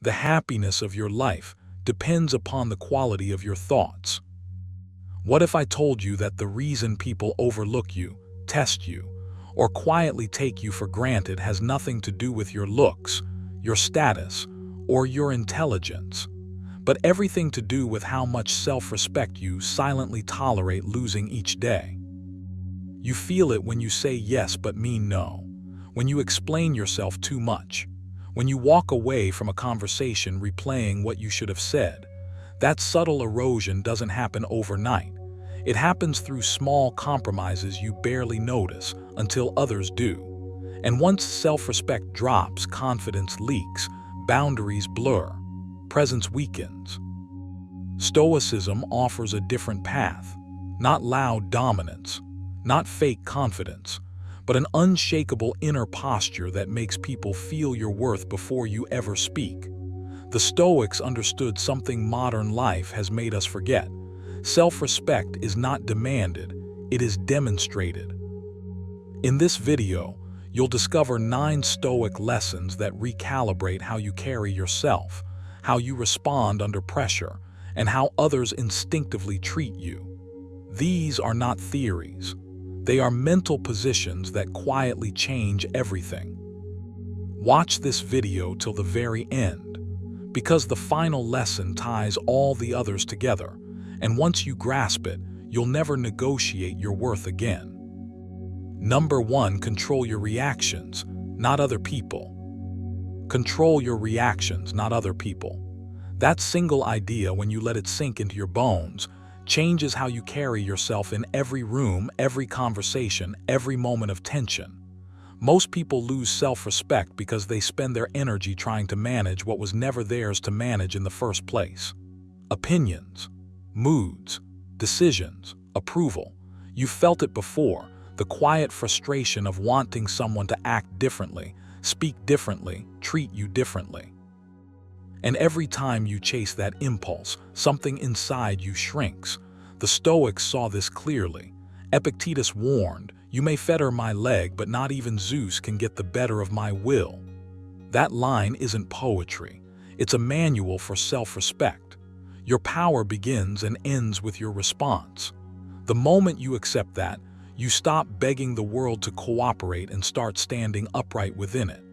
The happiness of your life depends upon the quality of your thoughts. What if I told you that the reason people overlook you, test you, or quietly take you for granted has nothing to do with your looks, your status, or your intelligence, but everything to do with how much self-respect you silently tolerate losing each day? You feel it when you say yes but mean no, when you explain yourself too much, when you walk away from a conversation replaying what you should have said. That subtle erosion doesn't happen overnight. It happens through small compromises you barely notice until others do. And once self-respect drops, confidence leaks, boundaries blur, presence weakens. Stoicism offers a different path, not loud dominance, not fake confidence, but an unshakable inner posture that makes people feel your worth before you ever speak. The Stoics understood something modern life has made us forget. Self-respect is not demanded, it is demonstrated. In this video, you'll discover 9 Stoic lessons that recalibrate how you carry yourself, how you respond under pressure, and how others instinctively treat you. These are not theories. They are mental positions that quietly change everything. Watch this video till the very end, because the final lesson ties all the others together, and once you grasp it, you'll never negotiate your worth again. Number 1, control your reactions, not other people. Control your reactions, not other people. That single idea, when you let it sink into your bones, changes how you carry yourself in every room, every conversation, every moment of tension. Most people lose self-respect because they spend their energy trying to manage what was never theirs to manage in the first place. Opinions, moods, decisions, approval. You've felt it before, the quiet frustration of wanting someone to act differently, speak differently, treat you differently. And every time you chase that impulse, something inside you shrinks. The Stoics saw this clearly. Epictetus warned, "You may fetter my leg, but not even Zeus can get the better of my will." That line isn't poetry. It's a manual for self-respect. Your power begins and ends with your response. The moment you accept that, you stop begging the world to cooperate and start standing upright within it.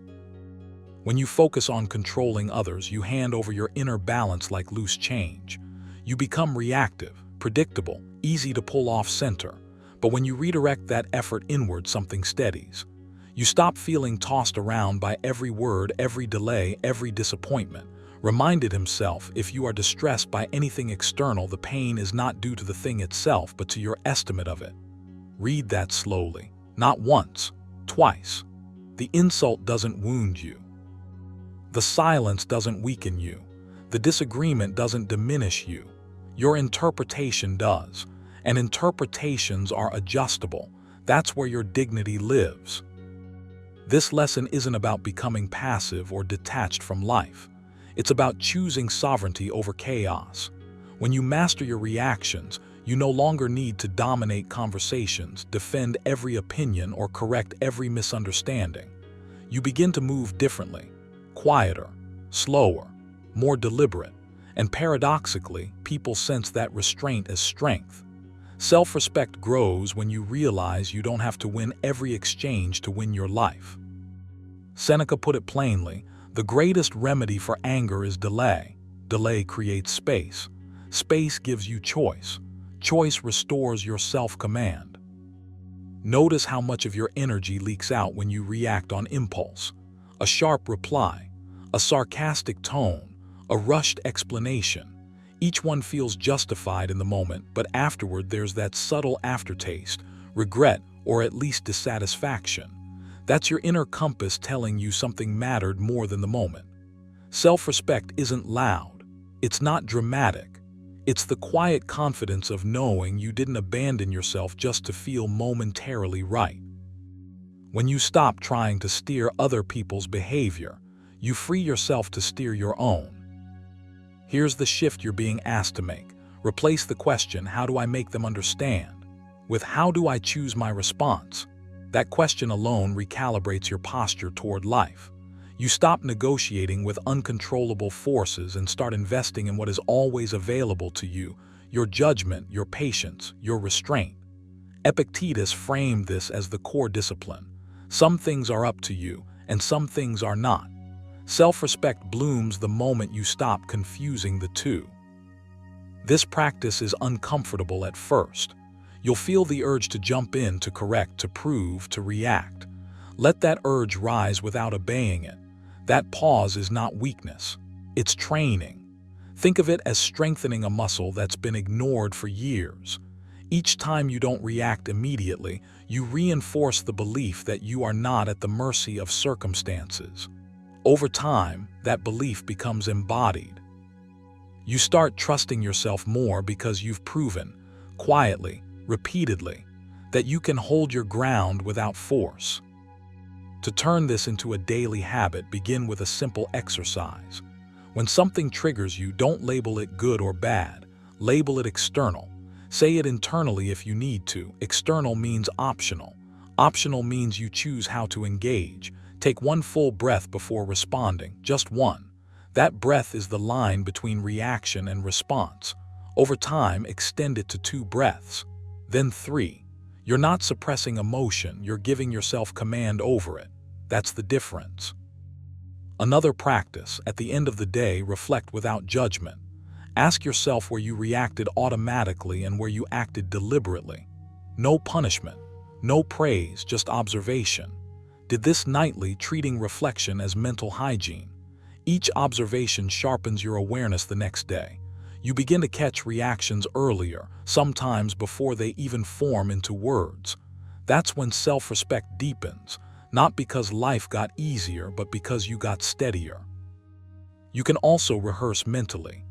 When you focus on controlling others, you hand over your inner balance like loose change. You become reactive, predictable, easy to pull off center. But when you redirect that effort inward, something steadies. You stop feeling tossed around by every word, every delay, every disappointment. Reminded himself, if you are distressed by anything external, the pain is not due to the thing itself, but to your estimate of it. Read that slowly, not once, twice. The insult doesn't wound you. The silence doesn't weaken you. The disagreement doesn't diminish you. Your interpretation does. And interpretations are adjustable. That's where your dignity lives. This lesson isn't about becoming passive or detached from life. It's about choosing sovereignty over chaos. When you master your reactions, you no longer need to dominate conversations, defend every opinion, or correct every misunderstanding. You begin to move differently. Quieter, slower, more deliberate, and paradoxically, people sense that restraint as strength. Self-respect grows when you realize you don't have to win every exchange to win your life. Seneca put it plainly, the greatest remedy for anger is delay. Delay creates space. Space gives you choice. Choice restores your self-command. Notice how much of your energy leaks out when you react on impulse. A sharp reply, a sarcastic tone, a rushed explanation. Each one feels justified in the moment, but afterward there's that subtle aftertaste, regret, or at least dissatisfaction. That's your inner compass telling you something mattered more than the moment. Self-respect isn't loud. It's not dramatic. It's the quiet confidence of knowing you didn't abandon yourself just to feel momentarily right. When you stop trying to steer other people's behavior, you free yourself to steer your own. Here's the shift you're being asked to make. Replace the question, "How do I make them understand?" with "How do I choose my response?" That question alone recalibrates your posture toward life. You stop negotiating with uncontrollable forces and start investing in what is always available to you: your judgment, your patience, your restraint. Epictetus framed this as the core discipline. Some things are up to you, and some things are not. Self-respect blooms the moment you stop confusing the two. This practice is uncomfortable at first. You'll feel the urge to jump in, to correct, to prove, to react. Let that urge rise without obeying it. That pause is not weakness. It's training. Think of it as strengthening a muscle that's been ignored for years. Each time you don't react immediately, you reinforce the belief that you are not at the mercy of circumstances. Over time, that belief becomes embodied. You start trusting yourself more because you've proven, quietly, repeatedly, that you can hold your ground without force. To turn this into a daily habit, begin with a simple exercise. When something triggers you, don't label it good or bad. Label it external. Say it internally if you need to. External means optional. Optional means you choose how to engage. Take one full breath before responding, just one. That breath is the line between reaction and response. Over time, extend it to 2 breaths, then 3. You're not suppressing emotion, you're giving yourself command over it. That's the difference. Another practice: at the end of the day, reflect without judgment. Ask yourself where you reacted automatically and where you acted deliberately. No punishment, no praise, just observation. Did this nightly, treating reflection as mental hygiene. Each observation sharpens your awareness the next day. You begin to catch reactions earlier, sometimes before they even form into words. That's when self-respect deepens, not because life got easier, but because you got steadier. You can also rehearse mentally.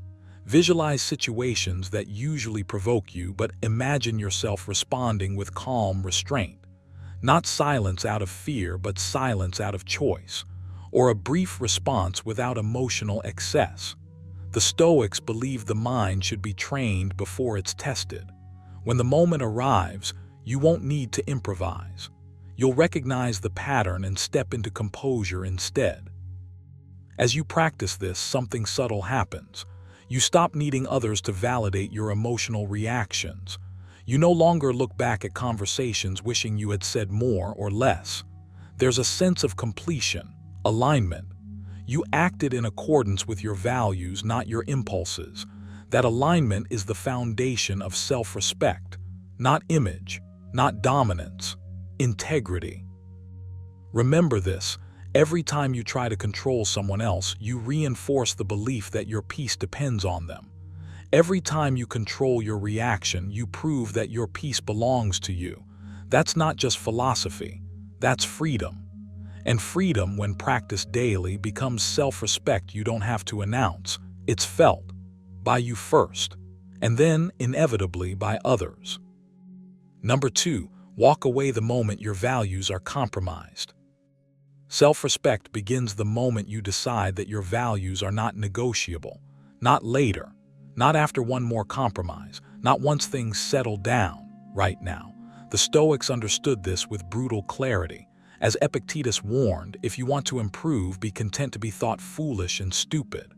Visualize situations that usually provoke you, but imagine yourself responding with calm restraint. Not silence out of fear, but silence out of choice, or a brief response without emotional excess. The Stoics believe the mind should be trained before it's tested. When the moment arrives, you won't need to improvise. You'll recognize the pattern and step into composure instead. As you practice this, something subtle happens. You stop needing others to validate your emotional reactions. You no longer look back at conversations wishing you had said more or less. There's a sense of completion, alignment. You acted in accordance with your values, not your impulses. That alignment is the foundation of self-respect, not image, not dominance, integrity. Remember this: every time you try to control someone else, you reinforce the belief that your peace depends on them. Every time you control your reaction, you prove that your peace belongs to you. That's not just philosophy, that's freedom. And freedom, when practiced daily, becomes self-respect you don't have to announce. It's felt by you first, and then, inevitably, by others. Number 2, walk away the moment your values are compromised. Self-respect begins the moment you decide that your values are not negotiable, not later, not after one more compromise, not once things settle down, right now. The Stoics understood this with brutal clarity. As Epictetus warned, if you want to improve, be content to be thought foolish and stupid.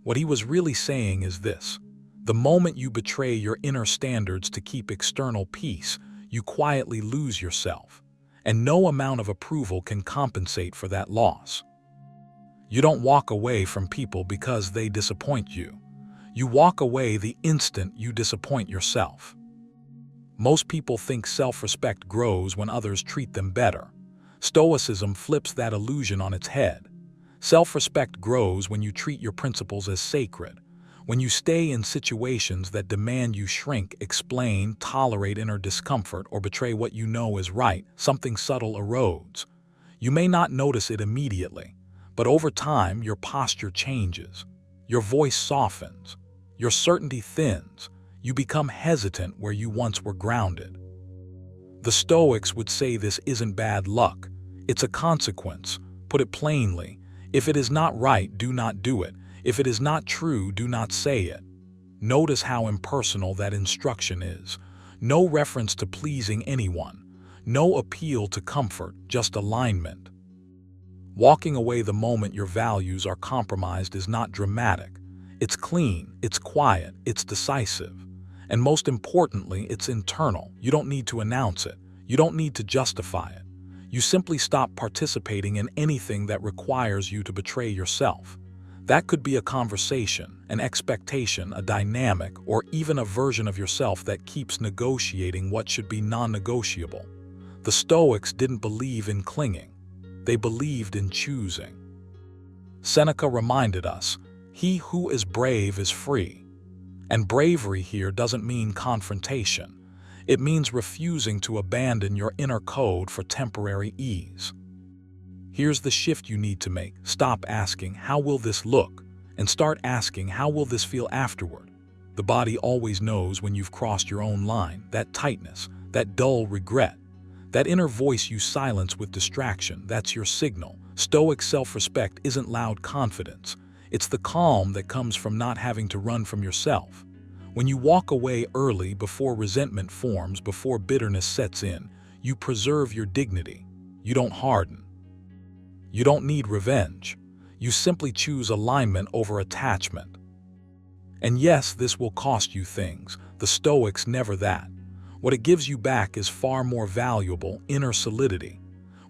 What he was really saying is this: the moment you betray your inner standards to keep external peace, you quietly lose yourself, and no amount of approval can compensate for that loss. You don't walk away from people because they disappoint you. You walk away the instant you disappoint yourself. Most people think self-respect grows when others treat them better. Stoicism flips that illusion on its head. Self-respect grows when you treat your principles as sacred, when you stay in situations that demand you shrink, explain, tolerate inner discomfort, or betray what you know is right. Something subtle erodes. You may not notice it immediately, but over time your posture changes. Your voice softens. Your certainty thins. You become hesitant where you once were grounded. The Stoics would say this isn't bad luck. It's a consequence. Put it plainly: if it is not right, do not do it. If it is not true, do not say it. Notice how impersonal that instruction is. No reference to pleasing anyone. No appeal to comfort, just alignment. Walking away the moment your values are compromised is not dramatic. It's clean, it's quiet, it's decisive. And most importantly, it's internal. You don't need to announce it. You don't need to justify it. You simply stop participating in anything that requires you to betray yourself. That could be a conversation, an expectation, a dynamic, or even a version of yourself that keeps negotiating what should be non-negotiable. The Stoics didn't believe in clinging. They believed in choosing. Seneca reminded us, "He who is brave is free." And bravery here doesn't mean confrontation. It means refusing to abandon your inner code for temporary ease. Here's the shift you need to make. Stop asking, "How will this look?" and start asking, "How will this feel afterward?" The body always knows when you've crossed your own line, that tightness, that dull regret. That inner voice you silence with distraction, that's your signal. Stoic self-respect isn't loud confidence. It's the calm that comes from not having to run from yourself. When you walk away early, before resentment forms, before bitterness sets in, you preserve your dignity. You don't harden. You don't need revenge. You simply choose alignment over attachment. And yes, this will cost you things. The Stoics never that. What it gives you back is far more valuable: inner solidity.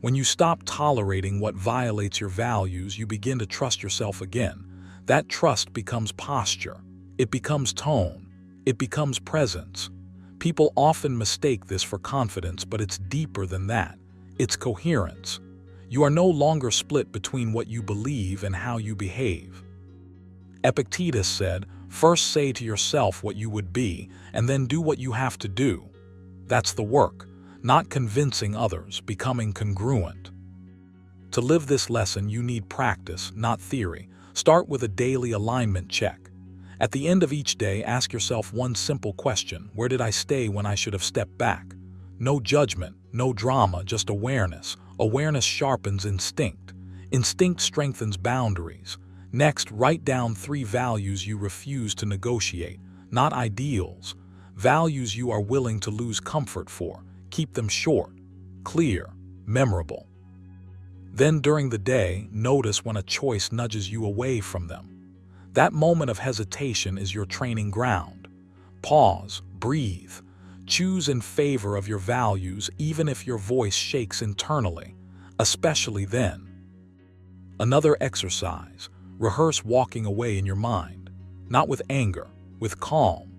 When you stop tolerating what violates your values, you begin to trust yourself again. That trust becomes posture. It becomes tone. It becomes presence. People often mistake this for confidence, but it's deeper than that. It's coherence. You are no longer split between what you believe and how you behave. Epictetus said, "First say to yourself what you would be, and then do what you have to do." That's the work, not convincing others, becoming congruent. To live this lesson, you need practice, not theory. Start with a daily alignment check. At the end of each day, ask yourself one simple question: where did I stay when I should have stepped back? No judgment, no drama, just awareness. Awareness sharpens instinct. Instinct strengthens boundaries. Next, write down 3 values you refuse to negotiate, not ideals. Values you are willing to lose comfort for. Keep them short, clear, memorable. Then during the day, notice when a choice nudges you away from them. That moment of hesitation is your training ground. Pause, breathe, choose in favor of your values even if your voice shakes internally, especially then. Another exercise, rehearse walking away in your mind, not with anger, with calm.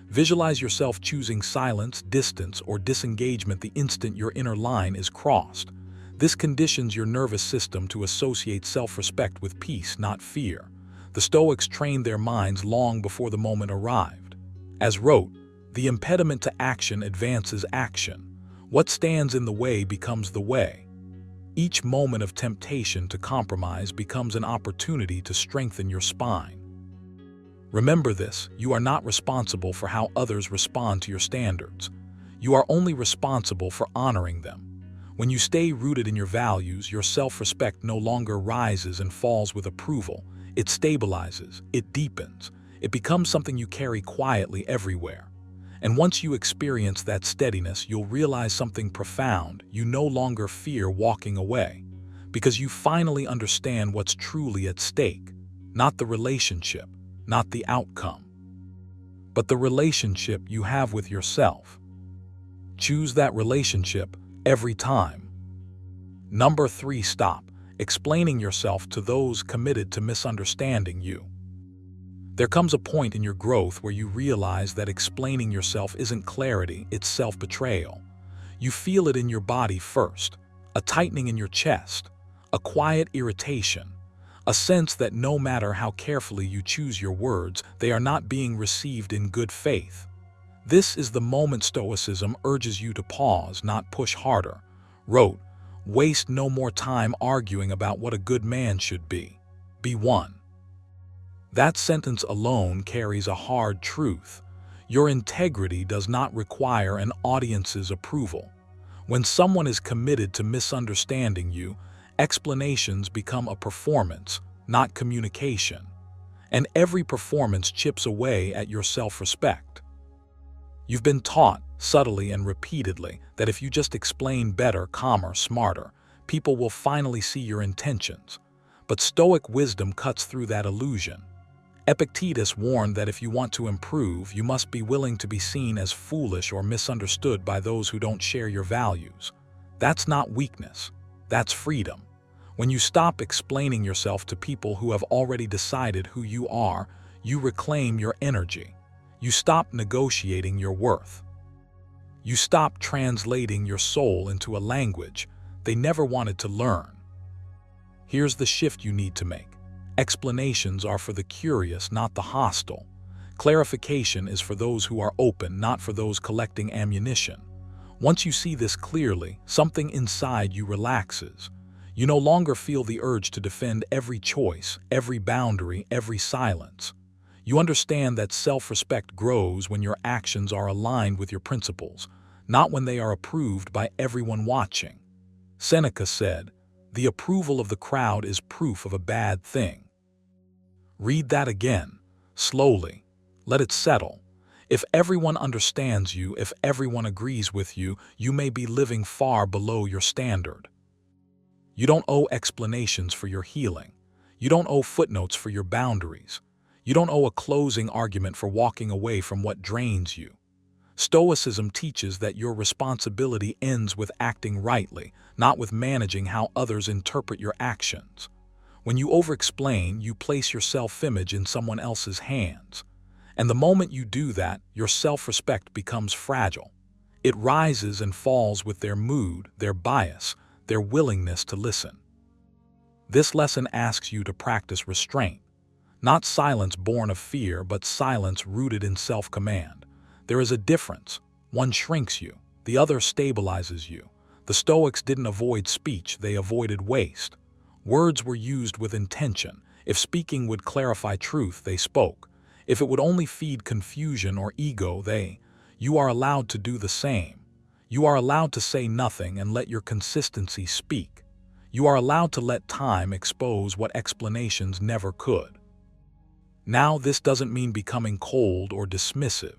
Visualize yourself choosing silence, distance, or disengagement the instant your inner line is crossed. This conditions your nervous system to associate self-respect with peace, not fear. The Stoics trained their minds long before the moment arrived. As wrote, "The impediment to action advances action. What stands in the way becomes the way." Each moment of temptation to compromise becomes an opportunity to strengthen your spine. Remember this: you are not responsible for how others respond to your standards. You are only responsible for honoring them. When you stay rooted in your values, your self-respect no longer rises and falls with approval. It stabilizes, it deepens, it becomes something you carry quietly everywhere. And once you experience that steadiness, you'll realize something profound. You no longer fear walking away, because you finally understand what's truly at stake. Not the relationship, not the outcome, but the relationship you have with yourself. Choose that relationship every time. Number 3, stop explaining yourself to those committed to misunderstanding you. There comes a point in your growth where you realize that explaining yourself isn't clarity, it's self-betrayal. You feel it in your body first, a tightening in your chest, a quiet irritation, a sense that no matter how carefully you choose your words, they are not being received in good faith. This is the moment Stoicism urges you to pause, not push harder. Wrote, "Waste no more time arguing about what a good man should be. Be one." That sentence alone carries a hard truth. Your integrity does not require an audience's approval. When someone is committed to misunderstanding you, explanations become a performance, not communication. And every performance chips away at your self-respect. You've been taught, subtly and repeatedly, that if you just explain better, calmer, smarter, People will finally see your intentions. But Stoic wisdom cuts through that illusion. Epictetus warned that if you want to improve, you must be willing to be seen as foolish or misunderstood by those who don't share your values. That's not weakness. That's freedom. When you stop explaining yourself to people who have already decided who you are, you reclaim your energy. You stop negotiating your worth. You stop translating your soul into a language they never wanted to learn. Here's the shift you need to make. Explanations are for the curious, not the hostile. Clarification is for those who are open, not for those collecting ammunition. Once you see this clearly, something inside you relaxes. You no longer feel the urge to defend every choice, every boundary, every silence. You understand that self-respect grows when your actions are aligned with your principles, not when they are approved by everyone watching. Seneca said, "The approval of the crowd is proof of a bad thing." Read that again, slowly. Let it settle. If everyone understands you, if everyone agrees with you, you may be living far below your standard. You don't owe explanations for your healing. You don't owe footnotes for your boundaries. You don't owe a closing argument for walking away from what drains you. Stoicism teaches that your responsibility ends with acting rightly, not with managing how others interpret your actions. When you over-explain, you place your self-image in someone else's hands. And the moment you do that, your self-respect becomes fragile. It rises and falls with their mood, their bias, their willingness to listen. This lesson asks you to practice restraint. Not silence born of fear, but silence rooted in self-command. There is a difference. One shrinks you, the other stabilizes you. The Stoics didn't avoid speech, they avoided waste. Words were used with intention. If speaking would clarify truth, they spoke. If it would only feed confusion or ego, you are allowed to do the same. You are allowed to say nothing and let your consistency speak. You are allowed to let time expose what explanations never could. Now, this doesn't mean becoming cold or dismissive.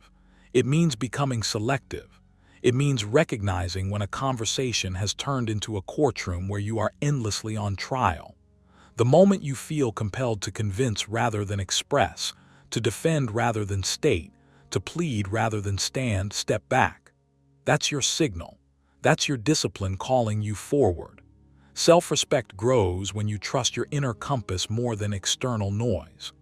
It means becoming selective. It means recognizing when a conversation has turned into a courtroom where you are endlessly on trial. The moment you feel compelled to convince rather than express, to defend rather than state, to plead rather than stand, step back. That's your signal. That's your discipline calling you forward. Self-respect grows when you trust your inner compass more than external noise.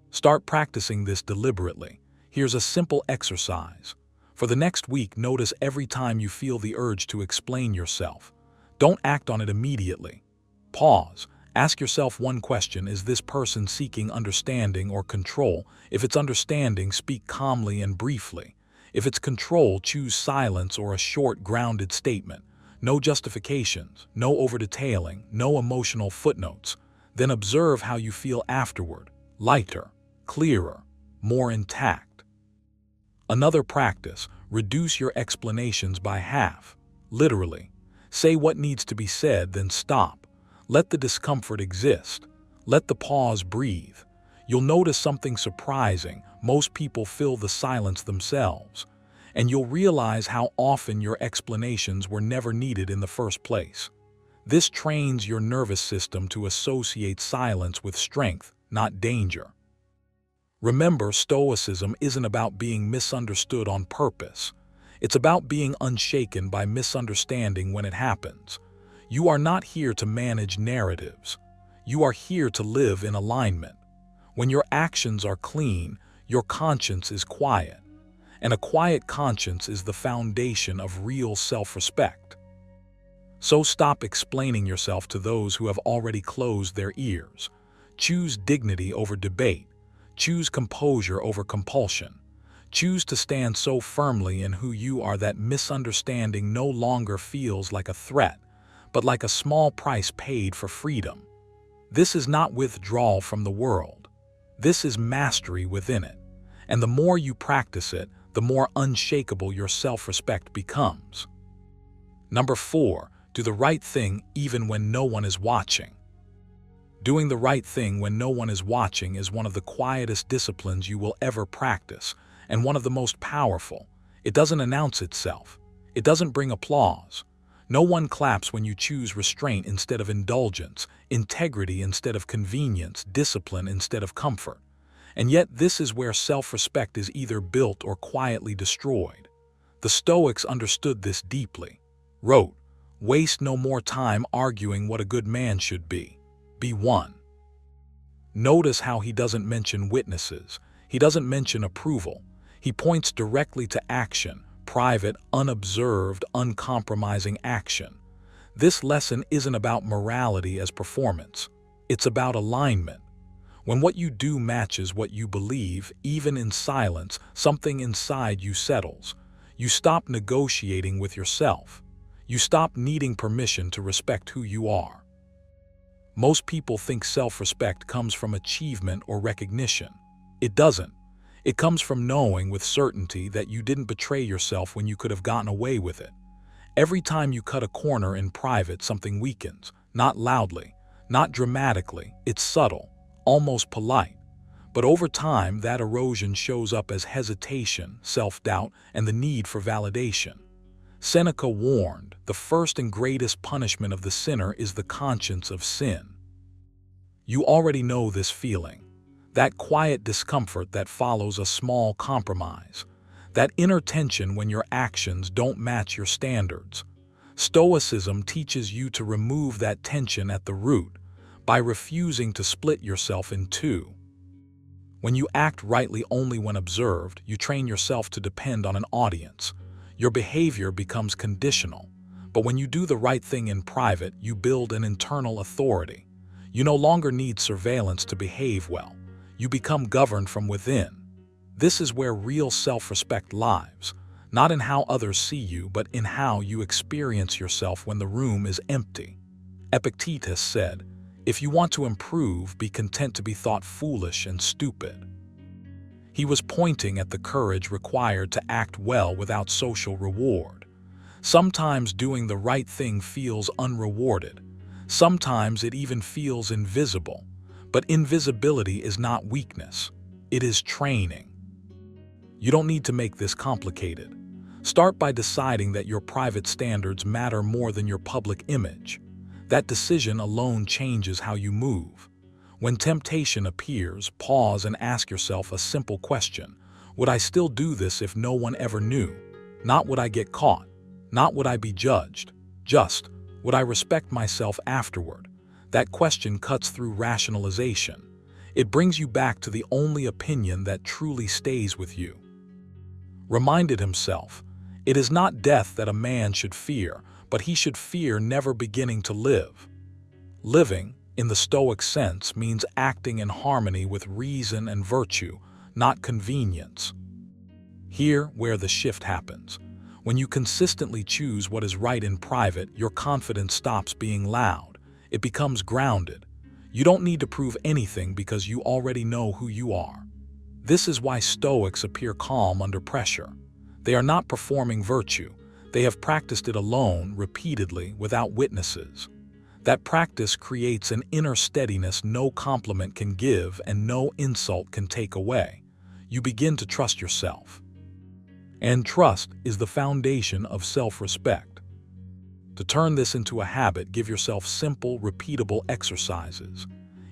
Start practicing this deliberately. Here's a simple exercise. For the next week, notice every time you feel the urge to explain yourself. Don't act on it immediately. Pause. Ask yourself one question: is this person seeking understanding or control? If it's understanding, speak calmly and briefly. If it's control, choose silence or a short, grounded statement. No justifications, no over-detailing, no emotional footnotes. Then observe how you feel afterward. Lighter, clearer, more intact. Another practice: reduce your explanations by half. Literally. Say what needs to be said, then stop. Let the discomfort exist. Let the pause breathe. You'll notice something surprising. Most people fill the silence themselves. And you'll realize how often your explanations were never needed in the first place. This trains your nervous system to associate silence with strength, not danger. Remember, Stoicism isn't about being misunderstood on purpose. It's about being unshaken by misunderstanding when it happens. You are not here to manage narratives. You are here to live in alignment. When your actions are clean, your conscience is quiet. And a quiet conscience is the foundation of real self-respect. So stop explaining yourself to those who have already closed their ears. Choose dignity over debate. Choose composure over compulsion. Choose to stand so firmly in who you are that misunderstanding no longer feels like a threat, but like a small price paid for freedom. This is not withdrawal from the world. This is mastery within it. And the more you practice it, the more unshakable your self-respect becomes. Number 4, do the right thing even when no one is watching. Doing the right thing when no one is watching is one of the quietest disciplines you will ever practice, and one of the most powerful. It doesn't announce itself. It doesn't bring applause. No one claps when you choose restraint instead of indulgence, integrity instead of convenience, discipline instead of comfort. And yet this is where self-respect is either built or quietly destroyed. The Stoics understood this deeply. Wrote, "Waste no more time arguing what a good man should be. Be one." Notice how he doesn't mention witnesses. He doesn't mention approval. He points directly to action, private, unobserved, uncompromising action. This lesson isn't about morality as performance. It's about alignment. When what you do matches what you believe, even in silence, something inside you settles. You stop negotiating with yourself. You stop needing permission to respect who you are. Most people think self-respect comes from achievement or recognition. It doesn't. It comes from knowing with certainty that you didn't betray yourself when you could have gotten away with it. Every time you cut a corner in private, something weakens. Not loudly, not dramatically. It's subtle, almost polite. But over time, that erosion shows up as hesitation, self-doubt, and the need for validation. Seneca warned, the first and greatest punishment of the sinner is the conscience of sin. You already know this feeling. That quiet discomfort that follows a small compromise. That inner tension when your actions don't match your standards. Stoicism teaches you to remove that tension at the root by refusing to split yourself in two. When you act rightly only when observed, you train yourself to depend on an audience. Your behavior becomes conditional. But when you do the right thing in private, you build an internal authority. You no longer need surveillance to behave well. You become governed from within. This is where real self-respect lies, not in how others see you, but in how you experience yourself when the room is empty. Epictetus said, "If you want to improve, be content to be thought foolish and stupid." He was pointing at the courage required to act well without social reward. Sometimes doing the right thing feels unrewarded. Sometimes it even feels invisible. But invisibility is not weakness. It is training. You don't need to make this complicated. Start by deciding that your private standards matter more than your public image. That decision alone changes how you move. When temptation appears, pause and ask yourself a simple question. Would I still do this if no one ever knew? Not would I get caught. Not would I be judged. Just, would I respect myself afterward? That question cuts through rationalization. It brings you back to the only opinion that truly stays with you. Reminded himself, it is not death that a man should fear, but he should fear never beginning to live. Living, in the Stoic sense, means acting in harmony with reason and virtue, not convenience. Here where the shift happens. When you consistently choose what is right in private, your confidence stops being loud. It becomes grounded. You don't need to prove anything because you already know who you are. This is why Stoics appear calm under pressure. They are not performing virtue. They have practiced it alone, repeatedly, without witnesses. That practice creates an inner steadiness no compliment can give and no insult can take away. You begin to trust yourself. And trust is the foundation of self-respect. To turn this into a habit, give yourself simple, repeatable exercises.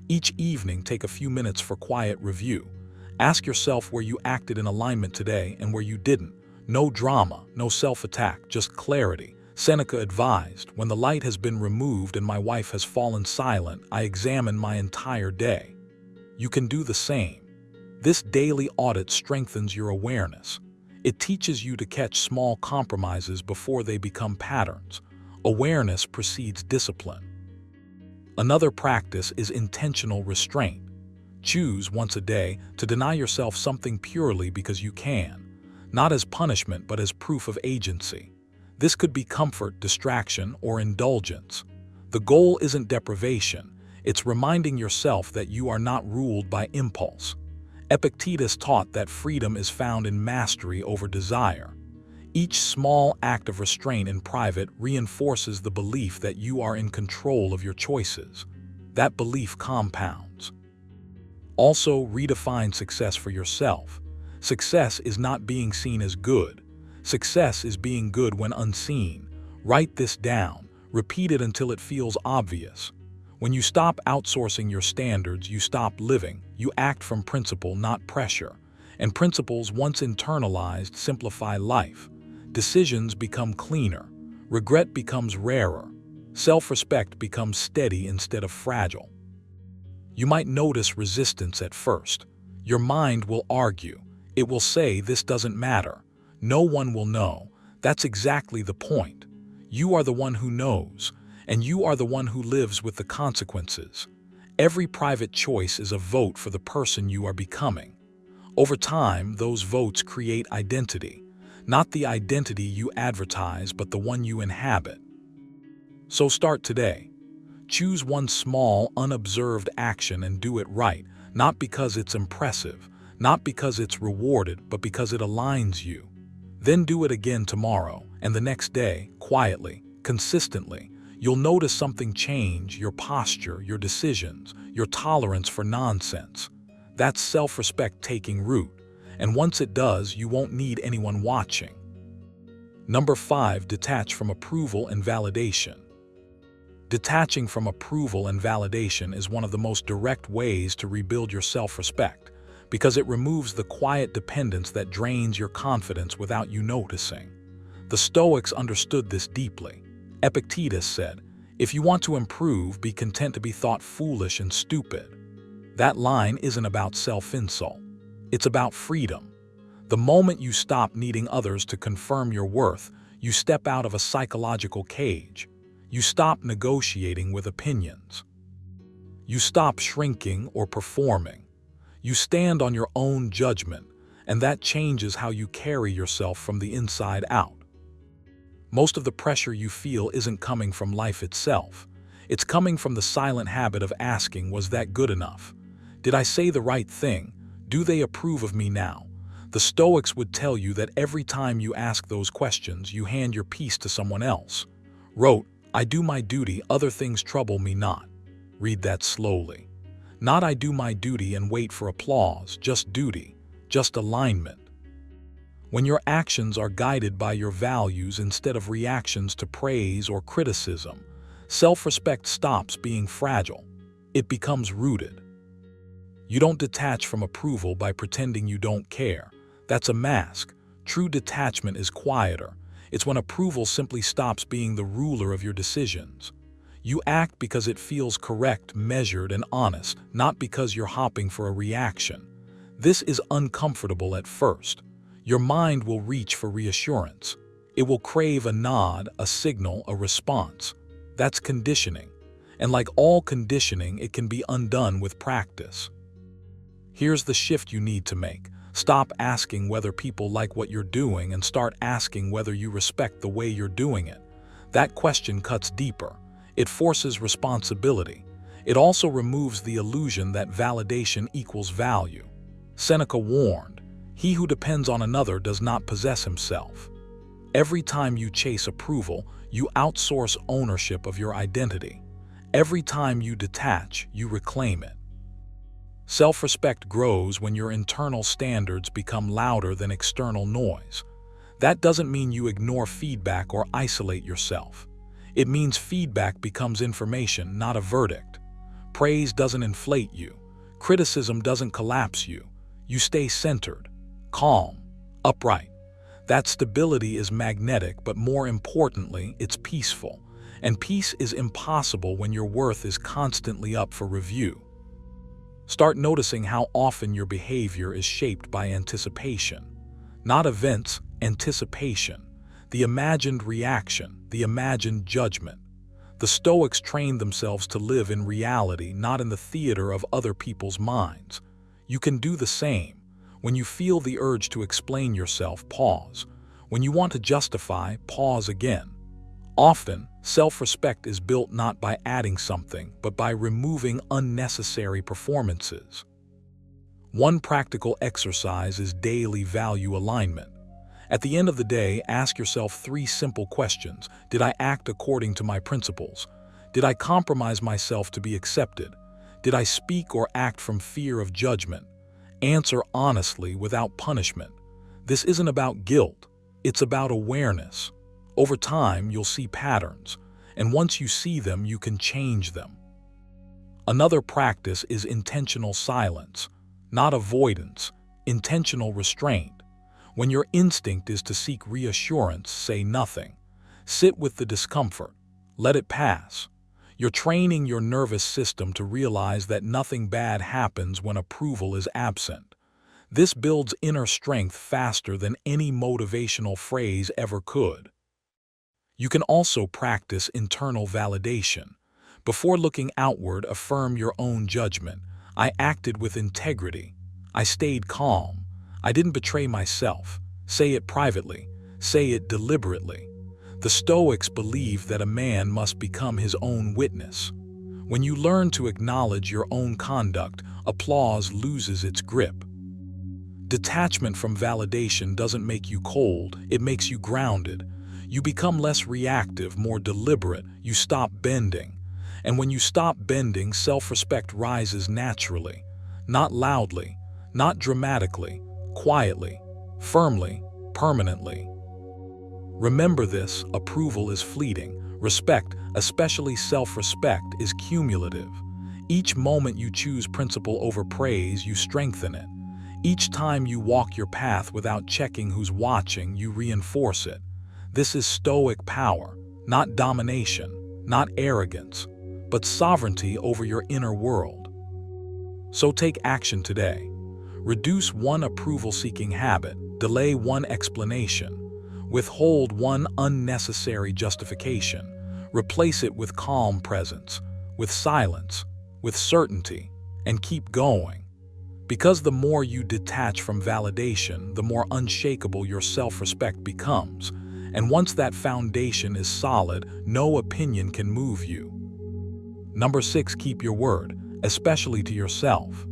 Each evening, take a few minutes for quiet review. Ask yourself where you acted in alignment today and where you didn't. No drama, no self-attack, just clarity. Seneca advised, when the light has been removed and my wife has fallen silent, I examine my entire day. You can do the same. This daily audit strengthens your awareness. It teaches you to catch small compromises before they become patterns. Awareness precedes discipline. Another practice is intentional restraint. Choose once a day to deny yourself something purely because you can, not as punishment but as proof of agency. This could be comfort, distraction, or indulgence. The goal isn't deprivation, it's reminding yourself that you are not ruled by impulse. Epictetus taught that freedom is found in mastery over desire. Each small act of restraint in private reinforces the belief that you are in control of your choices. That belief compounds. Also, redefine success for yourself. Success is not being seen as good. Success is being good when unseen. Write this down. Repeat it until it feels obvious. When you stop outsourcing your standards, you stop living. You act from principle, not pressure. And principles, once internalized, simplify life. Decisions become cleaner. Regret becomes rarer. Self-respect becomes steady instead of fragile. You might notice resistance at first. Your mind will argue. It will say, this doesn't matter. No one will know. That's exactly the point. You are the one who knows, and you are the one who lives with the consequences. Every private choice is a vote for the person you are becoming. Over time, those votes create identity. Not the identity you advertise, but the one you inhabit. So start today. Choose one small, unobserved action and do it right, not because it's impressive, not because it's rewarded, but because it aligns you. Then do it again tomorrow, and the next day, quietly, consistently. You'll notice something change: your posture, your decisions, your tolerance for nonsense. That's self-respect taking root, and once it does, you won't need anyone watching. Number 5, detach from approval and validation. Detaching from approval and validation is one of the most direct ways to rebuild your self-respect, because it removes the quiet dependence that drains your confidence without you noticing. The Stoics understood this deeply. Epictetus said, "If you want to improve, be content to be thought foolish and stupid." That line isn't about self-insult. It's about freedom. The moment you stop needing others to confirm your worth, you step out of a psychological cage. You stop negotiating with opinions. You stop shrinking or performing. You stand on your own judgment, and that changes how you carry yourself from the inside out. Most of the pressure you feel isn't coming from life itself. It's coming from the silent habit of asking, was that good enough? Did I say the right thing? Do they approve of me now? The Stoics would tell you that every time you ask those questions, you hand your peace to someone else. Wrote, "I do my duty, other things trouble me not." Read that slowly. Not I do my duty and wait for applause, just duty, just alignment. When your actions are guided by your values instead of reactions to praise or criticism, self-respect stops being fragile. It becomes rooted. You don't detach from approval by pretending you don't care. That's a mask. True detachment is quieter. It's when approval simply stops being the ruler of your decisions. You act because it feels correct, measured, and honest, not because you're hopping for a reaction. This is uncomfortable at first. Your mind will reach for reassurance. It will crave a nod, a signal, a response. That's conditioning. And like all conditioning, it can be undone with practice. Here's the shift you need to make. Stop asking whether people like what you're doing and start asking whether you respect the way you're doing it. That question cuts deeper. It forces responsibility. It also removes the illusion that validation equals value. Seneca warned, "He who depends on another does not possess himself." Every time you chase approval, you outsource ownership of your identity. Every time you detach, you reclaim it. Self-respect grows when your internal standards become louder than external noise. That doesn't mean you ignore feedback or isolate yourself. It means feedback becomes information, not a verdict. Praise doesn't inflate you. Criticism doesn't collapse you. You stay centered, calm, upright. That stability is magnetic, but more importantly, it's peaceful. And peace is impossible when your worth is constantly up for review. Start noticing how often your behavior is shaped by anticipation. Not events, anticipation. The imagined reaction, the imagined judgment. The Stoics trained themselves to live in reality, not in the theater of other people's minds. You can do the same. When you feel the urge to explain yourself, pause. When you want to justify, pause again. Often, self-respect is built not by adding something, but by removing unnecessary performances. One practical exercise is daily value alignment. At the end of the day, ask yourself 3 simple questions. Did I act according to my principles? Did I compromise myself to be accepted? Did I speak or act from fear of judgment? Answer honestly without punishment. This isn't about guilt. It's about awareness. Over time, you'll see patterns, and once you see them, you can change them. Another practice is intentional silence, not avoidance, intentional restraint. When your instinct is to seek reassurance, say nothing. Sit with the discomfort. Let it pass. You're training your nervous system to realize that nothing bad happens when approval is absent. This builds inner strength faster than any motivational phrase ever could. You can also practice internal validation. Before looking outward, affirm your own judgment. I acted with integrity. I stayed calm. I didn't betray myself. Say it privately. Say it deliberately. The Stoics believed that a man must become his own witness. When you learn to acknowledge your own conduct, applause loses its grip. Detachment from validation doesn't make you cold, it makes you grounded. You become less reactive, more deliberate. You stop bending. And when you stop bending, self-respect rises naturally. Not loudly, not dramatically, quietly, firmly, permanently. Remember this: approval is fleeting. Respect, especially self-respect, is cumulative. Each moment you choose principle over praise, you strengthen it. Each time you walk your path without checking who's watching, you reinforce it. This is Stoic power, not domination, not arrogance, but sovereignty over your inner world. So take action today. Reduce one approval-seeking habit, delay one explanation, withhold one unnecessary justification, replace it with calm presence, with silence, with certainty, and keep going. Because the more you detach from validation, the more unshakable your self-respect becomes. And once that foundation is solid, no opinion can move you. Number 6, keep your word, especially to yourself.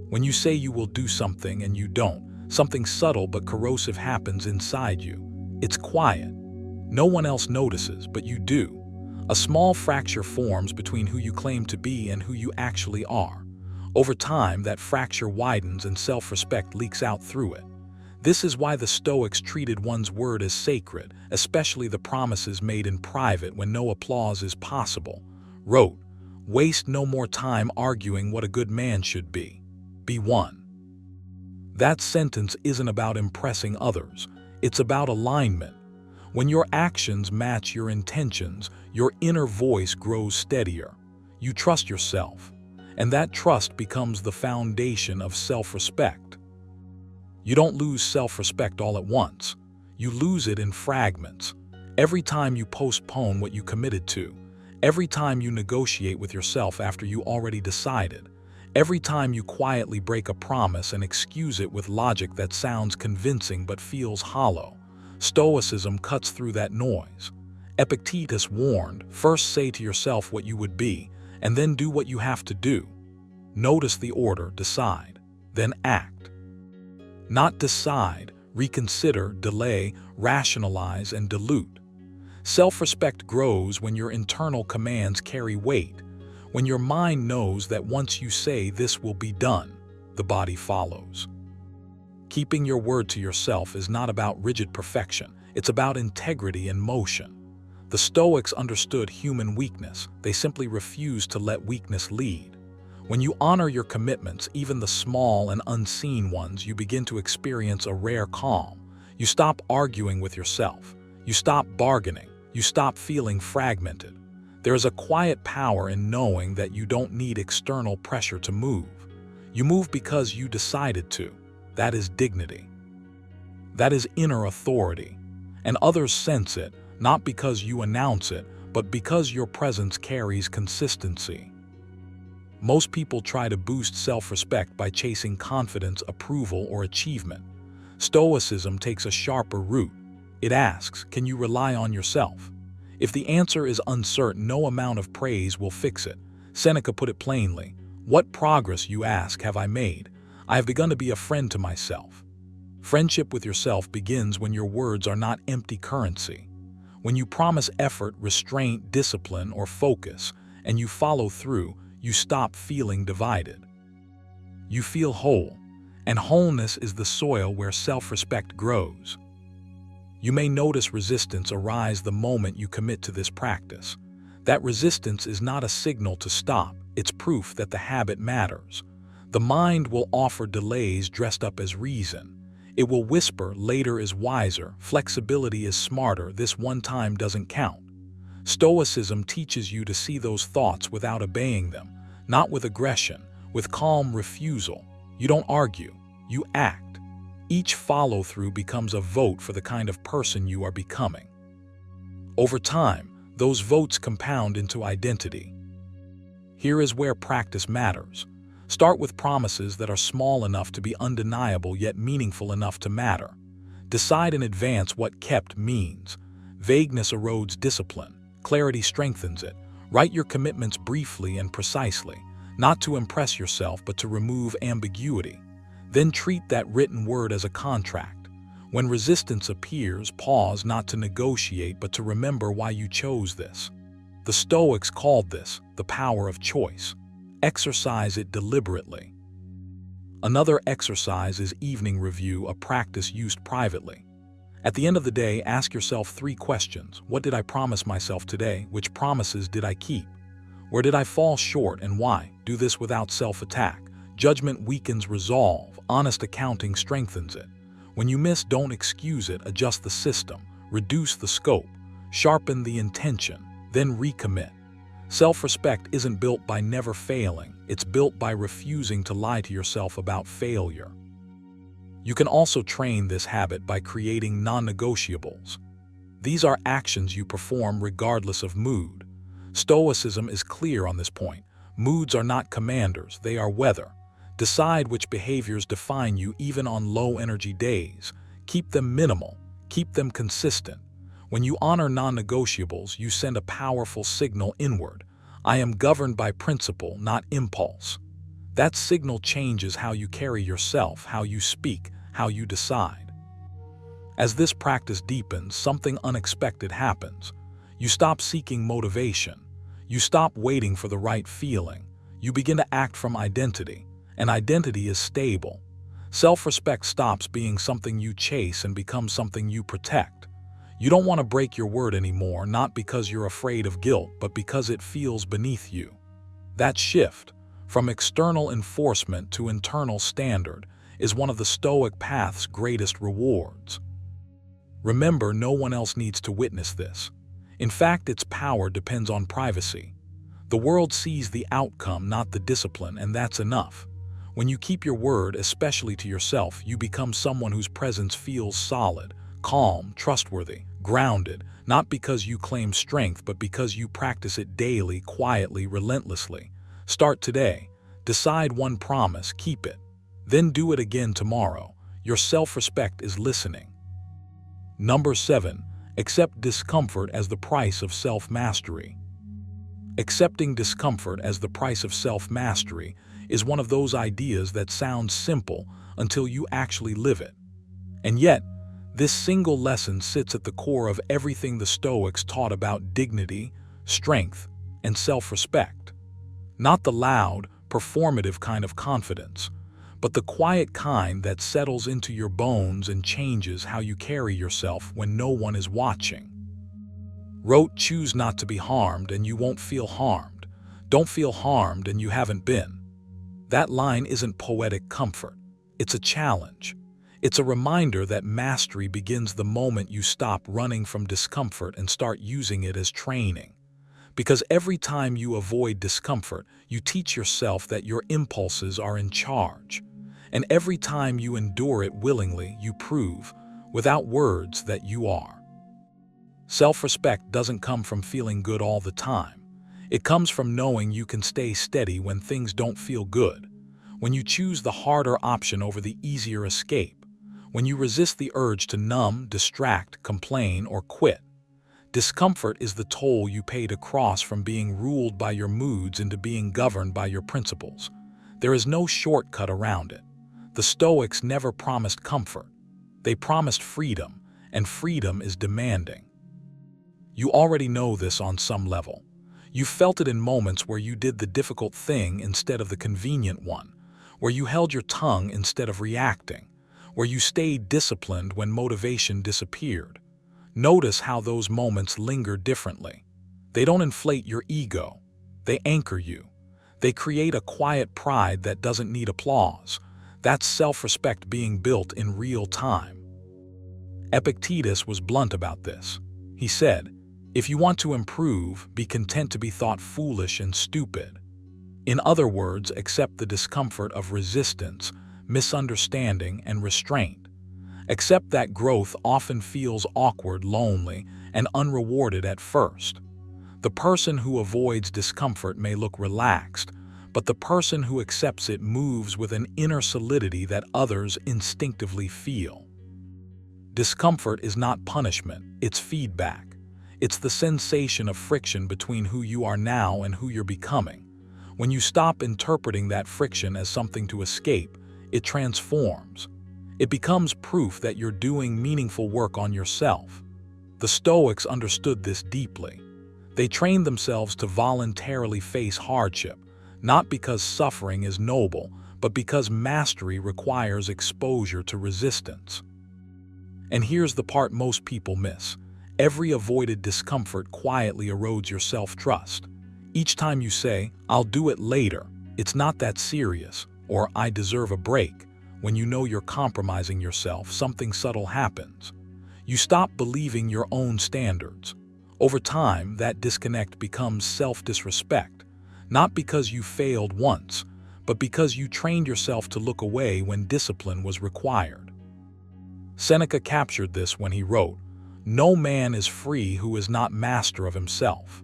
When you say you will do something and you don't, something subtle but corrosive happens inside you. It's quiet. No one else notices, but you do. A small fracture forms between who you claim to be and who you actually are. Over time, that fracture widens and self-respect leaks out through it. This is why the Stoics treated one's word as sacred, especially the promises made in private when no applause is possible. Wrote, "Waste no more time arguing what a good man should be. Be one." That sentence isn't about impressing others. It's about alignment. When your actions match your intentions, your inner voice grows steadier. You trust yourself, and that trust becomes the foundation of self-respect. You don't lose self-respect all at once. You lose it in fragments. Every time you postpone what you committed to, every time you negotiate with yourself after you already decided, every time you quietly break a promise and excuse it with logic that sounds convincing but feels hollow, Stoicism cuts through that noise. Epictetus warned, first say to yourself what you would be, and then do what you have to do. Notice the order: decide, then act. Not decide, reconsider, delay, rationalize, and dilute. Self-respect grows when your internal commands carry weight, when your mind knows that once you say this will be done, the body follows. Keeping your word to yourself is not about rigid perfection, it's about integrity and motion. The Stoics understood human weakness, they simply refused to let weakness lead. When you honor your commitments, even the small and unseen ones, you begin to experience a rare calm. You stop arguing with yourself. You stop bargaining. You stop feeling fragmented. There is a quiet power in knowing that you don't need external pressure to move. You move because you decided to. That is dignity. That is inner authority. And others sense it, not because you announce it, but because your presence carries consistency. Most people try to boost self-respect by chasing confidence, approval, or achievement. Stoicism takes a sharper route. It asks, can you rely on yourself? If the answer is uncertain, no amount of praise will fix it. Seneca put it plainly, what progress, you ask, have I made? I have begun to be a friend to myself. Friendship with yourself begins when your words are not empty currency. When you promise effort, restraint, discipline, or focus, and you follow through, you stop feeling divided. You feel whole, and wholeness is the soil where self-respect grows. You may notice resistance arise the moment you commit to this practice. That resistance is not a signal to stop, it's proof that the habit matters. The mind will offer delays dressed up as reason. It will whisper, later is wiser, flexibility is smarter, this one time doesn't count. Stoicism teaches you to see those thoughts without obeying them, not with aggression, with calm refusal. You don't argue, you act. Each follow-through becomes a vote for the kind of person you are becoming. Over time, those votes compound into identity. Here is where practice matters. Start with promises that are small enough to be undeniable yet meaningful enough to matter. Decide in advance what kept means. Vagueness erodes discipline. Clarity strengthens it. Write your commitments briefly and precisely, not to impress yourself but to remove ambiguity. Then treat that written word as a contract. When resistance appears, pause not to negotiate but to remember why you chose this. The Stoics called this the power of choice. Exercise it deliberately. Another exercise is evening review, a practice used privately. At the end of the day, ask yourself 3 questions. What did I promise myself today? Which promises did I keep? Where did I fall short and why? Do this without self-attack. Judgment weakens resolve. Honest accounting strengthens it. When you miss, don't excuse it. Adjust the system. Reduce the scope. Sharpen the intention. Then recommit. Self-respect isn't built by never failing. It's built by refusing to lie to yourself about failure. You can also train this habit by creating non-negotiables. These are actions you perform regardless of mood. Stoicism is clear on this point. Moods are not commanders, they are weather. Decide which behaviors define you even on low-energy days. Keep them minimal. Keep them consistent. When you honor non-negotiables, you send a powerful signal inward. I am governed by principle, not impulse. That signal changes how you carry yourself, how you speak, how you decide. As this practice deepens, something unexpected happens. You stop seeking motivation. You stop waiting for the right feeling. You begin to act from identity, and identity is stable. Self-respect stops being something you chase and becomes something you protect. You don't want to break your word anymore, not because you're afraid of guilt, but because it feels beneath you. That shift, from external enforcement to internal standard, is one of the Stoic path's greatest rewards. Remember, no one else needs to witness this. In fact, its power depends on privacy. The world sees the outcome, not the discipline, and that's enough. When you keep your word, especially to yourself, you become someone whose presence feels solid, calm, trustworthy, grounded, not because you claim strength, but because you practice it daily, quietly, relentlessly. Start today. Decide one promise, keep it. Then do it again tomorrow. Your self-respect is listening. Number 7. Accept discomfort as the price of self-mastery. Accepting discomfort as the price of self-mastery is one of those ideas that sounds simple until you actually live it. And yet, this single lesson sits at the core of everything the Stoics taught about dignity, strength, and self-respect. Not the loud, performative kind of confidence, but the quiet kind that settles into your bones and changes how you carry yourself when no one is watching. Wrote, choose not to be harmed and you won't feel harmed. Don't feel harmed and you haven't been. That line isn't poetic comfort. It's a challenge. It's a reminder that mastery begins the moment you stop running from discomfort and start using it as training. Because every time you avoid discomfort, you teach yourself that your impulses are in charge. And every time you endure it willingly, you prove, without words, that you are. Self-respect doesn't come from feeling good all the time. It comes from knowing you can stay steady when things don't feel good, when you choose the harder option over the easier escape, when you resist the urge to numb, distract, complain, or quit. Discomfort is the toll you pay to cross from being ruled by your moods into being governed by your principles. There is no shortcut around it. The Stoics never promised comfort. They promised freedom, and freedom is demanding. You already know this on some level. You felt it in moments where you did the difficult thing instead of the convenient one, where you held your tongue instead of reacting, where you stayed disciplined when motivation disappeared. Notice how those moments linger differently. They don't inflate your ego. They anchor you. They create a quiet pride that doesn't need applause. That's self-respect being built in real time. Epictetus was blunt about this. He said, "If you want to improve, be content to be thought foolish and stupid." In other words, accept the discomfort of resistance, misunderstanding, and restraint. Accept that growth often feels awkward, lonely, and unrewarded at first. The person who avoids discomfort may look relaxed, but the person who accepts it moves with an inner solidity that others instinctively feel. Discomfort is not punishment, it's feedback. It's the sensation of friction between who you are now and who you're becoming. When you stop interpreting that friction as something to escape, it transforms. It becomes proof that you're doing meaningful work on yourself. The Stoics understood this deeply. They trained themselves to voluntarily face hardship, not because suffering is noble, but because mastery requires exposure to resistance. And here's the part most people miss. Every avoided discomfort quietly erodes your self-trust. Each time you say, "I'll do it later," "It's not that serious," or "I deserve a break," when you know you're compromising yourself, something subtle happens. You stop believing your own standards. Over time, that disconnect becomes self-disrespect, not because you failed once, but because you trained yourself to look away when discipline was required. Seneca captured this when he wrote, "No man is free who is not master of himself."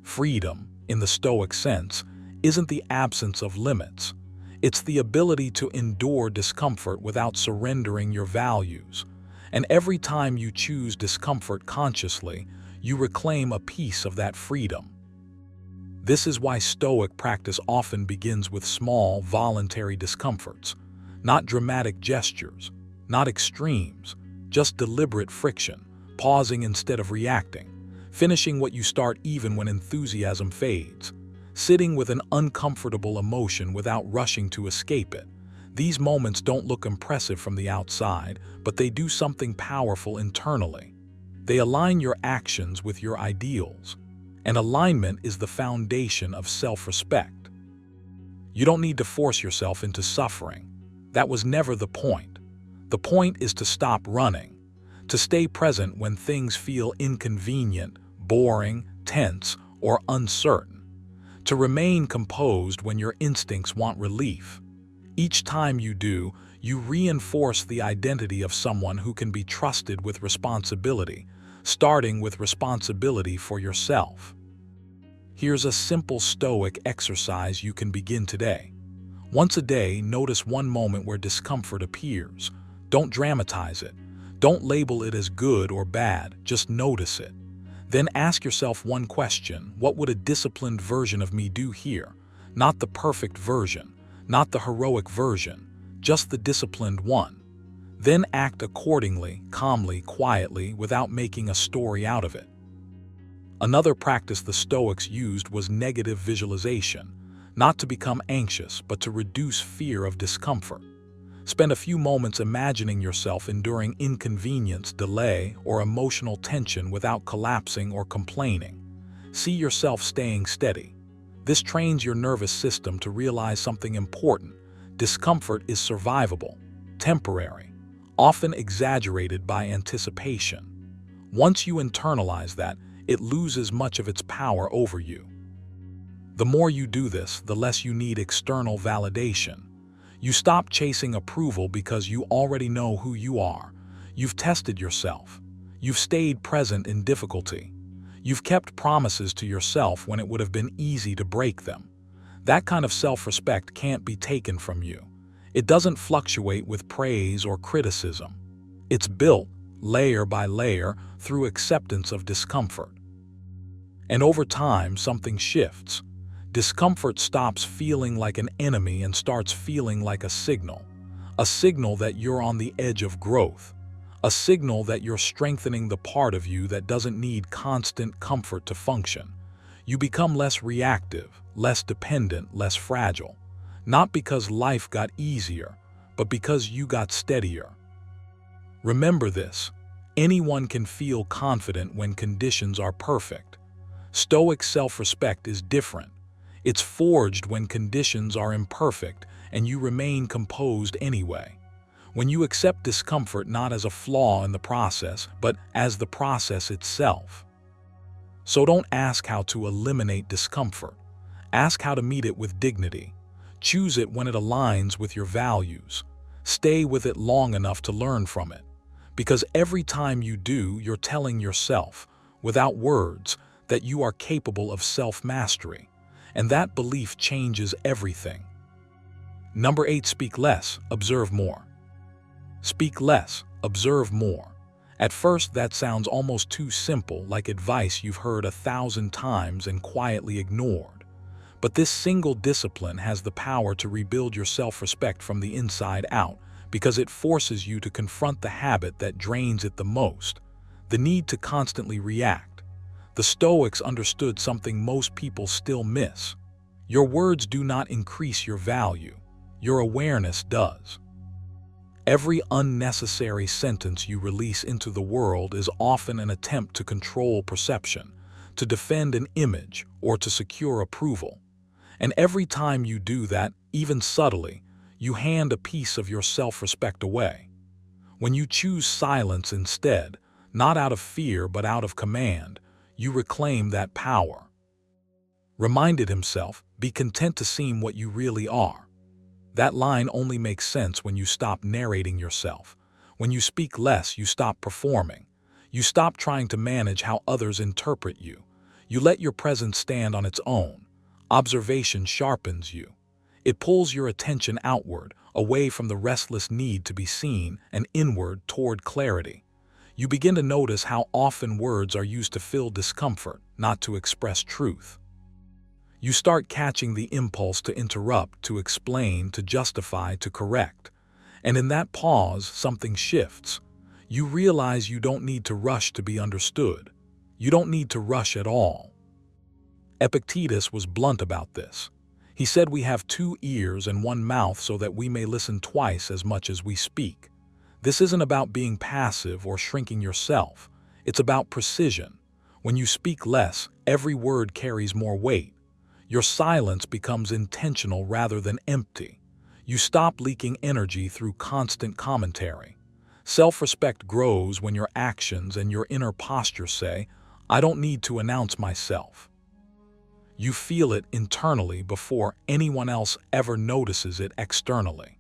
Freedom, in the Stoic sense, isn't the absence of limits. It's the ability to endure discomfort without surrendering your values. And every time you choose discomfort consciously, you reclaim a piece of that freedom. This is why Stoic practice often begins with small, voluntary discomforts, not dramatic gestures, not extremes, just deliberate friction, pausing instead of reacting, finishing what you start even when enthusiasm fades, sitting with an uncomfortable emotion without rushing to escape it. These moments don't look impressive from the outside, but they do something powerful internally. They align your actions with your ideals, and alignment is the foundation of self-respect. You don't need to force yourself into suffering. That was never the point. The point is to stop running, to stay present when things feel inconvenient, boring, tense, or uncertain, to remain composed when your instincts want relief. Each time you do, you reinforce the identity of someone who can be trusted with responsibility, starting with responsibility for yourself. Here's a simple Stoic exercise you can begin today. Once a day, notice one moment where discomfort appears. Don't dramatize it. Don't label it as good or bad, just notice it. Then ask yourself one question: what would a disciplined version of me do here? Not the perfect version, not the heroic version, just the disciplined one. Then act accordingly, calmly, quietly, without making a story out of it. Another practice the Stoics used was negative visualization, not to become anxious, but to reduce fear of discomfort. Spend a few moments imagining yourself enduring inconvenience, delay, or emotional tension without collapsing or complaining. See yourself staying steady. This trains your nervous system to realize something important. Discomfort is survivable, temporary, often exaggerated by anticipation. Once you internalize that, it loses much of its power over you. The more you do this, the less you need external validation. You stop chasing approval because you already know who you are. You've tested yourself. You've stayed present in difficulty. You've kept promises to yourself when it would have been easy to break them. That kind of self-respect can't be taken from you. It doesn't fluctuate with praise or criticism. It's built, layer by layer, through acceptance of discomfort. And over time, something shifts. Discomfort stops feeling like an enemy and starts feeling like a signal that you're on the edge of growth, a signal that you're strengthening the part of you that doesn't need constant comfort to function. You become less reactive, less dependent, less fragile, not because life got easier, but because you got steadier. Remember this: Anyone can feel confident when conditions are perfect. Stoic self-respect is different. It's forged when conditions are imperfect and you remain composed anyway. When you accept discomfort not as a flaw in the process, but as the process itself. So don't ask how to eliminate discomfort. Ask how to meet it with dignity. Choose it when it aligns with your values. Stay with it long enough to learn from it. Because every time you do, you're telling yourself, without words, that you are capable of self-mastery. And that belief changes everything. Number 8, speak less, observe more. Speak less, observe more. At first, that sounds almost too simple, like advice you've heard 1,000 times and quietly ignored. But this single discipline has the power to rebuild your self-respect from the inside out, because it forces you to confront the habit that drains it the most, the need to constantly react. The Stoics understood something most people still miss. Your words do not increase your value. Your awareness does. Every unnecessary sentence you release into the world is often an attempt to control perception, to defend an image, or to secure approval. And every time you do that, even subtly, you hand a piece of your self-respect away. When you choose silence instead, not out of fear but out of command, you reclaim that power. Reminded himself, be content to seem what you really are. That line only makes sense when you stop narrating yourself. When you speak less, you stop performing. You stop trying to manage how others interpret you. You let your presence stand on its own. Observation sharpens you. It pulls your attention outward, away from the restless need to be seen, and inward toward clarity. You begin to notice how often words are used to fill discomfort, not to express truth. You start catching the impulse to interrupt, to explain, to justify, to correct. And in that pause, something shifts. You realize you don't need to rush to be understood. You don't need to rush at all. Epictetus was blunt about this. He said we have 2 ears and 1 mouth so that we may listen twice as much as we speak. This isn't about being passive or shrinking yourself. It's about precision. When you speak less, every word carries more weight. Your silence becomes intentional rather than empty. You stop leaking energy through constant commentary. Self-respect grows when your actions and your inner posture say, I don't need to announce myself. You feel it internally before anyone else ever notices it externally.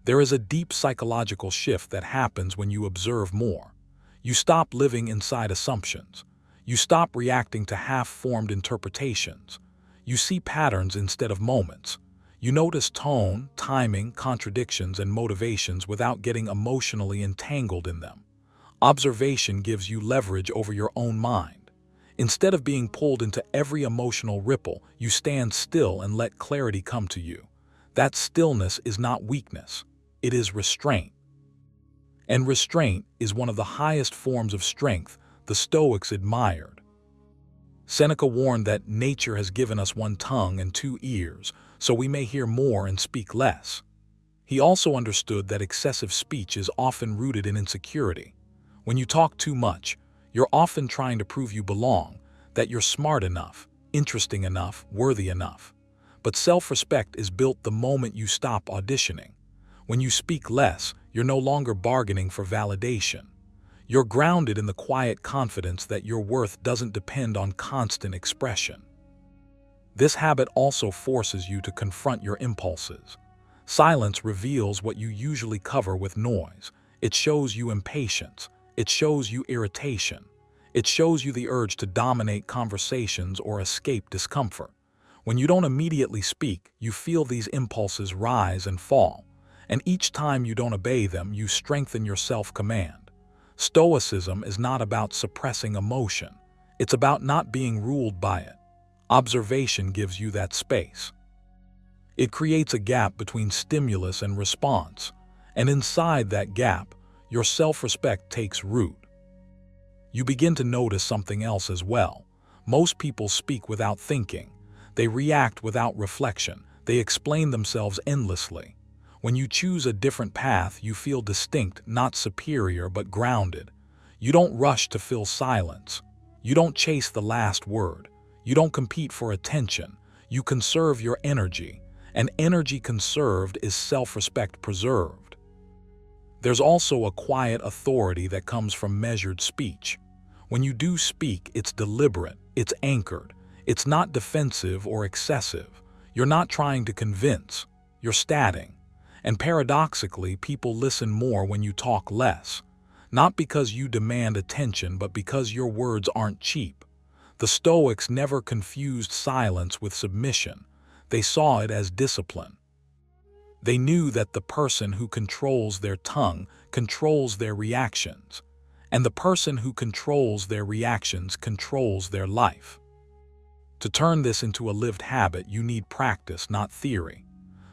There is a deep psychological shift that happens when you observe more. You stop living inside assumptions. You stop reacting to half-formed interpretations. You see patterns instead of moments. You notice tone, timing, contradictions, and motivations without getting emotionally entangled in them. Observation gives you leverage over your own mind. Instead of being pulled into every emotional ripple, you stand still and let clarity come to you. That stillness is not weakness. It is restraint. And restraint is one of the highest forms of strength the Stoics admired. Seneca warned that nature has given us 1 tongue and 2 ears, so we may hear more and speak less. He also understood that excessive speech is often rooted in insecurity. When you talk too much, you're often trying to prove you belong, that you're smart enough, interesting enough, worthy enough. But self-respect is built the moment you stop auditioning. When you speak less, you're no longer bargaining for validation. You're grounded in the quiet confidence that your worth doesn't depend on constant expression. This habit also forces you to confront your impulses. Silence reveals what you usually cover with noise. It shows you impatience. It shows you irritation. It shows you the urge to dominate conversations or escape discomfort. When you don't immediately speak, you feel these impulses rise and fall. And each time you don't obey them, you strengthen your self-command. Stoicism is not about suppressing emotion. It's about not being ruled by it. Observation gives you that space. It creates a gap between stimulus and response, and inside that gap, your self-respect takes root. You begin to notice something else as well. Most people speak without thinking. They react without reflection. They explain themselves endlessly. When you choose a different path, you feel distinct, not superior, but grounded. You don't rush to fill silence. You don't chase the last word. You don't compete for attention. You conserve your energy, and energy conserved is self-respect preserved. There's also a quiet authority that comes from measured speech. When you do speak, it's deliberate, it's anchored, it's not defensive or excessive. You're not trying to convince, you're stating. And paradoxically, people listen more when you talk less. Not because you demand attention, but because your words aren't cheap. The Stoics never confused silence with submission. They saw it as discipline. They knew that the person who controls their tongue controls their reactions, and the person who controls their reactions controls their life. To turn this into a lived habit, you need practice, not theory.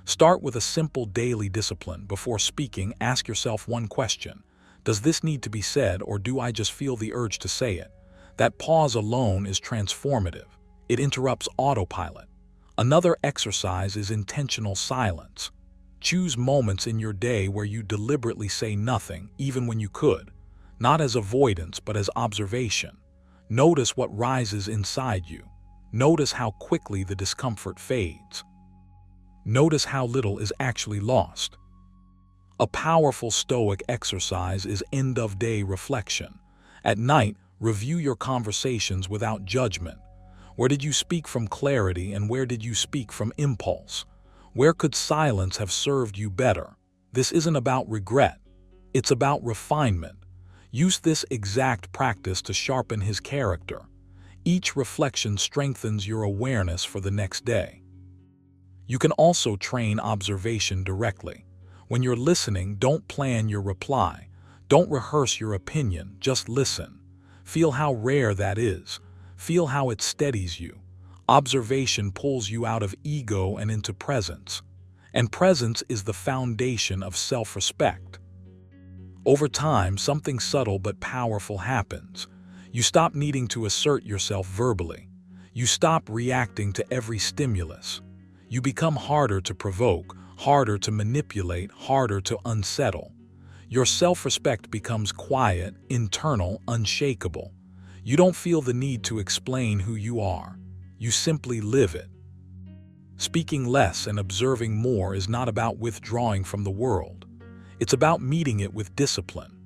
Start with a simple daily discipline. Before speaking, ask yourself one question. Does this need to be said, or do I just feel the urge to say it? That pause alone is transformative. It interrupts autopilot. Another exercise is intentional silence. Choose moments in your day where you deliberately say nothing, even when you could. Not as avoidance, but as observation. Notice what rises inside you. Notice how quickly the discomfort fades. Notice how little is actually lost. A powerful Stoic exercise is end-of-day reflection. At night, review your conversations without judgment. Where did you speak from clarity, and where did you speak from impulse? Where could silence have served you better? This isn't about regret. It's about refinement. Use this exact practice to sharpen his character. Each reflection strengthens your awareness for the next day. You can also train observation directly. When you're listening, don't plan your reply. Don't rehearse your opinion, just listen. Feel how rare that is. Feel how it steadies you. Observation pulls you out of ego and into presence. And presence is the foundation of self-respect. Over time, something subtle but powerful happens. You stop needing to assert yourself verbally. You stop reacting to every stimulus. You become harder to provoke, harder to manipulate, harder to unsettle. Your self-respect becomes quiet, internal, unshakable. You don't feel the need to explain who you are. You simply live it. Speaking less and observing more is not about withdrawing from the world. It's about meeting it with discipline.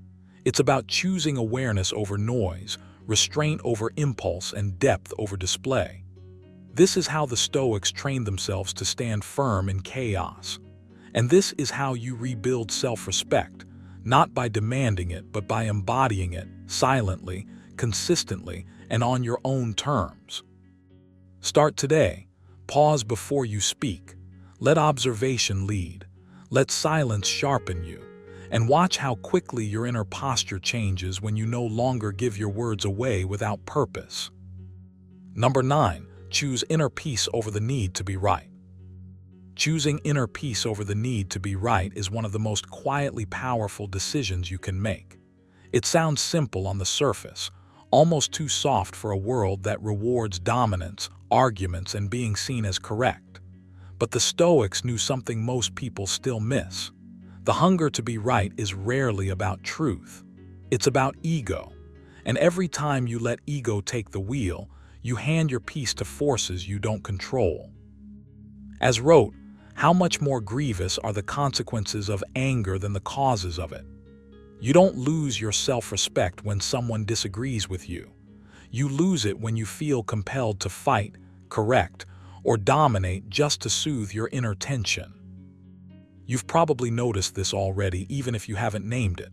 It's about choosing awareness over noise, restraint over impulse, and depth over display. This is how the Stoics trained themselves to stand firm in chaos. And this is how you rebuild self-respect, not by demanding it, but by embodying it, silently, consistently, and on your own terms. Start today. Pause before you speak. Let observation lead. Let silence sharpen you. And watch how quickly your inner posture changes when you no longer give your words away without purpose. Number 9. Choose inner peace over the need to be right. Choosing inner peace over the need to be right is one of the most quietly powerful decisions you can make. It sounds simple on the surface, almost too soft for a world that rewards dominance, arguments, and being seen as correct. But the Stoics knew something most people still miss. The hunger to be right is rarely about truth. It's about ego. And every time you let ego take the wheel, you hand your peace to forces you don't control. As wrote, how much more grievous are the consequences of anger than the causes of it? You don't lose your self-respect when someone disagrees with you. You lose it when you feel compelled to fight, correct, or dominate just to soothe your inner tension. You've probably noticed this already, even if you haven't named it.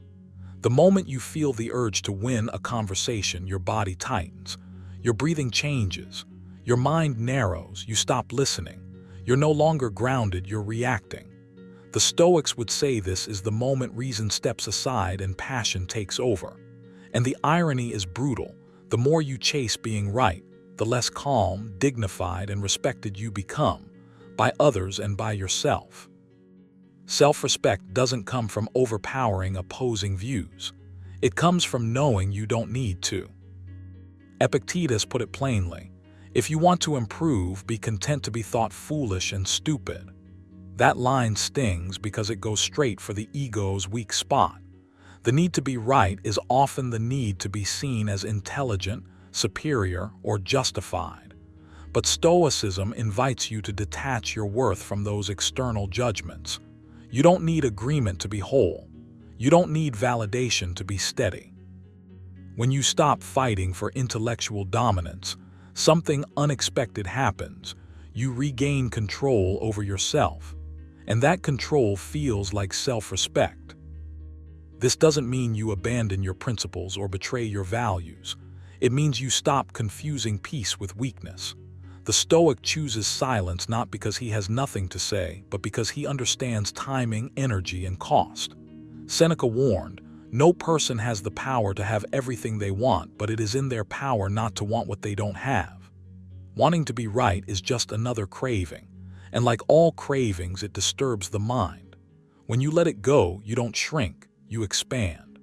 The moment you feel the urge to win a conversation, your body tightens. Your breathing changes. Your mind narrows. You stop listening. You're no longer grounded, you're reacting. The Stoics would say this is the moment reason steps aside and passion takes over. And the irony is brutal. The more you chase being right, the less calm, dignified, and respected you become, by others and by yourself. Self-respect doesn't come from overpowering opposing views. It comes from knowing you don't need to. Epictetus put it plainly, if you want to improve, be content to be thought foolish and stupid. That line stings because it goes straight for the ego's weak spot. The need to be right is often the need to be seen as intelligent, superior, or justified. But Stoicism invites you to detach your worth from those external judgments. You don't need agreement to be whole. You don't need validation to be steady. When you stop fighting for intellectual dominance, something unexpected happens. You regain control over yourself, and that control feels like self-respect. This doesn't mean you abandon your principles or betray your values. It means you stop confusing peace with weakness. The Stoic chooses silence not because he has nothing to say, but because he understands timing, energy, and cost. Seneca warned, "No person has the power to have everything they want, but it is in their power not to want what they don't have." Wanting to be right is just another craving, and like all cravings, it disturbs the mind. When you let it go, you don't shrink, you expand.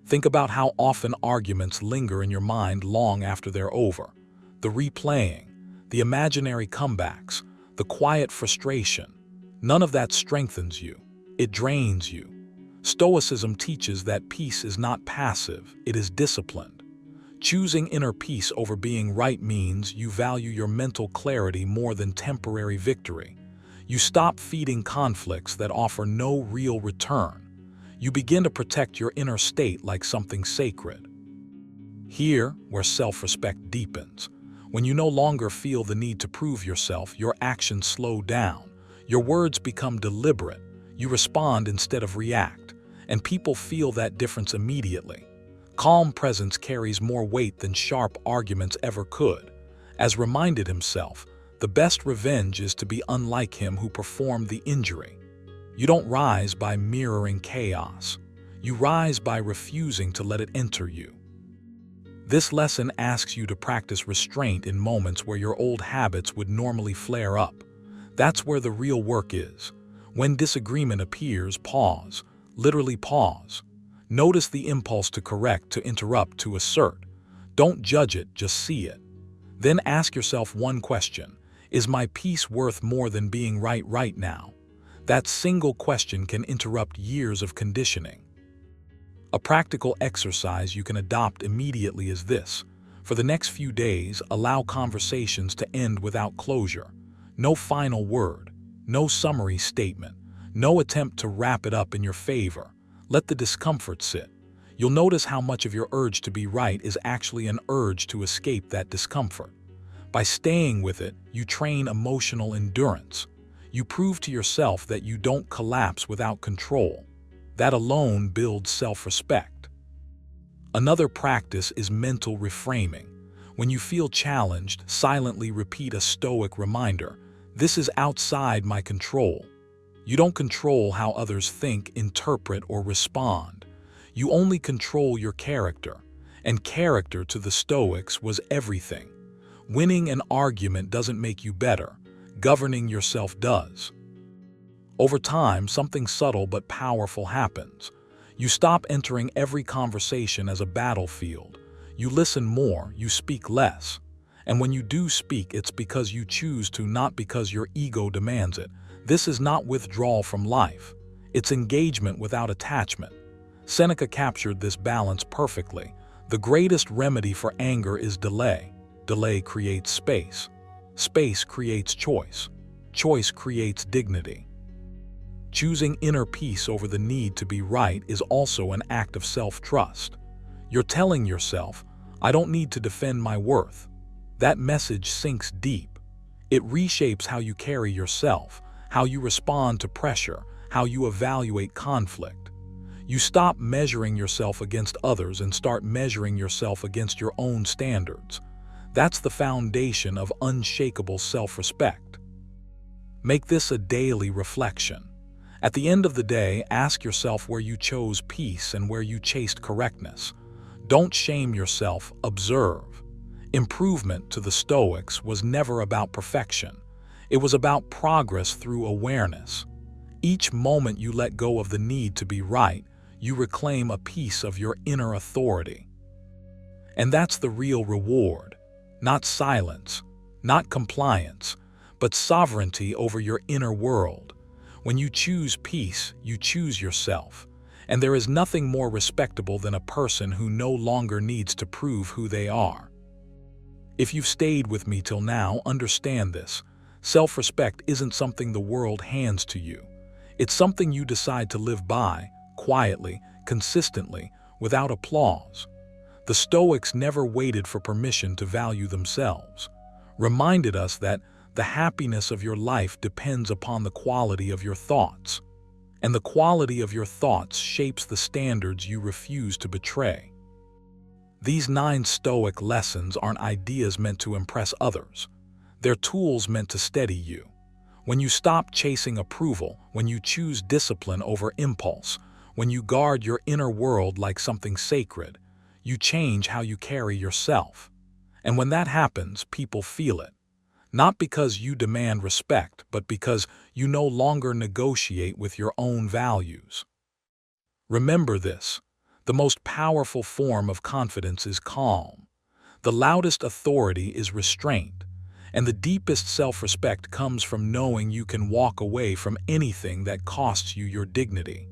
Think about how often arguments linger in your mind long after they're over. The replaying, the imaginary comebacks, the quiet frustration. None of that strengthens you. It drains you. Stoicism teaches that peace is not passive, it is disciplined. Choosing inner peace over being right means you value your mental clarity more than temporary victory. You stop feeding conflicts that offer no real return. You begin to protect your inner state like something sacred. Here, where self-respect deepens. When you no longer feel the need to prove yourself, your actions slow down. Your words become deliberate. You respond instead of react, and people feel that difference immediately. Calm presence carries more weight than sharp arguments ever could. As reminded himself, the best revenge is to be unlike him who performed the injury. You don't rise by mirroring chaos. You rise by refusing to let it enter you. This lesson asks you to practice restraint in moments where your old habits would normally flare up. That's where the real work is. When disagreement appears, pause. Literally pause. Notice the impulse to correct, to interrupt, to assert. Don't judge it, just see it. Then ask yourself one question. Is my peace worth more than being right now? That single question can interrupt years of conditioning. A practical exercise you can adopt immediately is this. For the next few days, allow conversations to end without closure. No final word, no summary statement, no attempt to wrap it up in your favor. Let the discomfort sit. You'll notice how much of your urge to be right is actually an urge to escape that discomfort. By staying with it, you train emotional endurance. You prove to yourself that you don't collapse without control. That alone builds self-respect. Another practice is mental reframing. When you feel challenged, silently repeat a Stoic reminder. This is outside my control. You don't control how others think, interpret, or respond. You only control your character. And character to the Stoics was everything. Winning an argument doesn't make you better. Governing yourself does. Over time, something subtle but powerful happens. You stop entering every conversation as a battlefield. You listen more, you speak less. And when you do speak, it's because you choose to, not because your ego demands it. This is not withdrawal from life. It's engagement without attachment. Seneca captured this balance perfectly. The greatest remedy for anger is delay. Delay creates space. Space creates choice. Choice creates dignity. Choosing inner peace over the need to be right is also an act of self-trust. You're telling yourself, I don't need to defend my worth. That message sinks deep. It reshapes how you carry yourself, how you respond to pressure, how you evaluate conflict. You stop measuring yourself against others and start measuring yourself against your own standards. That's the foundation of unshakable self-respect. Make this a daily reflection. At the end of the day, ask yourself where you chose peace and where you chased correctness. Don't shame yourself, observe. Improvement to the Stoics was never about perfection. It was about progress through awareness. Each moment you let go of the need to be right, you reclaim a piece of your inner authority. And that's the real reward. Not silence, not compliance, but sovereignty over your inner world. When you choose peace, you choose yourself. And there is nothing more respectable than a person who no longer needs to prove who they are. If you've stayed with me till now, understand this. Self-respect isn't something the world hands to you. It's something you decide to live by, quietly, consistently, without applause. The Stoics never waited for permission to value themselves, reminded us that the happiness of your life depends upon the quality of your thoughts, and the quality of your thoughts shapes the standards you refuse to betray. These 9 Stoic lessons aren't ideas meant to impress others. They're tools meant to steady you. When you stop chasing approval, when you choose discipline over impulse, when you guard your inner world like something sacred, you change how you carry yourself. And when that happens, people feel it. Not because you demand respect, but because you no longer negotiate with your own values. Remember this: the most powerful form of confidence is calm. The loudest authority is restraint. And the deepest self-respect comes from knowing you can walk away from anything that costs you your dignity.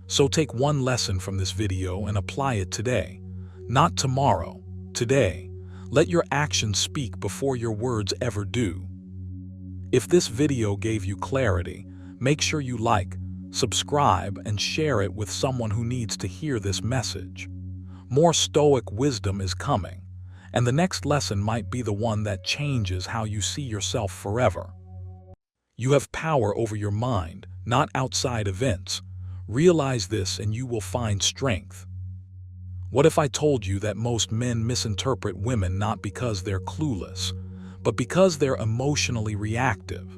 So take one lesson from this video and apply it today. Not tomorrow, today. Let your actions speak before your words ever do. If this video gave you clarity, make sure you like, subscribe, and share it with someone who needs to hear this message. More Stoic wisdom is coming, and the next lesson might be the one that changes how you see yourself forever. You have power over your mind, not outside events. Realize this and you will find strength. What if I told you that most men misinterpret women not because they're clueless, but because they're emotionally reactive?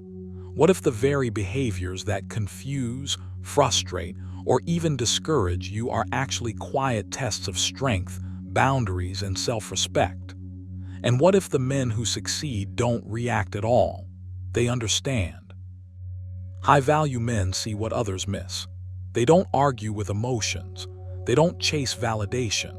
What if the very behaviors that confuse, frustrate, or even discourage you are actually quiet tests of strength, boundaries, and self-respect? And what if the men who succeed don't react at all? They understand. High-value men see what others miss. They don't argue with emotions. They don't chase validation.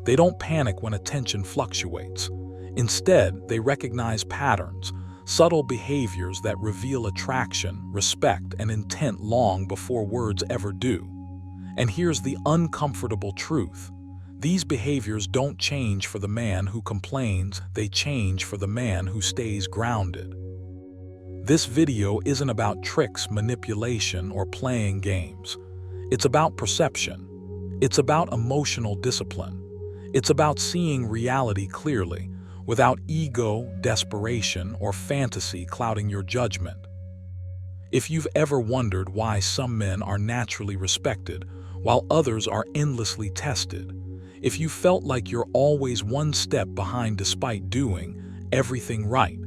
They don't panic when attention fluctuates. Instead, they recognize patterns, subtle behaviors that reveal attraction, respect, and intent long before words ever do. And here's the uncomfortable truth. These behaviors don't change for the man who complains, they change for the man who stays grounded. This video isn't about tricks, manipulation, or playing games. It's about perception. It's about emotional discipline. It's about seeing reality clearly, without ego, desperation, or fantasy clouding your judgment. If you've ever wondered why some men are naturally respected while others are endlessly tested, if you felt like you're always one step behind despite doing everything right,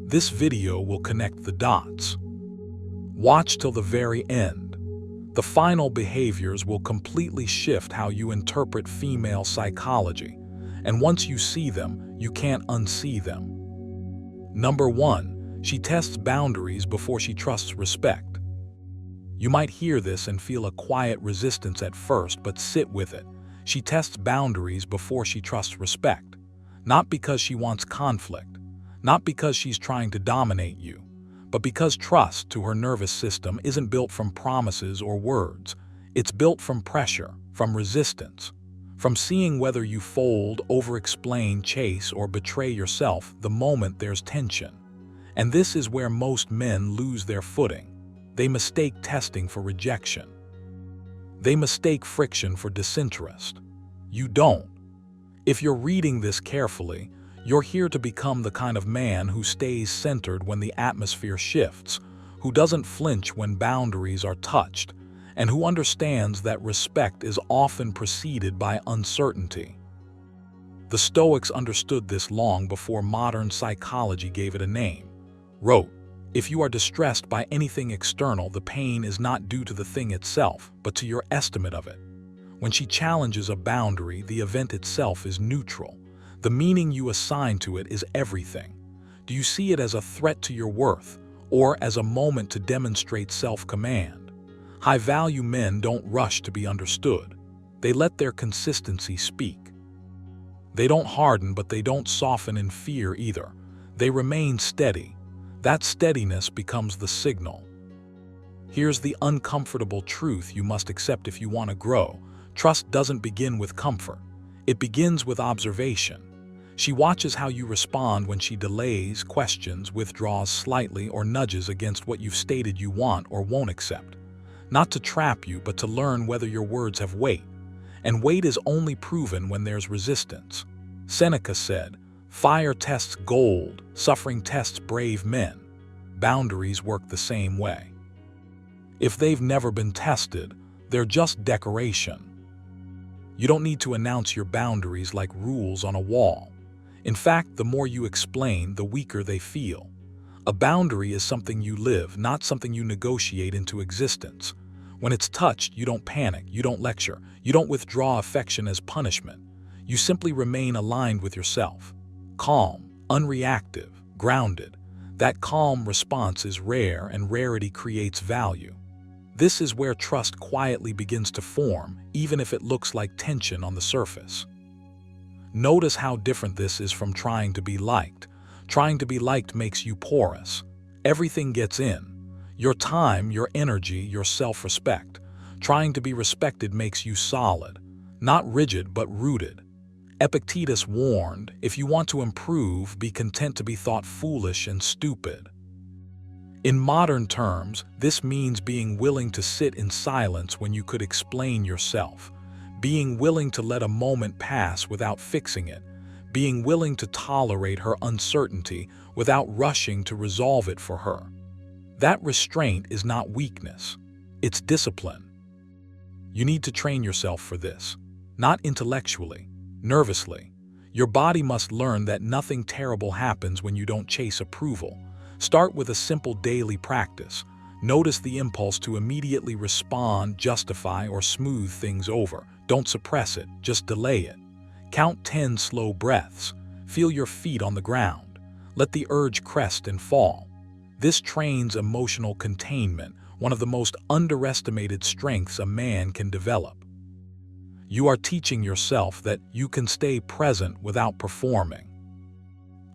this video will connect the dots. Watch till the very end. The final behaviors will completely shift how you interpret female psychology, and once you see them, you can't unsee them. Number 1, she tests boundaries before she trusts respect. You might hear this and feel a quiet resistance at first, but sit with it. She tests boundaries before she trusts respect, not because she wants conflict, not because she's trying to dominate you, but because trust to her nervous system isn't built from promises or words. It's built from pressure, from resistance, from seeing whether you fold, over-explain, chase, or betray yourself the moment there's tension. And this is where most men lose their footing. They mistake testing for rejection. They mistake friction for disinterest. You don't. If you're reading this carefully, you're here to become the kind of man who stays centered when the atmosphere shifts, who doesn't flinch when boundaries are touched, and who understands that respect is often preceded by uncertainty. The Stoics understood this long before modern psychology gave it a name. Wrote, "If you are distressed by anything external, the pain is not due to the thing itself, but to your estimate of it." When she challenges a boundary, the event itself is neutral. The meaning you assign to it is everything. Do you see it as a threat to your worth, or as a moment to demonstrate self-command? High-value men don't rush to be understood. They let their consistency speak. They don't harden, but they don't soften in fear either. They remain steady. That steadiness becomes the signal. Here's the uncomfortable truth you must accept if you want to grow. Trust doesn't begin with comfort. It begins with observation. She watches how you respond when she delays, questions, withdraws slightly, or nudges against what you've stated you want or won't accept. Not to trap you, but to learn whether your words have weight. And weight is only proven when there's resistance. Seneca said, "Fire tests gold, suffering tests brave men." Boundaries work the same way. If they've never been tested, they're just decoration. You don't need to announce your boundaries like rules on a wall. In fact, the more you explain, the weaker they feel. A boundary is something you live, not something you negotiate into existence. When it's touched, you don't panic, you don't lecture, you don't withdraw affection as punishment. You simply remain aligned with yourself. Calm, unreactive, grounded. That calm response is rare, and rarity creates value. This is where trust quietly begins to form, even if it looks like tension on the surface. Notice how different this is from trying to be liked. Trying to be liked makes you porous. Everything gets in. Your time, your energy, your self-respect. Trying to be respected makes you solid. Not rigid, but rooted. Epictetus warned, if you want to improve, be content to be thought foolish and stupid. In modern terms, this means being willing to sit in silence when you could explain yourself, being willing to let a moment pass without fixing it, being willing to tolerate her uncertainty without rushing to resolve it for her. That restraint is not weakness, it's discipline. You need to train yourself for this, not intellectually, nervously. Your body must learn that nothing terrible happens when you don't chase approval. Start with a simple daily practice. Notice the impulse to immediately respond, justify, or smooth things over. Don't suppress it, just delay it. Count 10 slow breaths. Feel your feet on the ground. Let the urge crest and fall. This trains emotional containment, one of the most underestimated strengths a man can develop. You are teaching yourself that you can stay present without performing.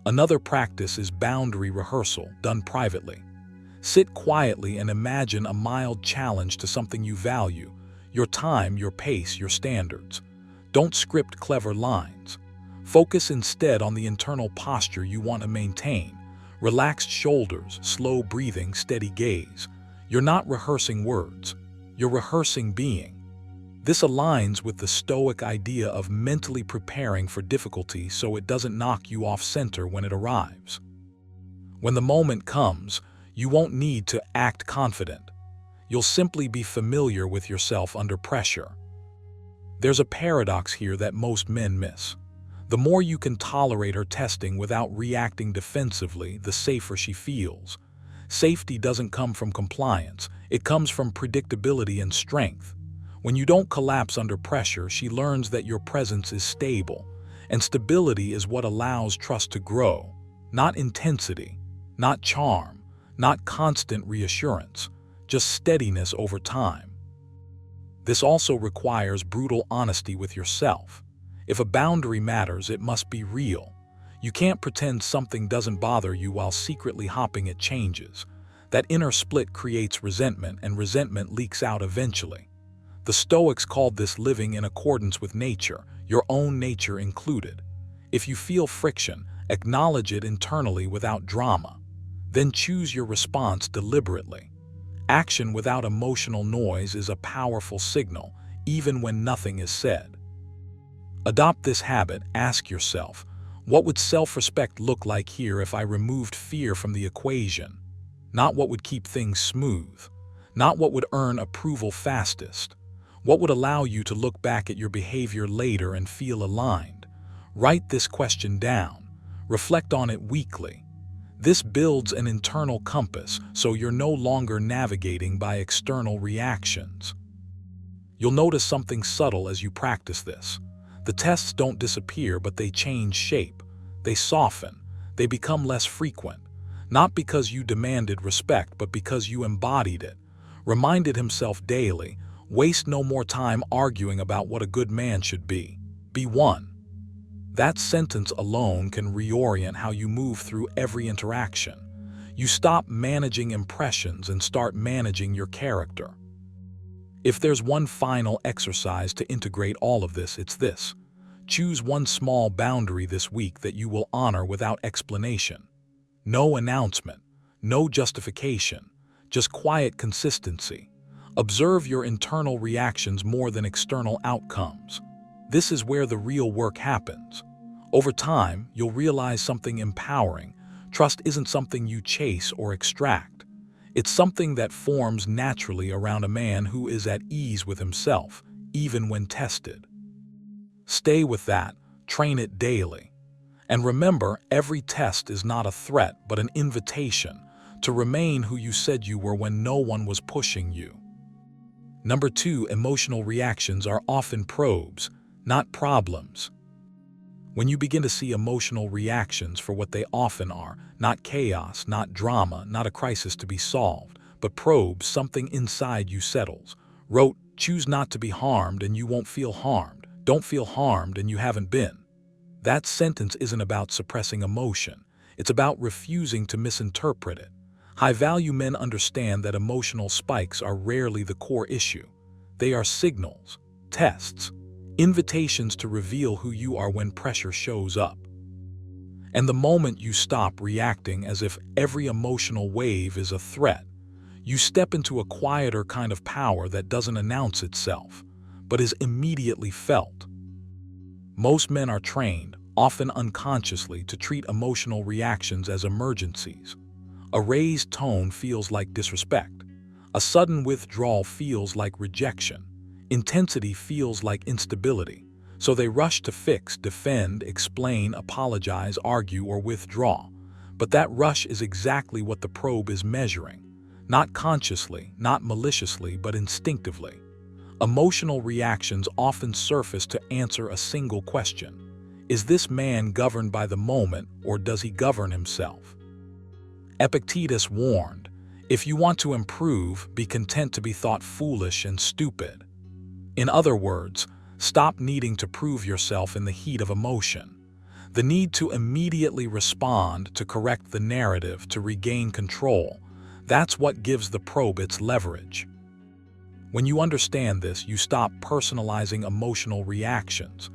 Another practice is boundary rehearsal, done privately. Sit quietly and imagine a mild challenge to something you value, your time, your pace, your standards. Don't script clever lines. Focus instead on the internal posture you want to maintain. Relaxed shoulders, slow breathing, steady gaze. You're not rehearsing words, you're rehearsing being. This aligns with the Stoic idea of mentally preparing for difficulty so it doesn't knock you off center when it arrives. When the moment comes, you won't need to act confident. You'll simply be familiar with yourself under pressure. There's a paradox here that most men miss. The more you can tolerate her testing without reacting defensively, the safer she feels. Safety doesn't come from compliance, it comes from predictability and strength. When you don't collapse under pressure, she learns that your presence is stable, and stability is what allows trust to grow, not intensity, not charm, not constant reassurance, just steadiness over time. This also requires brutal honesty with yourself. If a boundary matters, it must be real. You can't pretend something doesn't bother you while secretly hopping at changes. That inner split creates resentment, and resentment leaks out eventually. The Stoics called this living in accordance with nature, your own nature included. If you feel friction, acknowledge it internally without drama. Then choose your response deliberately. Action without emotional noise is a powerful signal, even when nothing is said. Adopt this habit. Ask yourself, what would self-respect look like here if I removed fear from the equation? Not what would keep things smooth, not what would earn approval fastest. What would allow you to look back at your behavior later and feel aligned? Write this question down. Reflect on it weekly. This builds an internal compass, so you're no longer navigating by external reactions. You'll notice something subtle as you practice this. The tests don't disappear, but they change shape. They soften. They become less frequent. Not because you demanded respect, but because you embodied it. Reminded himself daily, waste no more time arguing about what a good man should be. Be one. That sentence alone can reorient how you move through every interaction. You stop managing impressions and start managing your character. If there's one final exercise to integrate all of this, it's this. Choose one small boundary this week that you will honor without explanation. No announcement, no justification, just quiet consistency. Observe your internal reactions more than external outcomes. This is where the real work happens. Over time, you'll realize something empowering. Trust isn't something you chase or extract. It's something that forms naturally around a man who is at ease with himself, even when tested. Stay with that, train it daily. And remember, every test is not a threat but an invitation to remain who you said you were when no one was pushing you. Number 2, emotional reactions are often probes, not problems. When you begin to see emotional reactions for what they often are, not chaos, not drama, not a crisis to be solved, but probes, something inside you settles. Wrote, choose not to be harmed and you won't feel harmed. Don't feel harmed and you haven't been. That sentence isn't about suppressing emotion. It's about refusing to misinterpret it. High-value men understand that emotional spikes are rarely the core issue. They are signals, tests, invitations to reveal who you are when pressure shows up. And the moment you stop reacting as if every emotional wave is a threat, you step into a quieter kind of power that doesn't announce itself, but is immediately felt. Most men are trained, often unconsciously, to treat emotional reactions as emergencies. A raised tone feels like disrespect. A sudden withdrawal feels like rejection. Intensity feels like instability. So they rush to fix, defend, explain, apologize, argue, or withdraw. But that rush is exactly what the probe is measuring. Not consciously, not maliciously, but instinctively. Emotional reactions often surface to answer a single question. Is this man governed by the moment, or does he govern himself? Epictetus warned, if you want to improve, be content to be thought foolish and stupid. In other words, stop needing to prove yourself in the heat of emotion. The need to immediately respond, to correct the narrative, to regain control, that's what gives the probe its leverage. When you understand this, you stop personalizing emotional reactions.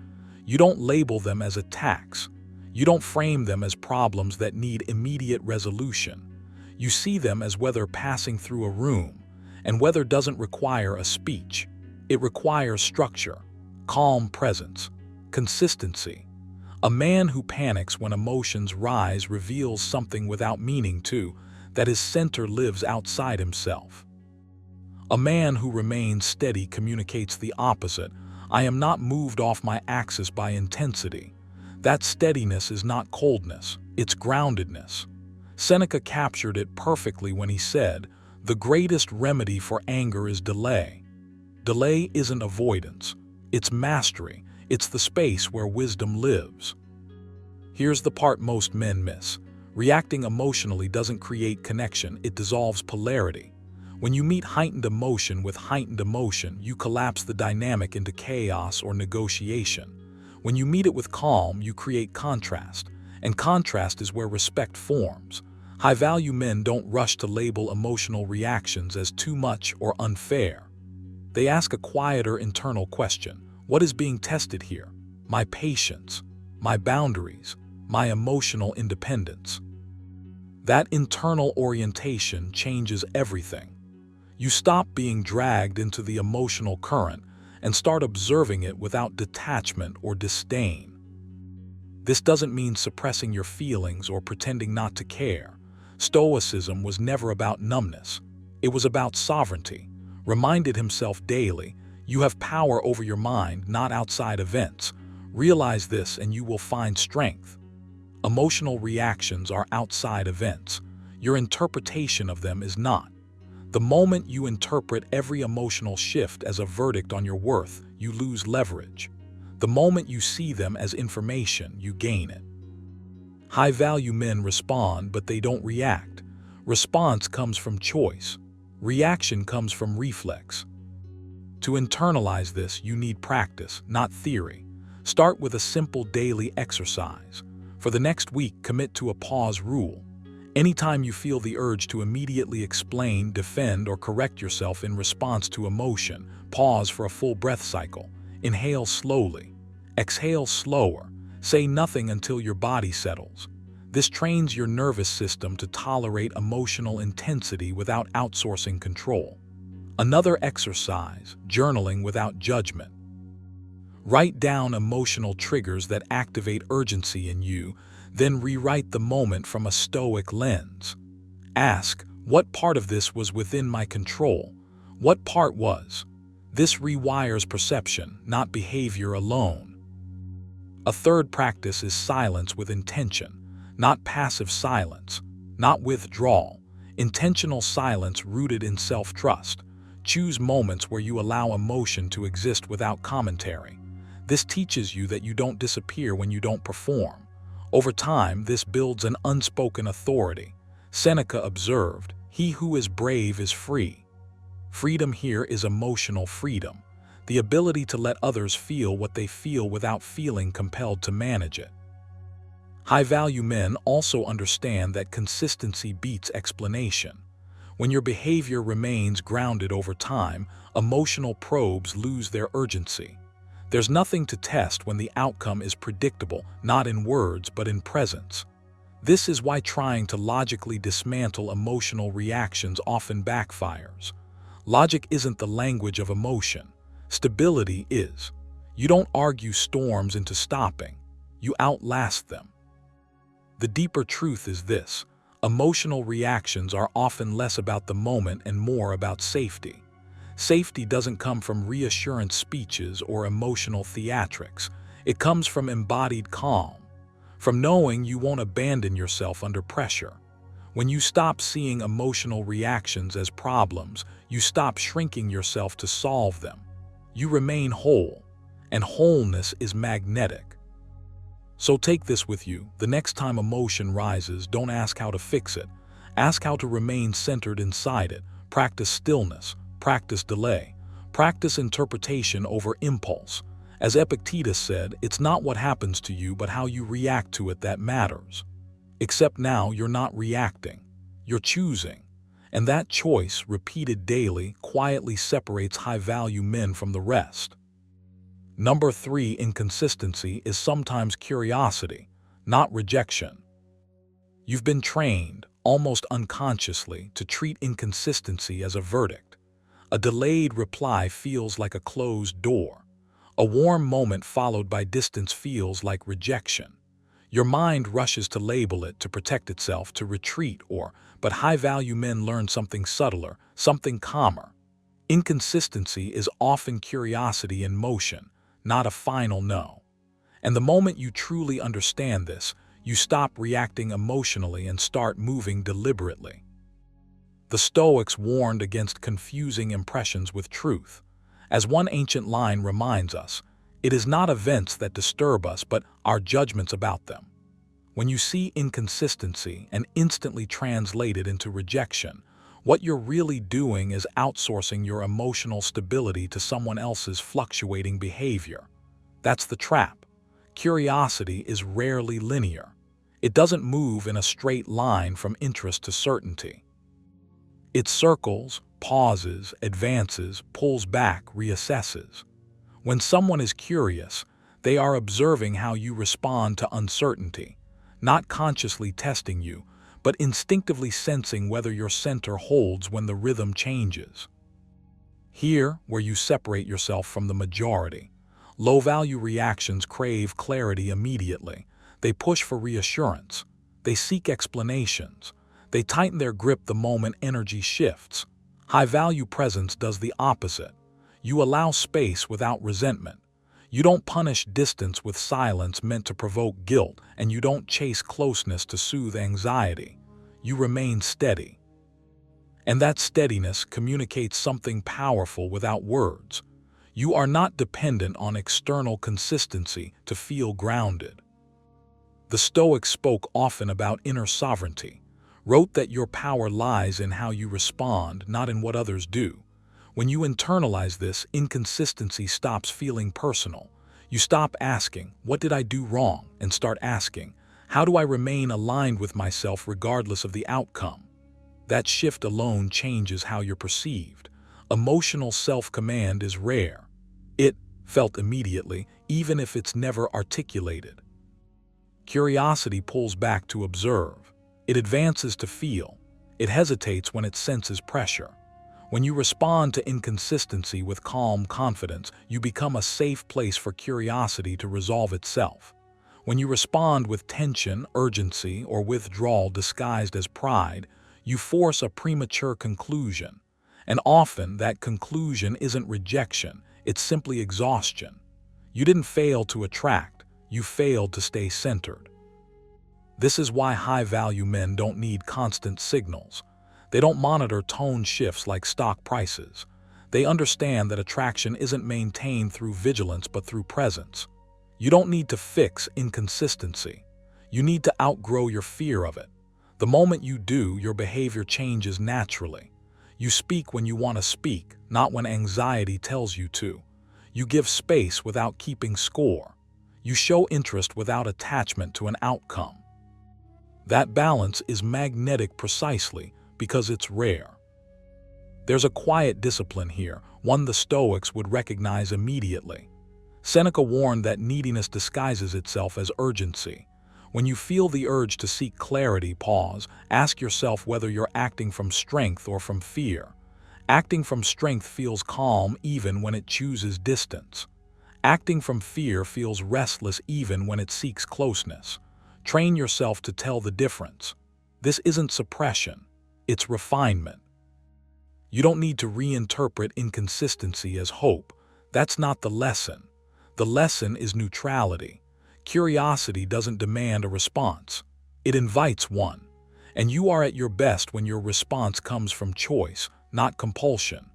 You don't label them as attacks. You don't frame them as problems that need immediate resolution. You see them as weather passing through a room, and weather doesn't require a speech. It requires structure, calm presence, consistency. A man who panics when emotions rise reveals something without meaning to, that his center lives outside himself. A man who remains steady communicates the opposite. I am not moved off my axis by intensity. That steadiness is not coldness, it's groundedness. Seneca captured it perfectly when he said, the greatest remedy for anger is delay. Delay isn't avoidance, it's mastery, it's the space where wisdom lives. Here's the part most men miss. Reacting emotionally doesn't create connection, it dissolves polarity. When you meet heightened emotion with heightened emotion, you collapse the dynamic into chaos or negotiation. When you meet it with calm, you create contrast, and contrast is where respect forms. High-value men don't rush to label emotional reactions as too much or unfair. They ask a quieter internal question. What is being tested here? My patience, my boundaries, my emotional independence. That internal orientation changes everything. You stop being dragged into the emotional current and start observing it without detachment or disdain. This doesn't mean suppressing your feelings or pretending not to care. Stoicism was never about numbness. It was about sovereignty. Reminded himself daily, you have power over your mind, not outside events. Realize this and you will find strength. Emotional reactions are outside events. Your interpretation of them is not. The moment you interpret every emotional shift as a verdict on your worth, you lose leverage. The moment you see them as information, you gain it. High-value men respond, but they don't react. Response comes from choice. Reaction comes from reflex. To internalize this, you need practice, not theory. Start with a simple daily exercise. For the next week, commit to a pause rule. Anytime you feel the urge to immediately explain, defend, or correct yourself in response to emotion, pause for a full breath cycle. Inhale slowly. Exhale slower. Say nothing until your body settles. This trains your nervous system to tolerate emotional intensity without outsourcing control. Another exercise, journaling without judgment. Write down emotional triggers that activate urgency in you, then rewrite the moment from a Stoic lens. Ask, what part of this was within my control? What part was? This rewires perception, not behavior alone. A third practice is silence with intention, not passive silence, not withdrawal. Intentional silence rooted in self-trust. Choose moments where you allow emotion to exist without commentary. This teaches you that you don't disappear when you don't perform. Over time, this builds an unspoken authority. Seneca observed, "He who is brave is free." Freedom here is emotional freedom, the ability to let others feel what they feel without feeling compelled to manage it. High-value men also understand that consistency beats explanation. When your behavior remains grounded over time, emotional probes lose their urgency. There's nothing to test when the outcome is predictable, not in words but in presence. This is why trying to logically dismantle emotional reactions often backfires. Logic isn't the language of emotion. Stability is. You don't argue storms into stopping. You outlast them. The deeper truth is this: emotional reactions are often less about the moment and more about safety. Safety doesn't come from reassurance speeches or emotional theatrics. It comes from embodied calm, from knowing you won't abandon yourself under pressure. When you stop seeing emotional reactions as problems, you stop shrinking yourself to solve them. You remain whole, and wholeness is magnetic. So take this with you. The next time emotion rises, don't ask how to fix it. Ask how to remain centered inside it. Practice stillness. Practice delay. Practice interpretation over impulse. As Epictetus said, it's not what happens to you but how you react to it that matters. Except now you're not reacting. You're choosing. And that choice, repeated daily, quietly separates high-value men from the rest. Number 3, inconsistency is sometimes curiosity, not rejection. You've been trained, almost unconsciously, to treat inconsistency as a verdict. A delayed reply feels like a closed door. A warm moment followed by distance feels like rejection. Your mind rushes to label it, to protect itself, to retreat, but high-value men learn something subtler, something calmer. Inconsistency is often curiosity in motion, not a final no. And the moment you truly understand this, you stop reacting emotionally and start moving deliberately. The Stoics warned against confusing impressions with truth. As one ancient line reminds us, it is not events that disturb us, but our judgments about them. When you see inconsistency and instantly translate it into rejection, what you're really doing is outsourcing your emotional stability to someone else's fluctuating behavior. That's the trap. Curiosity is rarely linear. It doesn't move in a straight line from interest to certainty. It circles, pauses, advances, pulls back, reassesses. When someone is curious, they are observing how you respond to uncertainty, not consciously testing you, but instinctively sensing whether your center holds when the rhythm changes. Here, where you separate yourself from the majority, low-value reactions crave clarity immediately. They push for reassurance. They seek explanations. They tighten their grip the moment energy shifts. High-value presence does the opposite. You allow space without resentment. You don't punish distance with silence meant to provoke guilt, and you don't chase closeness to soothe anxiety. You remain steady. And that steadiness communicates something powerful without words. You are not dependent on external consistency to feel grounded. The Stoics spoke often about inner sovereignty, wrote that your power lies in how you respond, not in what others do. When you internalize this, inconsistency stops feeling personal. You stop asking, "What did I do wrong?" and start asking, How do I remain aligned with myself regardless of the outcome? That shift alone changes how you're perceived. Emotional self-command is rare. It felt immediately, even if it's never articulated. Curiosity pulls back to observe. It advances to feel. It hesitates when it senses pressure. When you respond to inconsistency with calm confidence, you become a safe place for curiosity to resolve itself. When you respond with tension, urgency, or withdrawal disguised as pride, you force a premature conclusion. And often that conclusion isn't rejection, it's simply exhaustion. You didn't fail to attract, you failed to stay centered. This is why high-value men don't need constant signals. They don't monitor tone shifts like stock prices. They understand that attraction isn't maintained through vigilance but through presence. You don't need to fix inconsistency. You need to outgrow your fear of it. The moment you do, your behavior changes naturally. You speak when you want to speak, not when anxiety tells you to. You give space without keeping score. You show interest without attachment to an outcome. That balance is magnetic precisely because it's rare. There's a quiet discipline here, one the Stoics would recognize immediately. Seneca warned that neediness disguises itself as urgency. When you feel the urge to seek clarity, pause. Ask yourself whether you're acting from strength or from fear. Acting from strength feels calm even when it chooses distance. Acting from fear feels restless even when it seeks closeness. Train yourself to tell the difference. This isn't suppression, it's refinement. You don't need to reinterpret inconsistency as hope. That's not the lesson. The lesson is neutrality. Curiosity doesn't demand a response. It invites one. And you are at your best when your response comes from choice, not compulsion.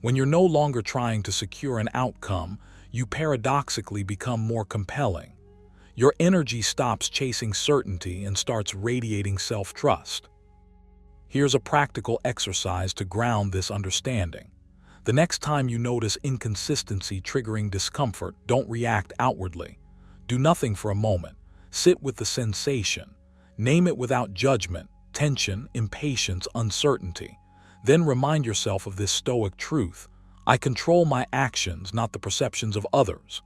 When you're no longer trying to secure an outcome, you paradoxically become more compelling. Your energy stops chasing certainty and starts radiating self-trust. Here's a practical exercise to ground this understanding. The next time you notice inconsistency triggering discomfort, don't react outwardly. Do nothing for a moment. Sit with the sensation. Name it without judgment, tension, impatience, uncertainty. Then remind yourself of this Stoic truth. I control my actions, not the perceptions of others.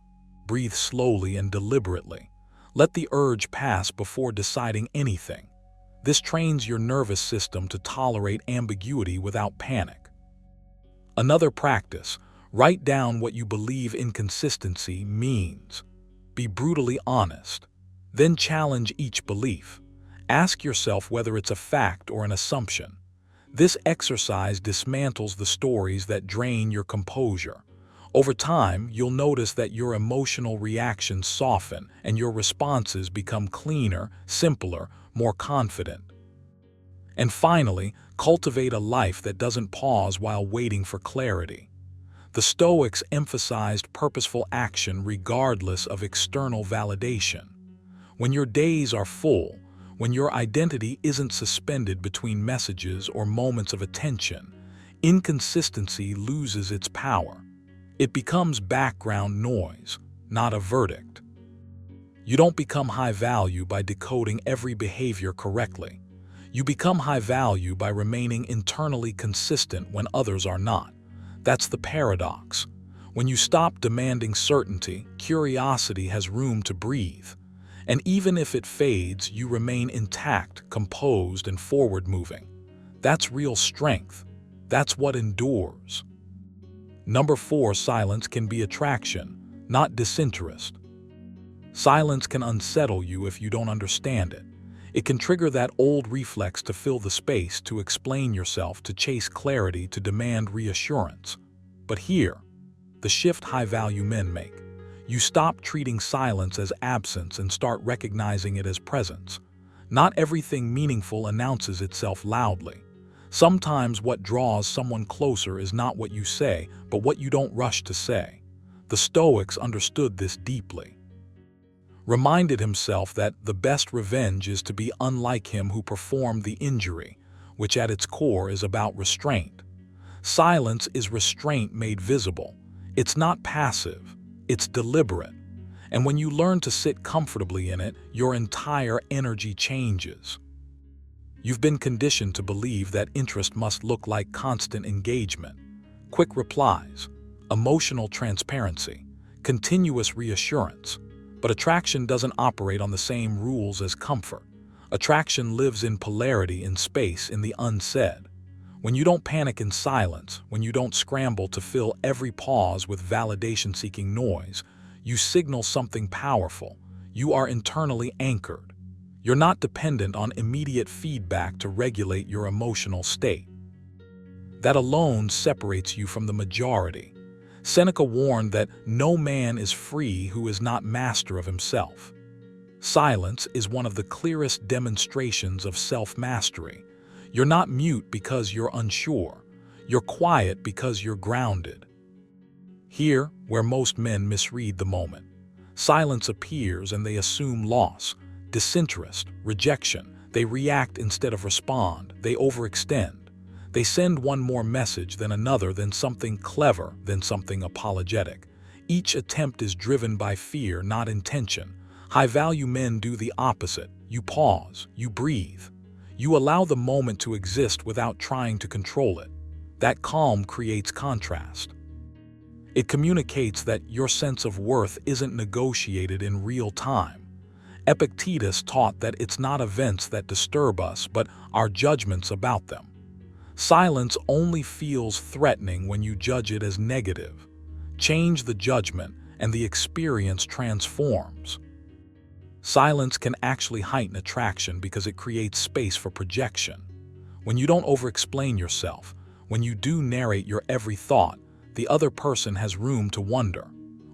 Breathe slowly and deliberately. Let the urge pass before deciding anything. This trains your nervous system to tolerate ambiguity without panic. Another practice, write down what you believe inconsistency means. Be brutally honest. Then challenge each belief. Ask yourself whether it's a fact or an assumption. This exercise dismantles the stories that drain your composure. Over time, you'll notice that your emotional reactions soften and your responses become cleaner, simpler, more confident. And finally, cultivate a life that doesn't pause while waiting for clarity. The Stoics emphasized purposeful action regardless of external validation. When your days are full, when your identity isn't suspended between messages or moments of attention, inconsistency loses its power. It becomes background noise, not a verdict. You don't become high value by decoding every behavior correctly. You become high value by remaining internally consistent when others are not. That's the paradox. When you stop demanding certainty, curiosity has room to breathe. And even if it fades, you remain intact, composed, and forward-moving. That's real strength. That's what endures. Number 4, silence can be attraction, not disinterest. Silence can unsettle you if you don't understand it. It can trigger that old reflex to fill the space, to explain yourself, to chase clarity, to demand reassurance. But here, the shift high-value men make. You stop treating silence as absence and start recognizing it as presence. Not everything meaningful announces itself loudly. Sometimes what draws someone closer is not what you say, but what you don't rush to say. The Stoics understood this deeply. Reminded himself that the best revenge is to be unlike him who performed the injury, which at its core is about restraint. Silence is restraint made visible. It's not passive, it's deliberate. And when you learn to sit comfortably in it, your entire energy changes. You've been conditioned to believe that interest must look like constant engagement, quick replies, emotional transparency, continuous reassurance. But attraction doesn't operate on the same rules as comfort. Attraction lives in polarity, in space, in the unsaid. When you don't panic in silence, when you don't scramble to fill every pause with validation-seeking noise, you signal something powerful. You are internally anchored. You're not dependent on immediate feedback to regulate your emotional state. That alone separates you from the majority. Seneca warned that no man is free who is not master of himself. Silence is one of the clearest demonstrations of self-mastery. You're not mute because you're unsure. You're quiet because you're grounded. Here, where most men misread the moment, silence appears and they assume loss, disinterest, rejection. They react instead of respond. They overextend. They send one more message than another, than something clever, than something apologetic. Each attempt is driven by fear, not intention. High-value men do the opposite. You pause, you breathe. You allow the moment to exist without trying to control it. That calm creates contrast. It communicates that your sense of worth isn't negotiated in real time. Epictetus taught that it's not events that disturb us, but our judgments about them. Silence only feels threatening when you judge it as negative. Change the judgment, and the experience transforms. Silence can actually heighten attraction because it creates space for projection. When you don't over-explain yourself, when you do narrate your every thought, the other person has room to wonder.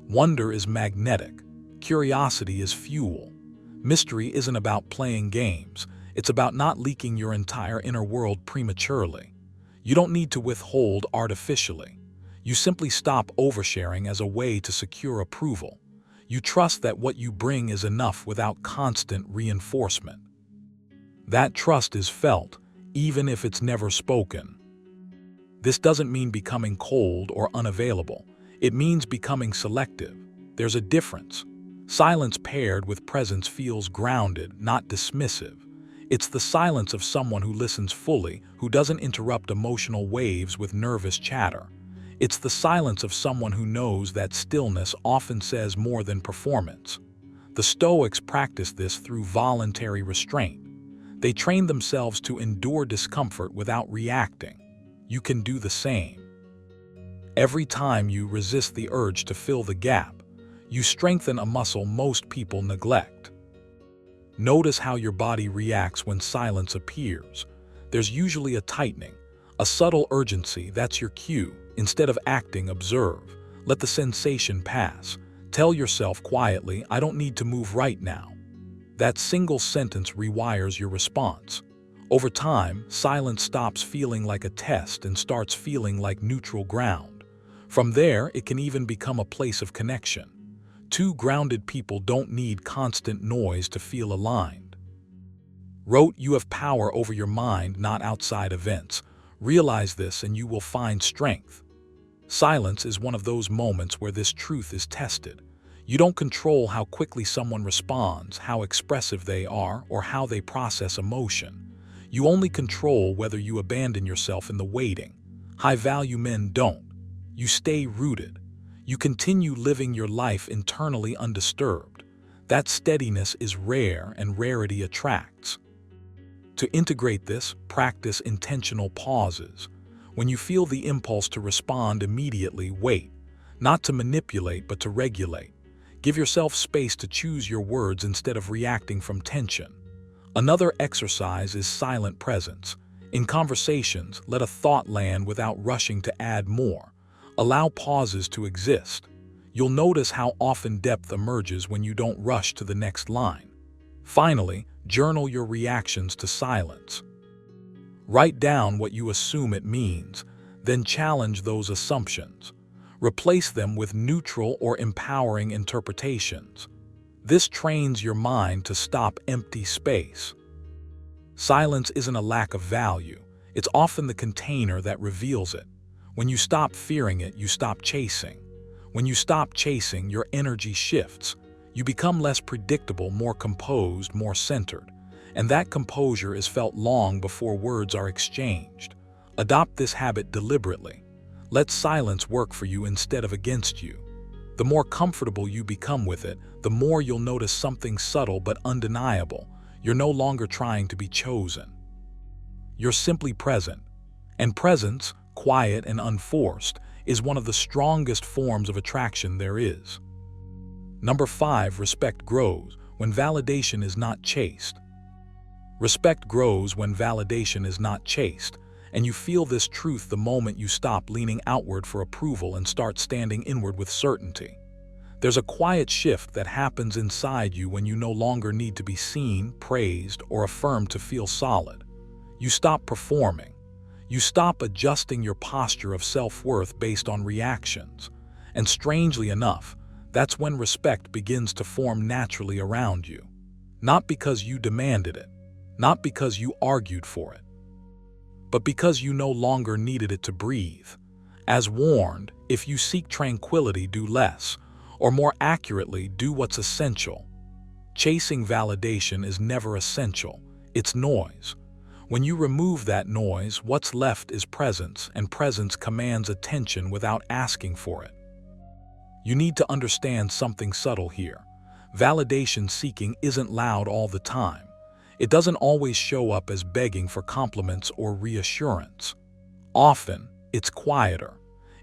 Wonder is magnetic. Curiosity is fuel. Mystery isn't about playing games. It's about not leaking your entire inner world prematurely. You don't need to withhold artificially. You simply stop oversharing as a way to secure approval. You trust that what you bring is enough without constant reinforcement. That trust is felt, even if it's never spoken. This doesn't mean becoming cold or unavailable. It means becoming selective. There's a difference. Silence paired with presence feels grounded, not dismissive. It's the silence of someone who listens fully, who doesn't interrupt emotional waves with nervous chatter. It's the silence of someone who knows that stillness often says more than performance. The Stoics practiced this through voluntary restraint. They trained themselves to endure discomfort without reacting. You can do the same. Every time you resist the urge to fill the gap, you strengthen a muscle most people neglect. Notice how your body reacts when silence appears. There's usually a tightening, a subtle urgency. That's your cue. Instead of acting, observe. Let the sensation pass. Tell yourself quietly, I don't need to move right now. That single sentence rewires your response. Over time, silence stops feeling like a test and starts feeling like neutral ground. From there, it can even become a place of connection. Two grounded people don't need constant noise to feel aligned. Wrote, you have power over your mind, not outside events. Realize this and you will find strength. Silence is one of those moments where this truth is tested. You don't control how quickly someone responds, how expressive they are, or how they process emotion. You only control whether you abandon yourself in the waiting. High-value men don't. You stay rooted. You continue living your life internally undisturbed. That steadiness is rare, and rarity attracts. To integrate this, practice intentional pauses. When you feel the impulse to respond immediately, wait. Not to manipulate, but to regulate. Give yourself space to choose your words instead of reacting from tension. Another exercise is silent presence. In conversations, let a thought land without rushing to add more. Allow pauses to exist. You'll notice how often depth emerges when you don't rush to the next line. Finally, journal your reactions to silence. Write down what you assume it means, then challenge those assumptions. Replace them with neutral or empowering interpretations. This trains your mind to stop empty space. Silence isn't a lack of value. It's often the container that reveals it. When you stop fearing it, you stop chasing. When you stop chasing, your energy shifts. You become less predictable, more composed, more centered, and that composure is felt long before words are exchanged. Adopt this habit deliberately. Let silence work for you instead of against you. The more comfortable you become with it, the more you'll notice something subtle but undeniable. You're no longer trying to be chosen. You're simply present. And presence, quiet and unforced, is one of the strongest forms of attraction there is. Number 5, respect grows when validation is not chased. Respect grows when validation is not chased, and you feel this truth the moment you stop leaning outward for approval and start standing inward with certainty. There's a quiet shift that happens inside you when you no longer need to be seen, praised, or affirmed to feel solid. You stop performing. You stop adjusting your posture of self-worth based on reactions. And strangely enough, that's when respect begins to form naturally around you. Not because you demanded it, not because you argued for it, but because you no longer needed it to breathe. As warned, if you seek tranquility, do less, or more accurately, do what's essential. Chasing validation is never essential, it's noise. When you remove that noise, what's left is presence, and presence commands attention without asking for it. You need to understand something subtle here. Validation seeking isn't loud all the time. It doesn't always show up as begging for compliments or reassurance. Often, it's quieter.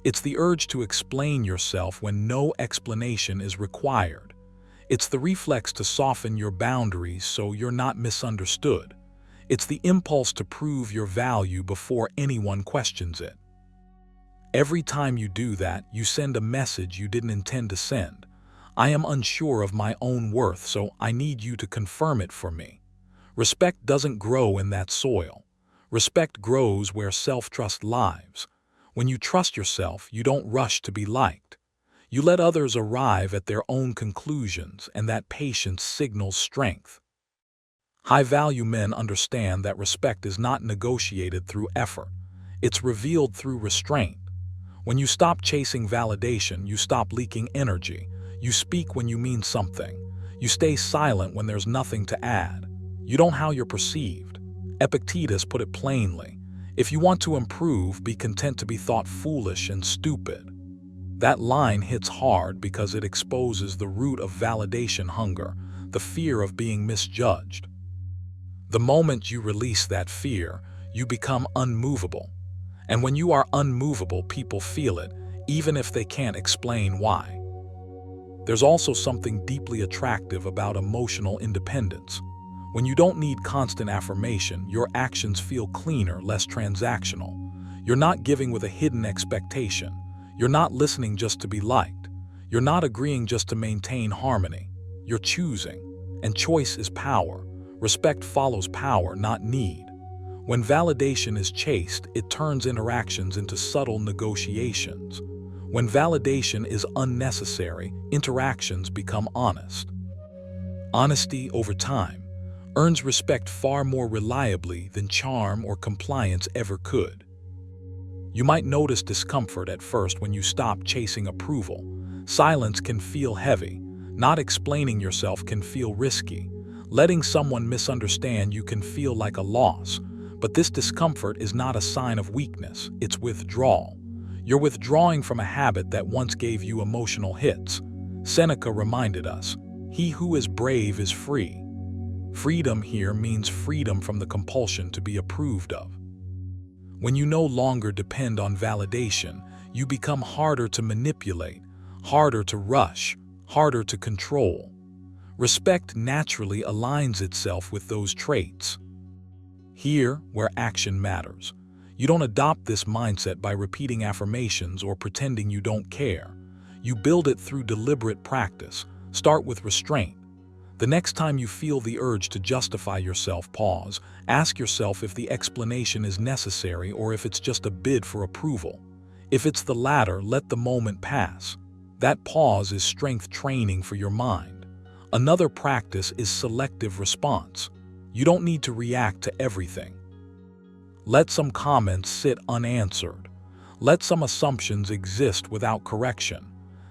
It's the urge to explain yourself when no explanation is required. It's the reflex to soften your boundaries so you're not misunderstood. It's the impulse to prove your value before anyone questions it. Every time you do that, you send a message you didn't intend to send. I am unsure of my own worth, so I need you to confirm it for me. Respect doesn't grow in that soil. Respect grows where self-trust lives. When you trust yourself, you don't rush to be liked. You let others arrive at their own conclusions, and that patience signals strength. High-value men understand that respect is not negotiated through effort. It's revealed through restraint. When you stop chasing validation, you stop leaking energy. You speak when you mean something. You stay silent when there's nothing to add. You don't how you're perceived. Epictetus put it plainly. If you want to improve, be content to be thought foolish and stupid. That line hits hard because it exposes the root of validation hunger, the fear of being misjudged. The moment you release that fear, you become unmovable. And when you are unmovable, people feel it, even if they can't explain why. There's also something deeply attractive about emotional independence. When you don't need constant affirmation, your actions feel cleaner, less transactional. You're not giving with a hidden expectation. You're not listening just to be liked. You're not agreeing just to maintain harmony. You're choosing. And choice is power. Respect follows power, not need. When validation is chased, it turns interactions into subtle negotiations. When validation is unnecessary, interactions become honest. Honesty over time earns respect far more reliably than charm or compliance ever could. You might notice discomfort at first when you stop chasing approval. Silence can feel heavy. Not explaining yourself can feel risky. Letting someone misunderstand you can feel like a loss. But this discomfort is not a sign of weakness, it's withdrawal. You're withdrawing from a habit that once gave you emotional hits. Seneca reminded us, "He who is brave is free." Freedom here means freedom from the compulsion to be approved of. When you no longer depend on validation, you become harder to manipulate, harder to rush, harder to control. Respect naturally aligns itself with those traits. Here, where action matters, you don't adopt this mindset by repeating affirmations or pretending you don't care. You build it through deliberate practice. Start with restraint. The next time you feel the urge to justify yourself, pause. Ask yourself if the explanation is necessary or if it's just a bid for approval. If it's the latter, let the moment pass. That pause is strength training for your mind. Another practice is selective response. You don't need to react to everything. Let some comments sit unanswered. Let some assumptions exist without correction.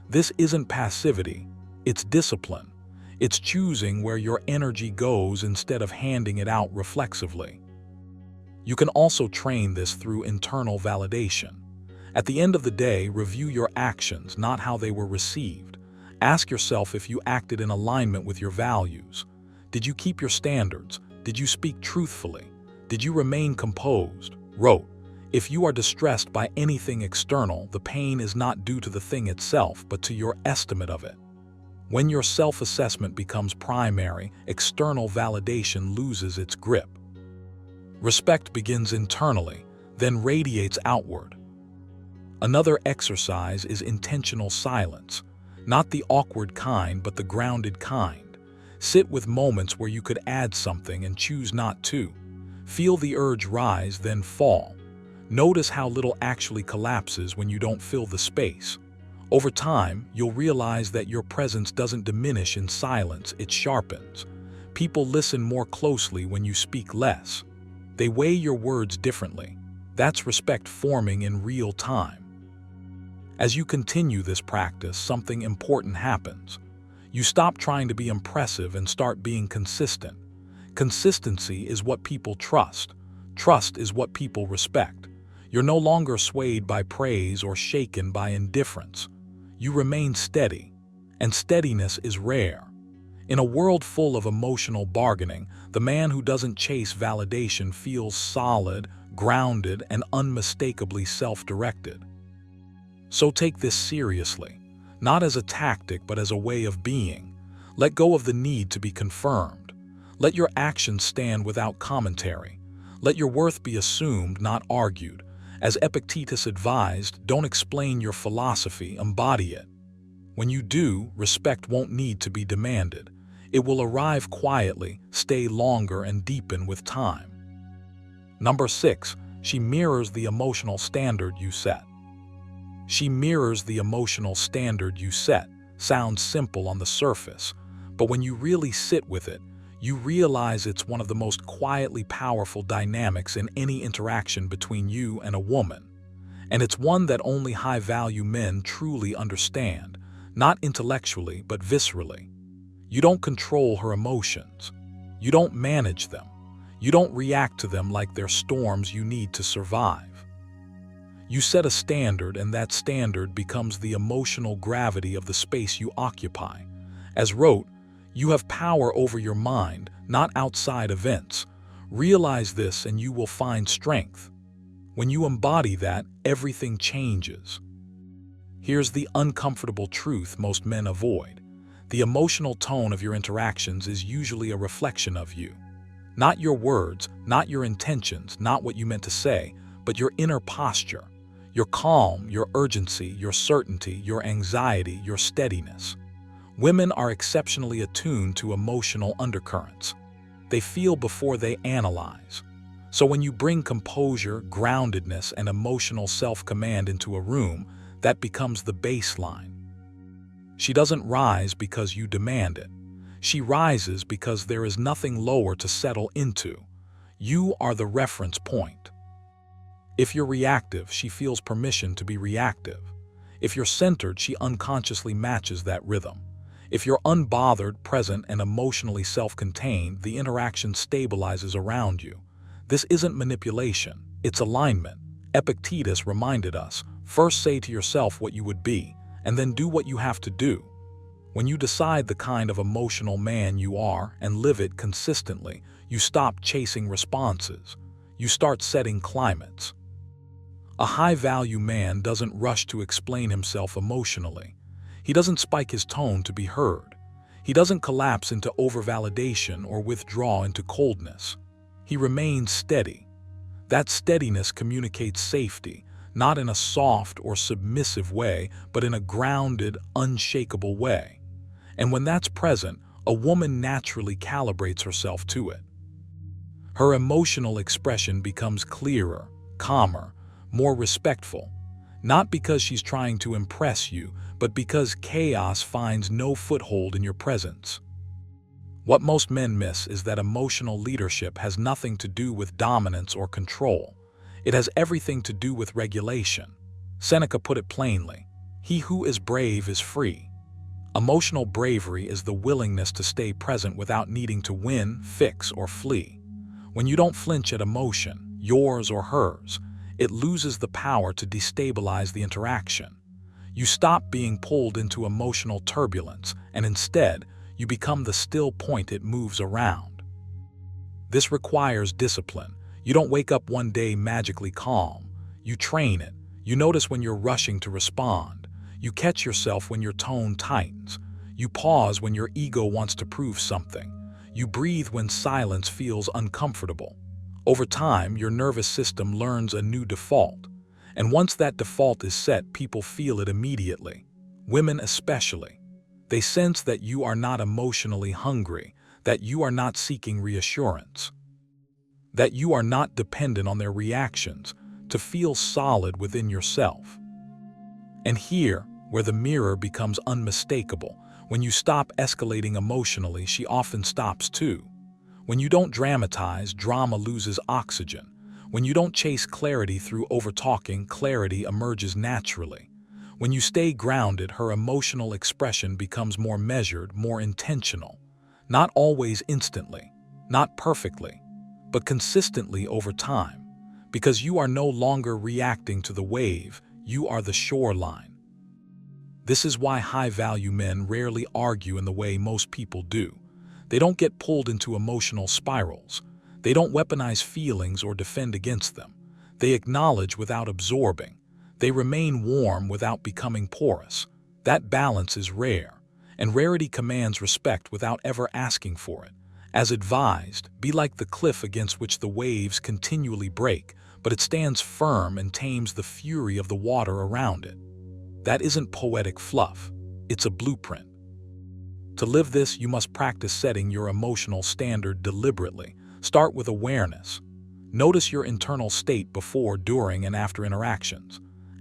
This isn't passivity, it's discipline. It's choosing where your energy goes instead of handing it out reflexively. You can also train this through internal validation. At the end of the day, review your actions, not how they were received. Ask yourself if you acted in alignment with your values. Did you keep your standards? Did you speak truthfully? Did you remain composed? Wrote, if you are distressed by anything external, the pain is not due to the thing itself, but to your estimate of it. When your self-assessment becomes primary, external validation loses its grip. Respect begins internally, then radiates outward. Another exercise is intentional silence, not the awkward kind, but the grounded kind. Sit with moments where you could add something and choose not to. Feel the urge rise, then fall. Notice how little actually collapses when you don't fill the space. Over time, you'll realize that your presence doesn't diminish in silence, it sharpens. People listen more closely when you speak less. They weigh your words differently. That's respect forming in real time. As you continue this practice, something important happens. You stop trying to be impressive and start being consistent. Consistency is what people trust. Trust is what people respect. You're no longer swayed by praise or shaken by indifference. You remain steady, and steadiness is rare. In a world full of emotional bargaining, the man who doesn't chase validation feels solid, grounded, and unmistakably self-directed. So take this seriously, not as a tactic but as a way of being. Let go of the need to be confirmed. Let your actions stand without commentary. Let your worth be assumed, not argued. As Epictetus advised, don't explain your philosophy, embody it. When you do, respect won't need to be demanded. It will arrive quietly, stay longer, and deepen with time. Number 6, she mirrors the emotional standard you set. She mirrors the emotional standard you set. Sounds simple on the surface, but when you really sit with it, you realize it's one of the most quietly powerful dynamics in any interaction between you and a woman. And it's one that only high-value men truly understand, not intellectually but viscerally. You don't control her emotions. You don't manage them. You don't react to them like they're storms you need to survive. You set a standard, and that standard becomes the emotional gravity of the space you occupy. As wrote, you have power over your mind, not outside events. Realize this and you will find strength. When you embody that, everything changes. Here's the uncomfortable truth most men avoid. The emotional tone of your interactions is usually a reflection of you. Not your words, not your intentions, not what you meant to say, but your inner posture. Your calm, your urgency, your certainty, your anxiety, your steadiness. Women are exceptionally attuned to emotional undercurrents. They feel before they analyze. So when you bring composure, groundedness, and emotional self-command into a room, that becomes the baseline. She doesn't rise because you demand it. She rises because there is nothing lower to settle into. You are the reference point. If you're reactive, she feels permission to be reactive. If you're centered, she unconsciously matches that rhythm. If you're unbothered, present, and emotionally self-contained, the interaction stabilizes around you. This isn't manipulation, it's alignment. Epictetus reminded us, first say to yourself what you would be, and then do what you have to do. When you decide the kind of emotional man you are and live it consistently, you stop chasing responses. You start setting climates. A high-value man doesn't rush to explain himself emotionally. He doesn't spike his tone to be heard. He doesn't collapse into overvalidation or withdraw into coldness. He remains steady. That steadiness communicates safety, not in a soft or submissive way, but in a grounded, unshakable way. And when that's present, a woman naturally calibrates herself to it. Her emotional expression becomes clearer, calmer, more respectful, not because she's trying to impress you, but because chaos finds no foothold in your presence. What most men miss is that emotional leadership has nothing to do with dominance or control. It has everything to do with regulation. Seneca put it plainly, "He who is brave is free." Emotional bravery is the willingness to stay present without needing to win, fix, or flee. When you don't flinch at emotion, yours or hers, it loses the power to destabilize the interaction. You stop being pulled into emotional turbulence, and instead, you become the still point it moves around. This requires discipline. You don't wake up one day magically calm. You train it. You notice when you're rushing to respond. You catch yourself when your tone tightens. You pause when your ego wants to prove something. You breathe when silence feels uncomfortable. Over time, your nervous system learns a new default. And once that default is set, people feel it immediately. Women especially. They sense that you are not emotionally hungry, that you are not seeking reassurance, that you are not dependent on their reactions to feel solid within yourself. And here, where the mirror becomes unmistakable, when you stop escalating emotionally, she often stops too. When you don't dramatize, drama loses oxygen. When you don't chase clarity through overtalking, clarity emerges naturally. When you stay grounded, her emotional expression becomes more measured, more intentional. Not always instantly, not perfectly, but consistently over time. Because you are no longer reacting to the wave, you are the shoreline. This is why high-value men rarely argue in the way most people do. They don't get pulled into emotional spirals. They don't weaponize feelings or defend against them. They acknowledge without absorbing. They remain warm without becoming porous. That balance is rare, and rarity commands respect without ever asking for it. As advised, be like the cliff against which the waves continually break, but it stands firm and tames the fury of the water around it. That isn't poetic fluff. It's a blueprint. To live this, you must practice setting your emotional standard deliberately. Start with awareness. Notice your internal state before, during, and after interactions.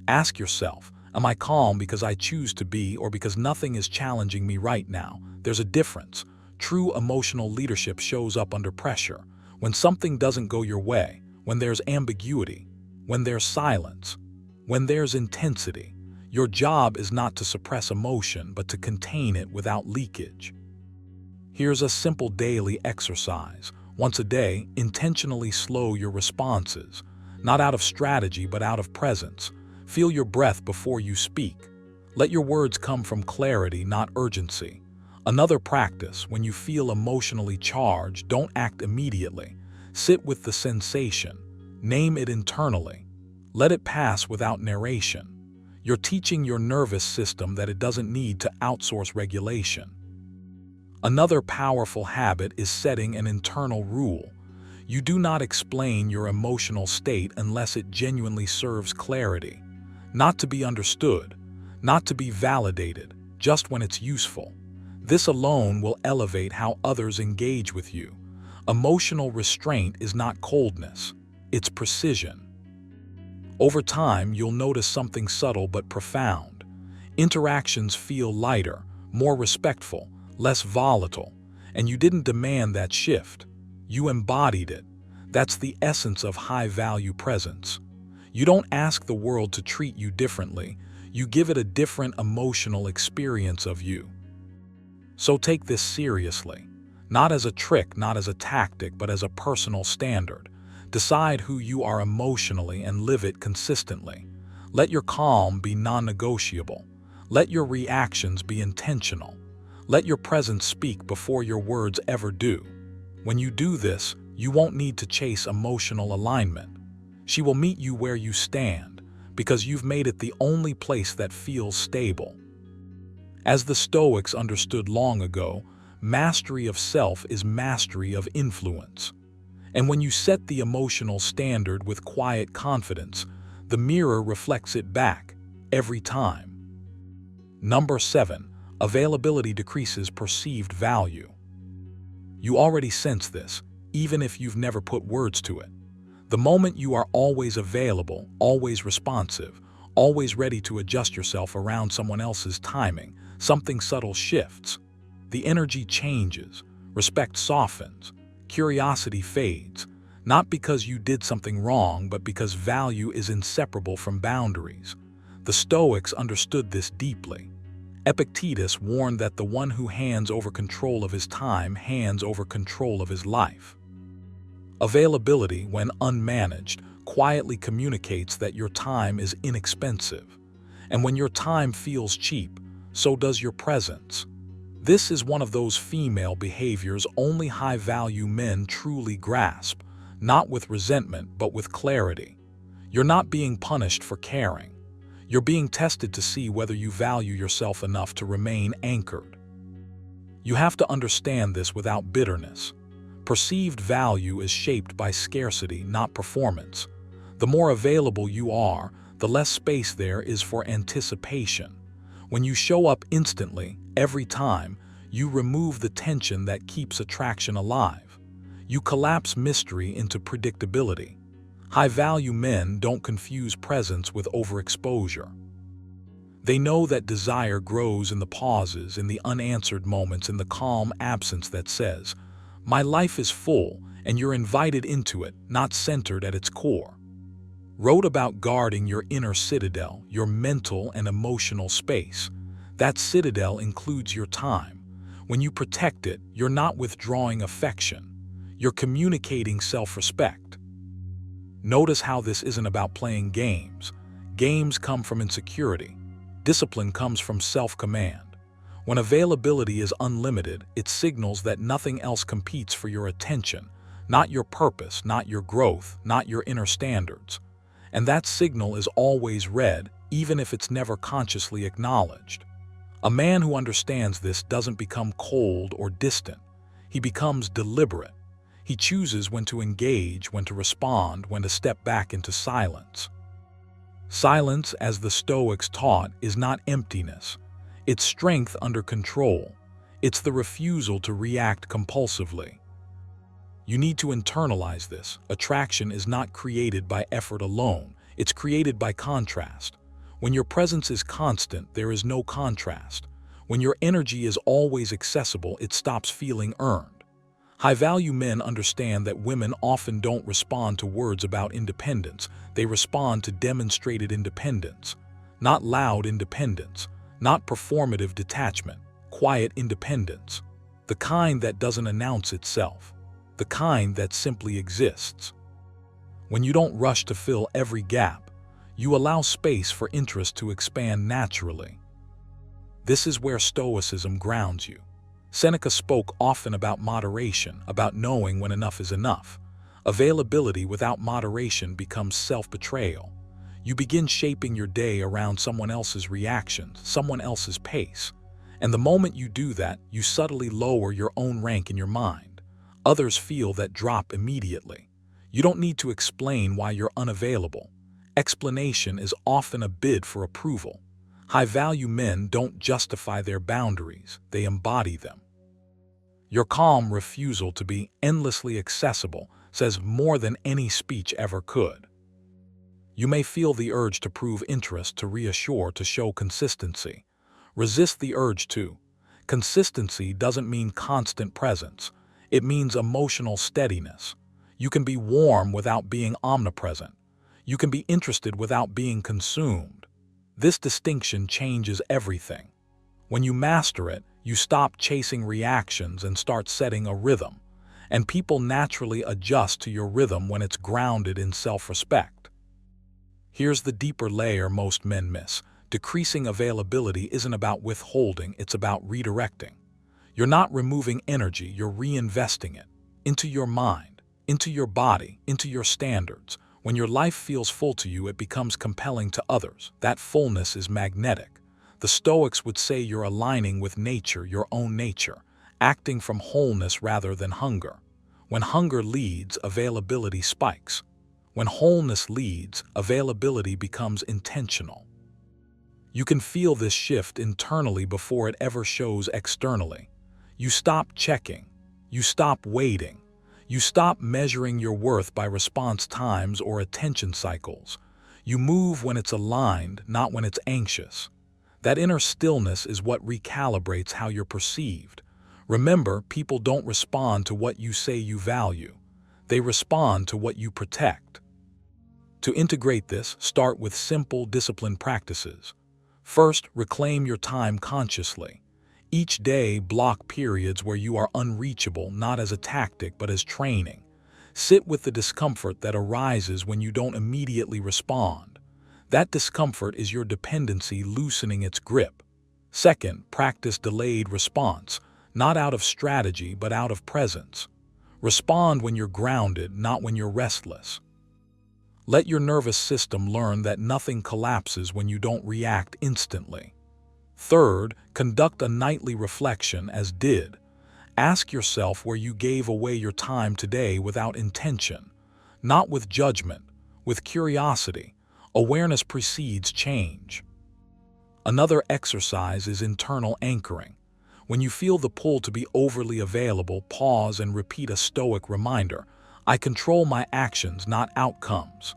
Ask yourself, am I calm because I choose to be or because nothing is challenging me right now? There's a difference. True emotional leadership shows up under pressure. When something doesn't go your way, when there's ambiguity, when there's silence, when there's intensity. Your job is not to suppress emotion, but to contain it without leakage. Here's a simple daily exercise. Once a day, intentionally slow your responses, not out of strategy, but out of presence. Feel your breath before you speak. Let your words come from clarity, not urgency. Another practice, when you feel emotionally charged, don't act immediately. Sit with the sensation. Name it internally. Let it pass without narration. You're teaching your nervous system that it doesn't need to outsource regulation. Another powerful habit is setting an internal rule. You do not explain your emotional state unless it genuinely serves clarity. Not to be understood, not to be validated, just when it's useful. This alone will elevate how others engage with you. Emotional restraint is not coldness, it's precision. Over time, you'll notice something subtle but profound. Interactions feel lighter, more respectful, less volatile, and you didn't demand that shift. You embodied it. That's the essence of high-value presence. You don't ask the world to treat you differently. You give it a different emotional experience of you. So take this seriously. Not as a trick, not as a tactic, but as a personal standard. Decide who you are emotionally and live it consistently. Let your calm be non-negotiable. Let your reactions be intentional. Let your presence speak before your words ever do. When you do this, you won't need to chase emotional alignment. She will meet you where you stand, because you've made it the only place that feels stable. As the Stoics understood long ago, mastery of self is mastery of influence. And when you set the emotional standard with quiet confidence, the mirror reflects it back, every time. Number 7. Availability decreases perceived value. You already sense this, even if you've never put words to it. The moment you are always available, always responsive, always ready to adjust yourself around someone else's timing, something subtle shifts. The energy changes, respect softens, curiosity fades, not because you did something wrong, but because value is inseparable from boundaries. The Stoics understood this deeply. Epictetus warned that the one who hands over control of his time hands over control of his life. Availability, when unmanaged, quietly communicates that your time is inexpensive. And when your time feels cheap, so does your presence. This is one of those female behaviors only high-value men truly grasp, not with resentment but with clarity. You're not being punished for caring. You're being tested to see whether you value yourself enough to remain anchored. You have to understand this without bitterness. Perceived value is shaped by scarcity, not performance. The more available you are, the less space there is for anticipation. When you show up instantly, every time, you remove the tension that keeps attraction alive. You collapse mystery into predictability. High-value men don't confuse presence with overexposure. They know that desire grows in the pauses, in the unanswered moments, in the calm absence that says, "My life is full," and you're invited into it, not centered at its core. Wrote about guarding your inner citadel, your mental and emotional space. That citadel includes your time. When you protect it, you're not withdrawing affection. You're communicating self-respect. Notice how this isn't about playing games. Games come from insecurity. Discipline comes from self-command. When availability is unlimited, it signals that nothing else competes for your attention, not your purpose, not your growth, not your inner standards. And that signal is always read, even if it's never consciously acknowledged. A man who understands this doesn't become cold or distant. He becomes deliberate. He chooses when to engage, when to respond, when to step back into silence. Silence, as the Stoics taught, is not emptiness. It's strength under control. It's the refusal to react compulsively. You need to internalize this. Attraction is not created by effort alone. It's created by contrast. When your presence is constant, there is no contrast. When your energy is always accessible, it stops feeling earned. High-value men understand that women often don't respond to words about independence. They respond to demonstrated independence. Not loud independence, not performative detachment, quiet independence. The kind that doesn't announce itself. The kind that simply exists. When you don't rush to fill every gap, you allow space for interest to expand naturally. This is where Stoicism grounds you. Seneca spoke often about moderation, about knowing when enough is enough. Availability without moderation becomes self-betrayal. You begin shaping your day around someone else's reactions, someone else's pace. And the moment you do that, you subtly lower your own rank in your mind. Others feel that drop immediately. You don't need to explain why you're unavailable. Explanation is often a bid for approval. High-value men don't justify their boundaries, they embody them. Your calm refusal to be endlessly accessible says more than any speech ever could. You may feel the urge to prove interest, to reassure, to show consistency. Resist the urge to. Consistency doesn't mean constant presence. It means emotional steadiness. You can be warm without being omnipresent. You can be interested without being consumed. This distinction changes everything. When you master it, you stop chasing reactions and start setting a rhythm. And people naturally adjust to your rhythm when it's grounded in self-respect. Here's the deeper layer most men miss. Decreasing availability isn't about withholding, it's about redirecting. You're not removing energy, you're reinvesting it. Into your mind, into your body, into your standards. When your life feels full to you, it becomes compelling to others. That fullness is magnetic. The Stoics would say you're aligning with nature, your own nature, acting from wholeness rather than hunger. When hunger leads, availability spikes. When wholeness leads, availability becomes intentional. You can feel this shift internally before it ever shows externally. You stop checking. You stop waiting. You stop measuring your worth by response times or attention cycles. You move when it's aligned, not when it's anxious. That inner stillness is what recalibrates how you're perceived. Remember, people don't respond to what you say you value. They respond to what you protect. To integrate this, start with simple discipline practices. First, reclaim your time consciously. Each day, block periods where you are unreachable, not as a tactic but as training. Sit with the discomfort that arises when you don't immediately respond. That discomfort is your dependency loosening its grip. Second, practice delayed response, not out of strategy but out of presence. Respond when you're grounded, not when you're restless. Let your nervous system learn that nothing collapses when you don't react instantly. Third, conduct a nightly reflection as did. Ask yourself where you gave away your time today without intention, not with judgment, with curiosity. Awareness precedes change. Another exercise is internal anchoring. When you feel the pull to be overly available, pause and repeat a Stoic reminder. I control my actions, not outcomes.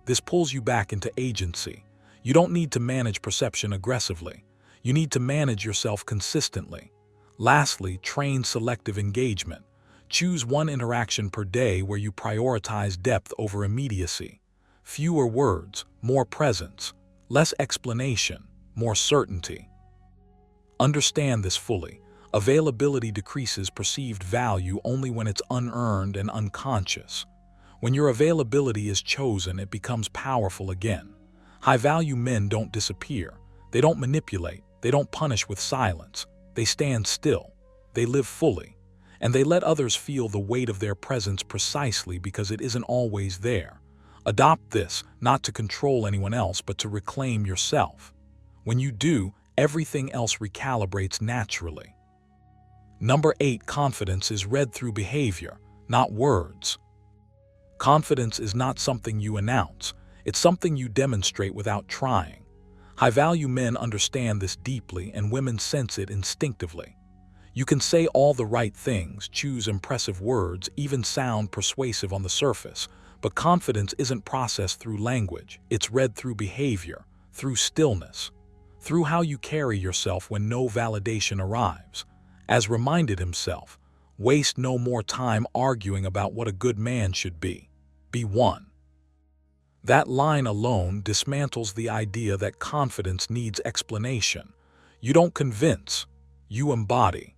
This pulls you back into agency. You don't need to manage perception aggressively. You need to manage yourself consistently. Lastly, train selective engagement. Choose one interaction per day where you prioritize depth over immediacy. Fewer words, more presence. Less explanation, more certainty. Understand this fully. Availability decreases perceived value only when it's unearned and unconscious. When your availability is chosen, it becomes powerful again. High-value men don't disappear. They don't manipulate. They don't punish with silence. They stand still. They live fully. And they let others feel the weight of their presence precisely because it isn't always there. Adopt this, not to control anyone else, but to reclaim yourself. When you do, everything else recalibrates naturally. Number 8, confidence is read through behavior, not words. Confidence is not something you announce. It's something you demonstrate without trying. High-value men understand this deeply, and women sense it instinctively. You can say all the right things, choose impressive words, even sound persuasive on the surface, but confidence isn't processed through language. It's read through behavior, through stillness, through how you carry yourself when no validation arrives. As reminded himself, waste no more time arguing about what a good man should be. Be one. That line alone dismantles the idea that confidence needs explanation. You don't convince, you embody.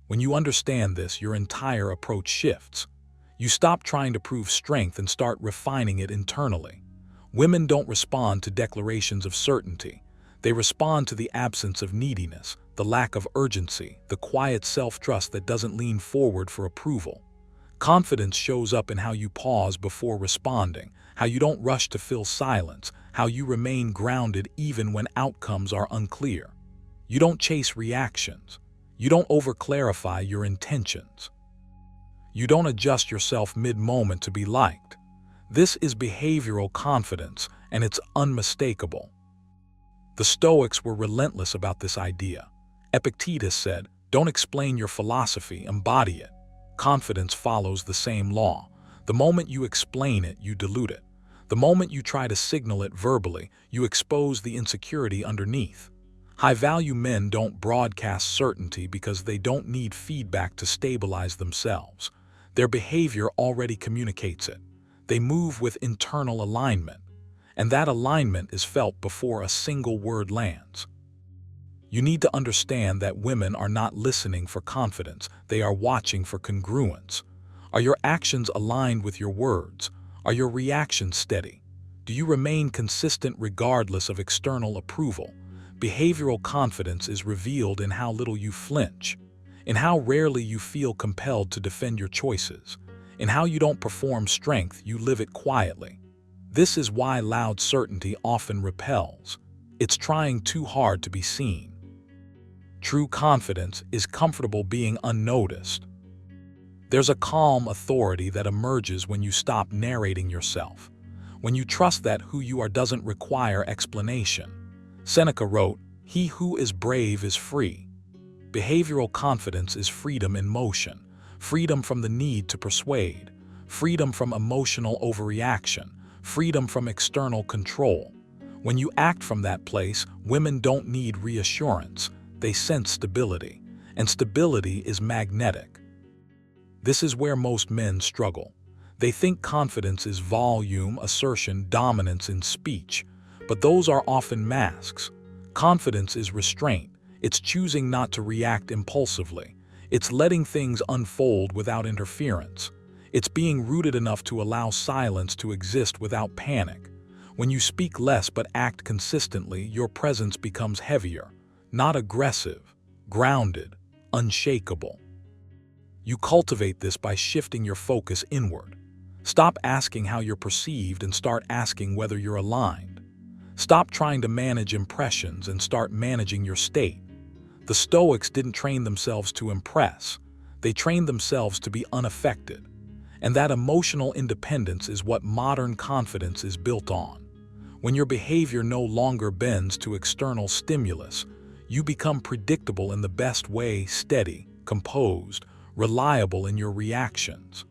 When you understand this, your entire approach shifts. You stop trying to prove strength and start refining it internally. Women don't respond to declarations of certainty. They respond to the absence of neediness, the lack of urgency, the quiet self-trust that doesn't lean forward for approval. Confidence shows up in how you pause before responding, how you don't rush to fill silence, how you remain grounded even when outcomes are unclear. You don't chase reactions. You don't over-clarify your intentions. You don't adjust yourself mid-moment to be liked. This is behavioral confidence, and it's unmistakable. The Stoics were relentless about this idea. Epictetus said, "Don't explain your philosophy, embody it." Confidence follows the same law. The moment you explain it, you dilute it. The moment you try to signal it verbally, you expose the insecurity underneath. High-value men don't broadcast certainty because they don't need feedback to stabilize themselves. Their behavior already communicates it. They move with internal alignment, and that alignment is felt before a single word lands. You need to understand that women are not listening for confidence, they are watching for congruence. Are your actions aligned with your words? Are your reactions steady? Do you remain consistent regardless of external approval? Behavioral confidence is revealed in how little you flinch, in how rarely you feel compelled to defend your choices, in how you don't perform strength, you live it quietly. This is why loud certainty often repels. It's trying too hard to be seen. True confidence is comfortable being unnoticed. There's a calm authority that emerges when you stop narrating yourself, when you trust that who you are doesn't require explanation. Seneca wrote, "He who is brave is free." Behavioral confidence is freedom in motion, freedom from the need to persuade, freedom from emotional overreaction, freedom from external control. When you act from that place, women don't need reassurance. They sense stability, and stability is magnetic. This is where most men struggle. They think confidence is volume, assertion, dominance in speech, but those are often masks. Confidence is restraint. It's choosing not to react impulsively. It's letting things unfold without interference. It's being rooted enough to allow silence to exist without panic. When you speak less but act consistently, your presence becomes heavier, not aggressive, grounded, unshakable. You cultivate this by shifting your focus inward. Stop asking how you're perceived and start asking whether you're aligned. Stop trying to manage impressions and start managing your state. The Stoics didn't train themselves to impress. They trained themselves to be unaffected. And that emotional independence is what modern confidence is built on. When your behavior no longer bends to external stimulus, you become predictable in the best way, steady, composed, reliable in your reactions.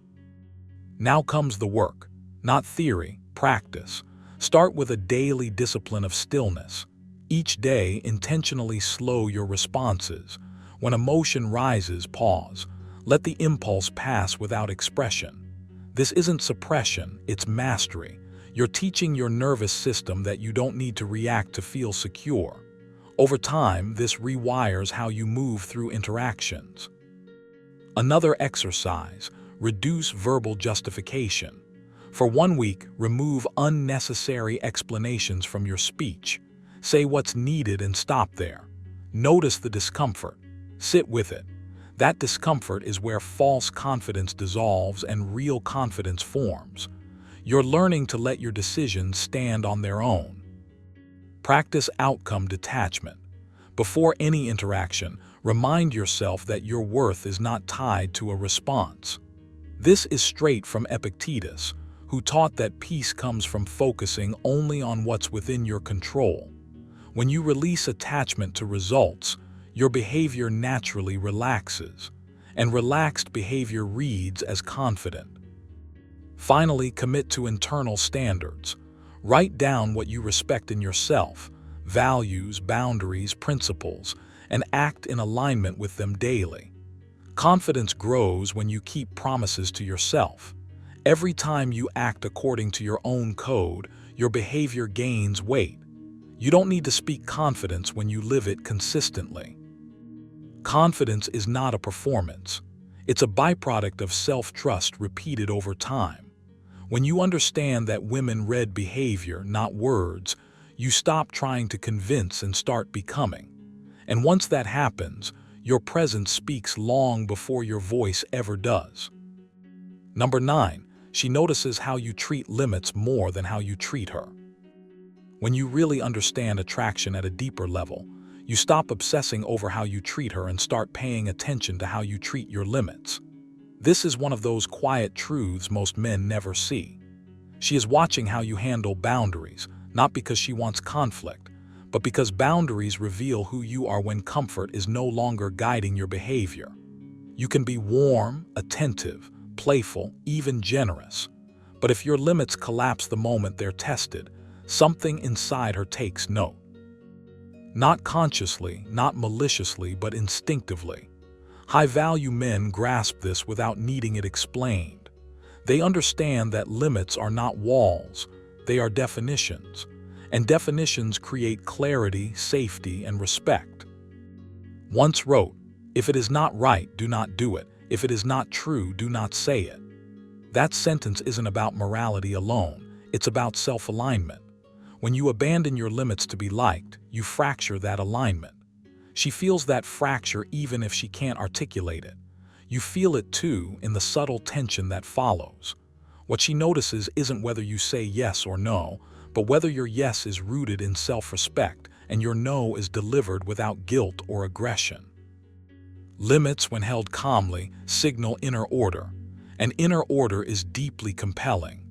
Now comes the work, not theory, practice. Start with a daily discipline of stillness. Each day, intentionally slow your responses. When emotion rises, pause. Let the impulse pass without expression. This isn't suppression, it's mastery. You're teaching your nervous system that you don't need to react to feel secure. Over time, this rewires how you move through interactions. Another exercise, reduce verbal justification. For 1 week, remove unnecessary explanations from your speech. Say what's needed and stop there. Notice the discomfort. Sit with it. That discomfort is where false confidence dissolves and real confidence forms. You're learning to let your decisions stand on their own. Practice outcome detachment. Before any interaction, remind yourself that your worth is not tied to a response. This is straight from Epictetus, who taught that peace comes from focusing only on what's within your control. When you release attachment to results, your behavior naturally relaxes, and relaxed behavior reads as confident. Finally, commit to internal standards. Write down what you respect in yourself, values, boundaries, principles, and act in alignment with them daily. Confidence grows when you keep promises to yourself. Every time you act according to your own code, your behavior gains weight. You don't need to speak confidence when you live it consistently. Confidence is not a performance. It's a byproduct of self-trust repeated over time. When you understand that women read behavior, not words, you stop trying to convince and start becoming. And once that happens, your presence speaks long before your voice ever does. Number 9, she notices how you treat limits more than how you treat her. When you really understand attraction at a deeper level, you stop obsessing over how you treat her and start paying attention to how you treat your limits. This is one of those quiet truths most men never see. She is watching how you handle boundaries, not because she wants conflict, but because boundaries reveal who you are when comfort is no longer guiding your behavior. You can be warm, attentive, playful, even generous. But if your limits collapse the moment they're tested, something inside her takes note. Not consciously, not maliciously, but instinctively. High-value men grasp this without needing it explained. They understand that limits are not walls, they are definitions. And definitions create clarity, safety, and respect. Once wrote, "If it is not right, do not do it. If it is not true, do not say it." That sentence isn't about morality alone, it's about self-alignment. When you abandon your limits to be liked, you fracture that alignment. She feels that fracture even if she can't articulate it. You feel it too in the subtle tension that follows. What she notices isn't whether you say yes or no, but whether your yes is rooted in self-respect and your no is delivered without guilt or aggression. Limits, when held calmly, signal inner order, and inner order is deeply compelling.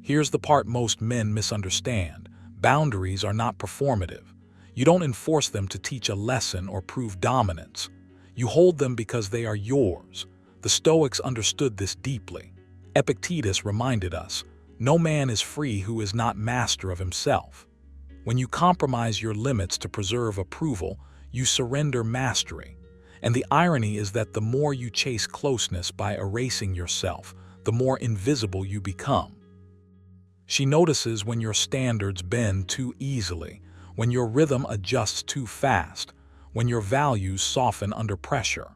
Here's the part most men misunderstand. Boundaries are not performative. You don't enforce them to teach a lesson or prove dominance. You hold them because they are yours. The Stoics understood this deeply. Epictetus reminded us, "No man is free who is not master of himself." When you compromise your limits to preserve approval, you surrender mastery. And the irony is that the more you chase closeness by erasing yourself, the more invisible you become. She notices when your standards bend too easily, when your rhythm adjusts too fast, when your values soften under pressure.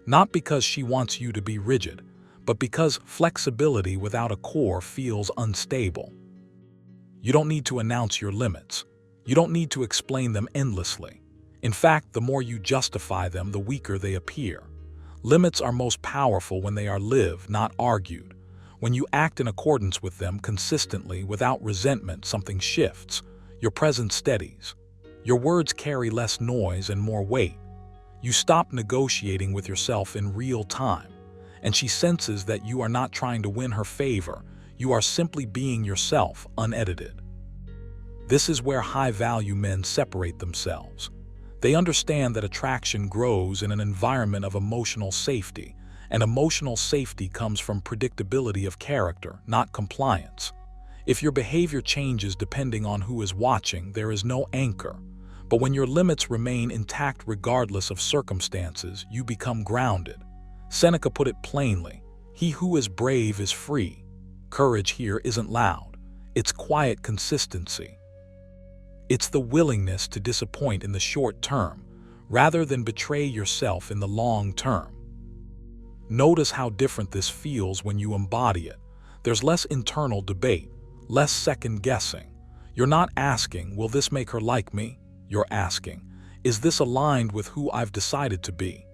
Not because she wants you to be rigid, but because flexibility without a core feels unstable. You don't need to announce your limits. You don't need to explain them endlessly. In fact, the more you justify them, the weaker they appear. Limits are most powerful when they are lived, not argued. When you act in accordance with them consistently without resentment, something shifts. Your presence steadies. Your words carry less noise and more weight. You stop negotiating with yourself in real time, and she senses that you are not trying to win her favor. You are simply being yourself, unedited. This is where high-value men separate themselves. They understand that attraction grows in an environment of emotional safety, and emotional safety comes from predictability of character, not compliance. If your behavior changes depending on who is watching, there is no anchor. But when your limits remain intact regardless of circumstances, you become grounded. Seneca put it plainly, "He who is brave is free." Courage here isn't loud. It's quiet consistency. It's the willingness to disappoint in the short term, rather than betray yourself in the long term. Notice how different this feels when you embody it. There's less internal debate, less second-guessing. You're not asking, "Will this make her like me?" You're asking, "Is this aligned with who I've decided to be?"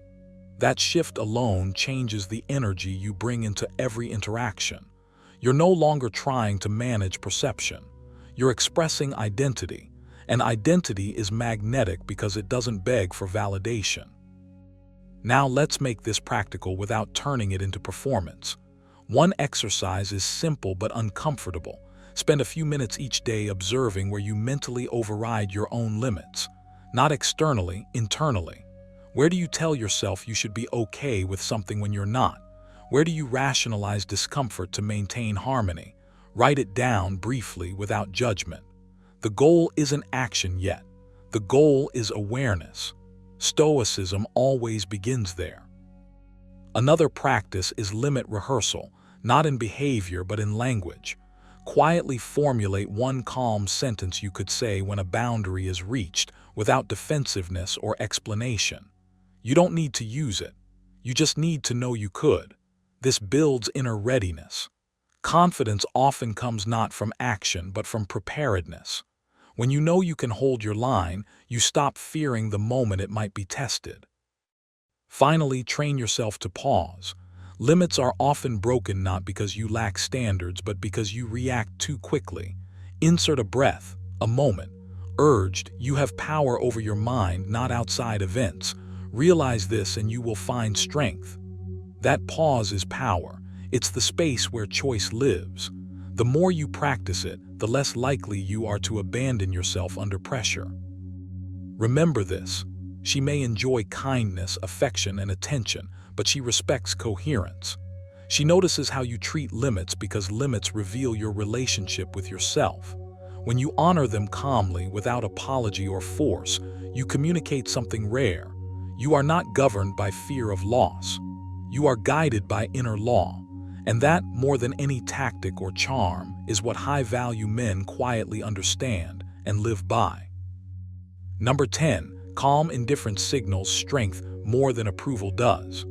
That shift alone changes the energy you bring into every interaction. You're no longer trying to manage perception. You're expressing identity, and identity is magnetic because it doesn't beg for validation. Now let's make this practical without turning it into performance. One exercise is simple but uncomfortable. Spend a few minutes each day observing where you mentally override your own limits. Not externally, internally. Where do you tell yourself you should be okay with something when you're not? Where do you rationalize discomfort to maintain harmony? Write it down briefly without judgment. The goal isn't action yet. The goal is awareness. Stoicism always begins there. Another practice is limit rehearsal, not in behavior but in language. Quietly formulate one calm sentence you could say when a boundary is reached, without defensiveness or explanation. You don't need to use it. You just need to know you could. This builds inner readiness. Confidence often comes not from action but from preparedness. When you know you can hold your line, you stop fearing the moment it might be tested. Finally, train yourself to pause. Limits are often broken not because you lack standards, but because you react too quickly. Insert a breath, a moment. Urged, you have power over your mind, not outside events. Realize this and you will find strength. That pause is power. It's the space where choice lives. The more you practice it, the less likely you are to abandon yourself under pressure. Remember this. She may enjoy kindness, affection, and attention, but she respects coherence. She notices how you treat limits because limits reveal your relationship with yourself. When you honor them calmly, without apology or force, you communicate something rare. You are not governed by fear of loss. You are guided by inner law. And that, more than any tactic or charm, is what high-value men quietly understand and live by. Number 10. Calm indifference signals strength more than approval does.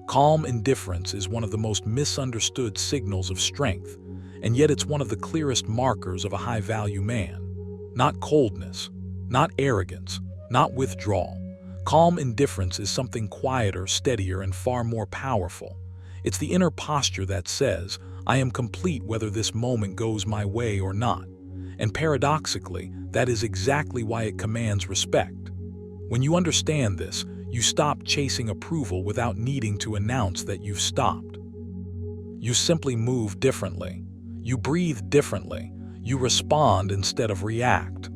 Calm indifference is one of the most misunderstood signals of strength, and yet it's one of the clearest markers of a high-value man. Not coldness, not arrogance, not withdrawal. Calm indifference is something quieter, steadier, and far more powerful. It's the inner posture that says, "I am complete whether this moment goes my way or not." And paradoxically, that is exactly why it commands respect. When you understand this, you stop chasing approval without needing to announce that you've stopped. You simply move differently. You breathe differently. You respond instead of react.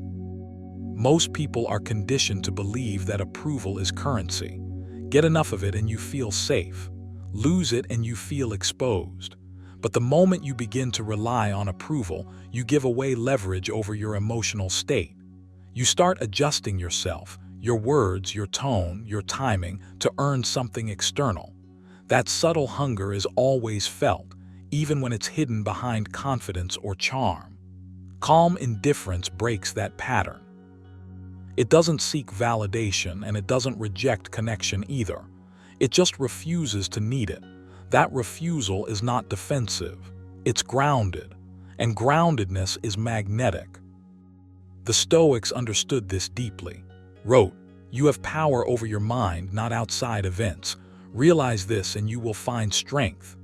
Most people are conditioned to believe that approval is currency. Get enough of it and you feel safe. Lose it and you feel exposed. But the moment you begin to rely on approval, you give away leverage over your emotional state. You start adjusting yourself, your words, your tone, your timing, to earn something external. That subtle hunger is always felt, even when it's hidden behind confidence or charm. Calm indifference breaks that pattern. It doesn't seek validation, and it doesn't reject connection either. It just refuses to need it. That refusal is not defensive. It's grounded, and groundedness is magnetic. The Stoics understood this deeply. Wrote, "You have power over your mind, not outside events. Realize this and you will find strength."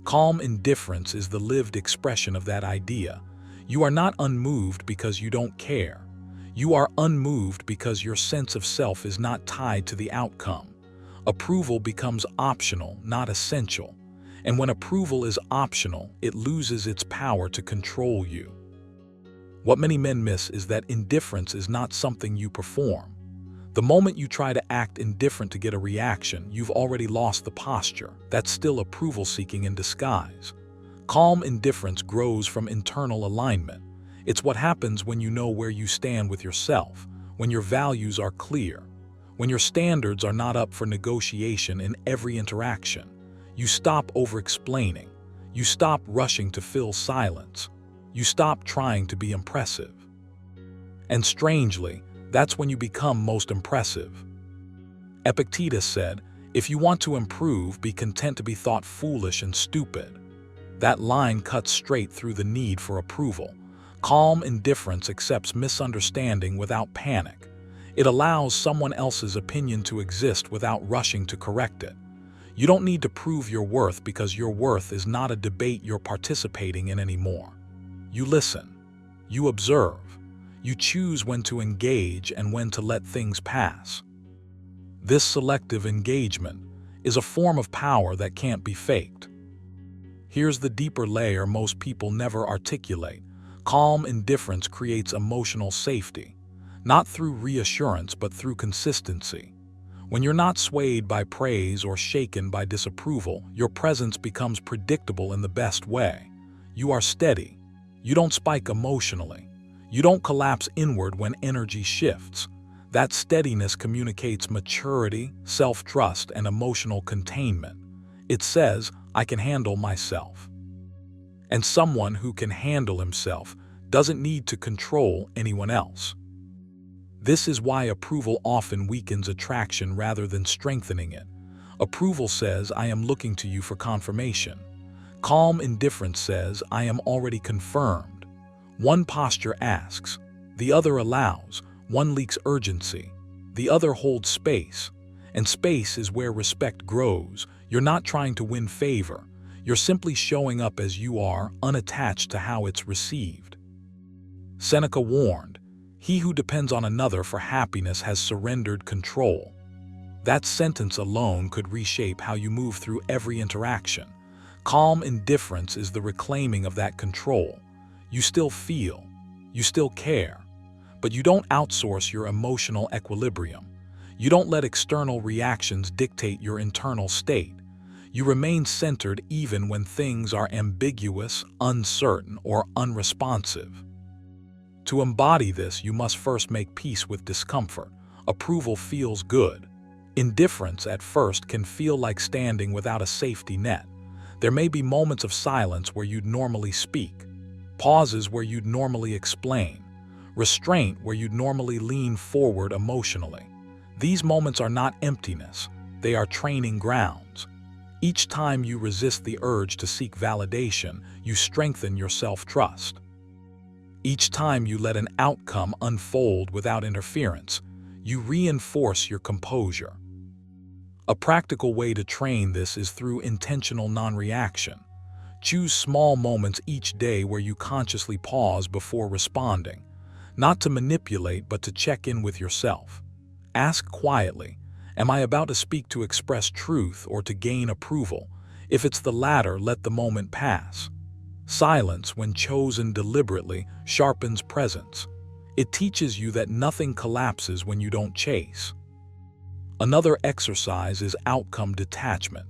Calm indifference is the lived expression of that idea. You are not unmoved because you don't care. You are unmoved because your sense of self is not tied to the outcome. Approval becomes optional, not essential. And when approval is optional, it loses its power to control you. What many men miss is that indifference is not something you perform. The moment you try to act indifferent to get a reaction, you've already lost the posture. That's still approval seeking in disguise. Calm indifference grows from internal alignment. It's what happens when you know where you stand with yourself, when your values are clear, when your standards are not up for negotiation in every interaction. You stop over-explaining. You stop rushing to fill silence. You stop trying to be impressive. And strangely, that's when you become most impressive. Epictetus said, "If you want to improve, be content to be thought foolish and stupid." That line cuts straight through the need for approval. Calm indifference accepts misunderstanding without panic. It allows someone else's opinion to exist without rushing to correct it. You don't need to prove your worth because your worth is not a debate you're participating in anymore. You listen. You observe. You choose when to engage and when to let things pass. This selective engagement is a form of power that can't be faked. Here's the deeper layer most people never articulate. Calm indifference creates emotional safety, not through reassurance but through consistency. When you're not swayed by praise or shaken by disapproval, your presence becomes predictable in the best way. You are steady. You don't spike emotionally. You don't collapse inward when energy shifts. That steadiness communicates maturity, self-trust, and emotional containment. It says, "I can handle myself." And someone who can handle himself doesn't need to control anyone else. This is why approval often weakens attraction rather than strengthening it. Approval says, "I am looking to you for confirmation." Calm indifference says, "I am already confirmed." One posture asks, the other allows. One leaks urgency, the other holds space. And space is where respect grows. You're not trying to win favor. You're simply showing up as you are, unattached to how it's received. Seneca warned, "He who depends on another for happiness has surrendered control." That sentence alone could reshape how you move through every interaction. Calm indifference is the reclaiming of that control. You still feel, you still care, but you don't outsource your emotional equilibrium. You don't let external reactions dictate your internal state. You remain centered even when things are ambiguous, uncertain, or unresponsive. To embody this, you must first make peace with discomfort. Approval feels good. Indifference at first can feel like standing without a safety net. There may be moments of silence where you'd normally speak, pauses where you'd normally explain, restraint where you'd normally lean forward emotionally. These moments are not emptiness, they are training grounds. Each time you resist the urge to seek validation, you strengthen your self-trust. Each time you let an outcome unfold without interference, you reinforce your composure. A practical way to train this is through intentional non-reaction. Choose small moments each day where you consciously pause before responding, not to manipulate but to check in with yourself. Ask quietly, "Am I about to speak to express truth or to gain approval?" If it's the latter, let the moment pass. Silence, when chosen deliberately, sharpens presence. It teaches you that nothing collapses when you don't chase. Another exercise is outcome detachment.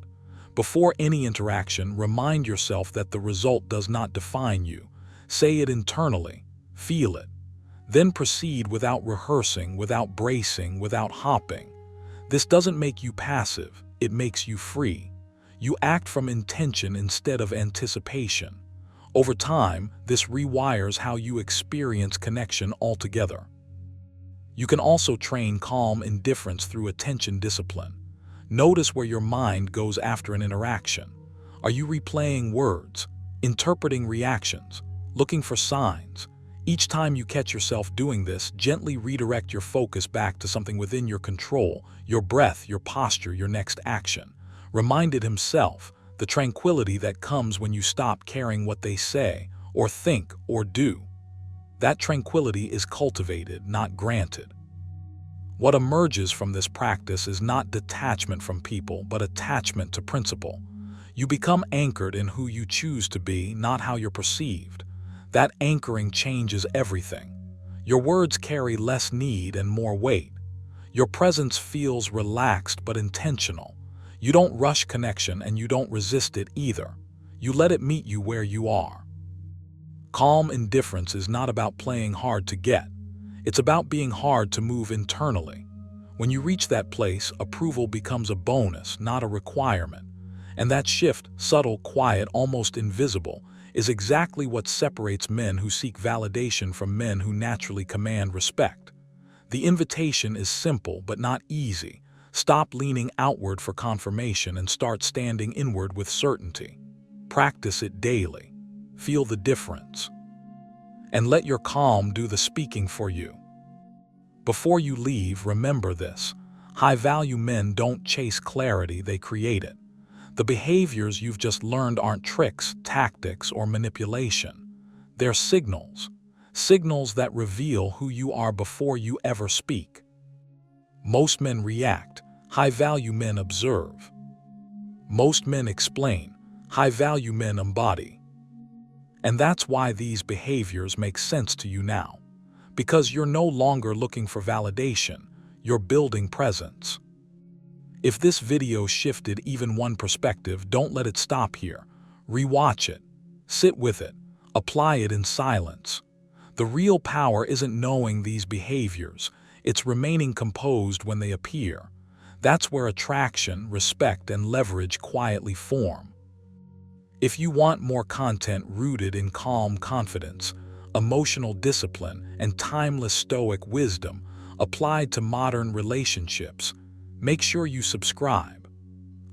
Before any interaction, remind yourself that the result does not define you. Say it internally, feel it. Then proceed without rehearsing, without bracing, without hopping. This doesn't make you passive, it makes you free. You act from intention instead of anticipation. Over time, this rewires how you experience connection altogether. You can also train calm indifference through attention discipline. Notice where your mind goes after an interaction. Are you replaying words, interpreting reactions, looking for signs? Each time you catch yourself doing this, gently redirect your focus back to something within your control, your breath, your posture, your next action. Reminded himself, the tranquility that comes when you stop caring what they say, or think, or do. That tranquility is cultivated, not granted. What emerges from this practice is not detachment from people, but attachment to principle. You become anchored in who you choose to be, not how you're perceived. That anchoring changes everything. Your words carry less need and more weight. Your presence feels relaxed but intentional. You don't rush connection and you don't resist it either. You let it meet you where you are. Calm indifference is not about playing hard to get. It's about being hard to move internally. When you reach that place, approval becomes a bonus, not a requirement. And that shift, subtle, quiet, almost invisible, is exactly what separates men who seek validation from men who naturally command respect. The invitation is simple but not easy. Stop leaning outward for confirmation and start standing inward with certainty. Practice it daily. Feel the difference. And let your calm do the speaking for you. Before you leave, remember this. High-value men don't chase clarity, they create it. The behaviors you've just learned aren't tricks, tactics, or manipulation. They're signals. Signals that reveal who you are before you ever speak. Most men react. High-value men observe. Most men explain. High-value men embody. And that's why these behaviors make sense to you now. Because you're no longer looking for validation, you're building presence. If this video shifted even one perspective, don't let it stop here. Rewatch it. Sit with it. Apply it in silence. The real power isn't knowing these behaviors, it's remaining composed when they appear. That's where attraction, respect, and leverage quietly form. If you want more content rooted in calm confidence, emotional discipline, and timeless Stoic wisdom applied to modern relationships, make sure you subscribe.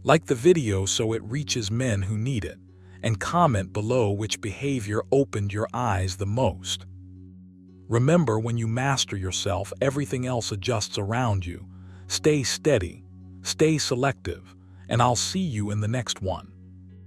Like the video so it reaches men who need it, and comment below which behavior opened your eyes the most. Remember, when you master yourself, everything else adjusts around you. Stay steady, stay selective, and I'll see you in the next one.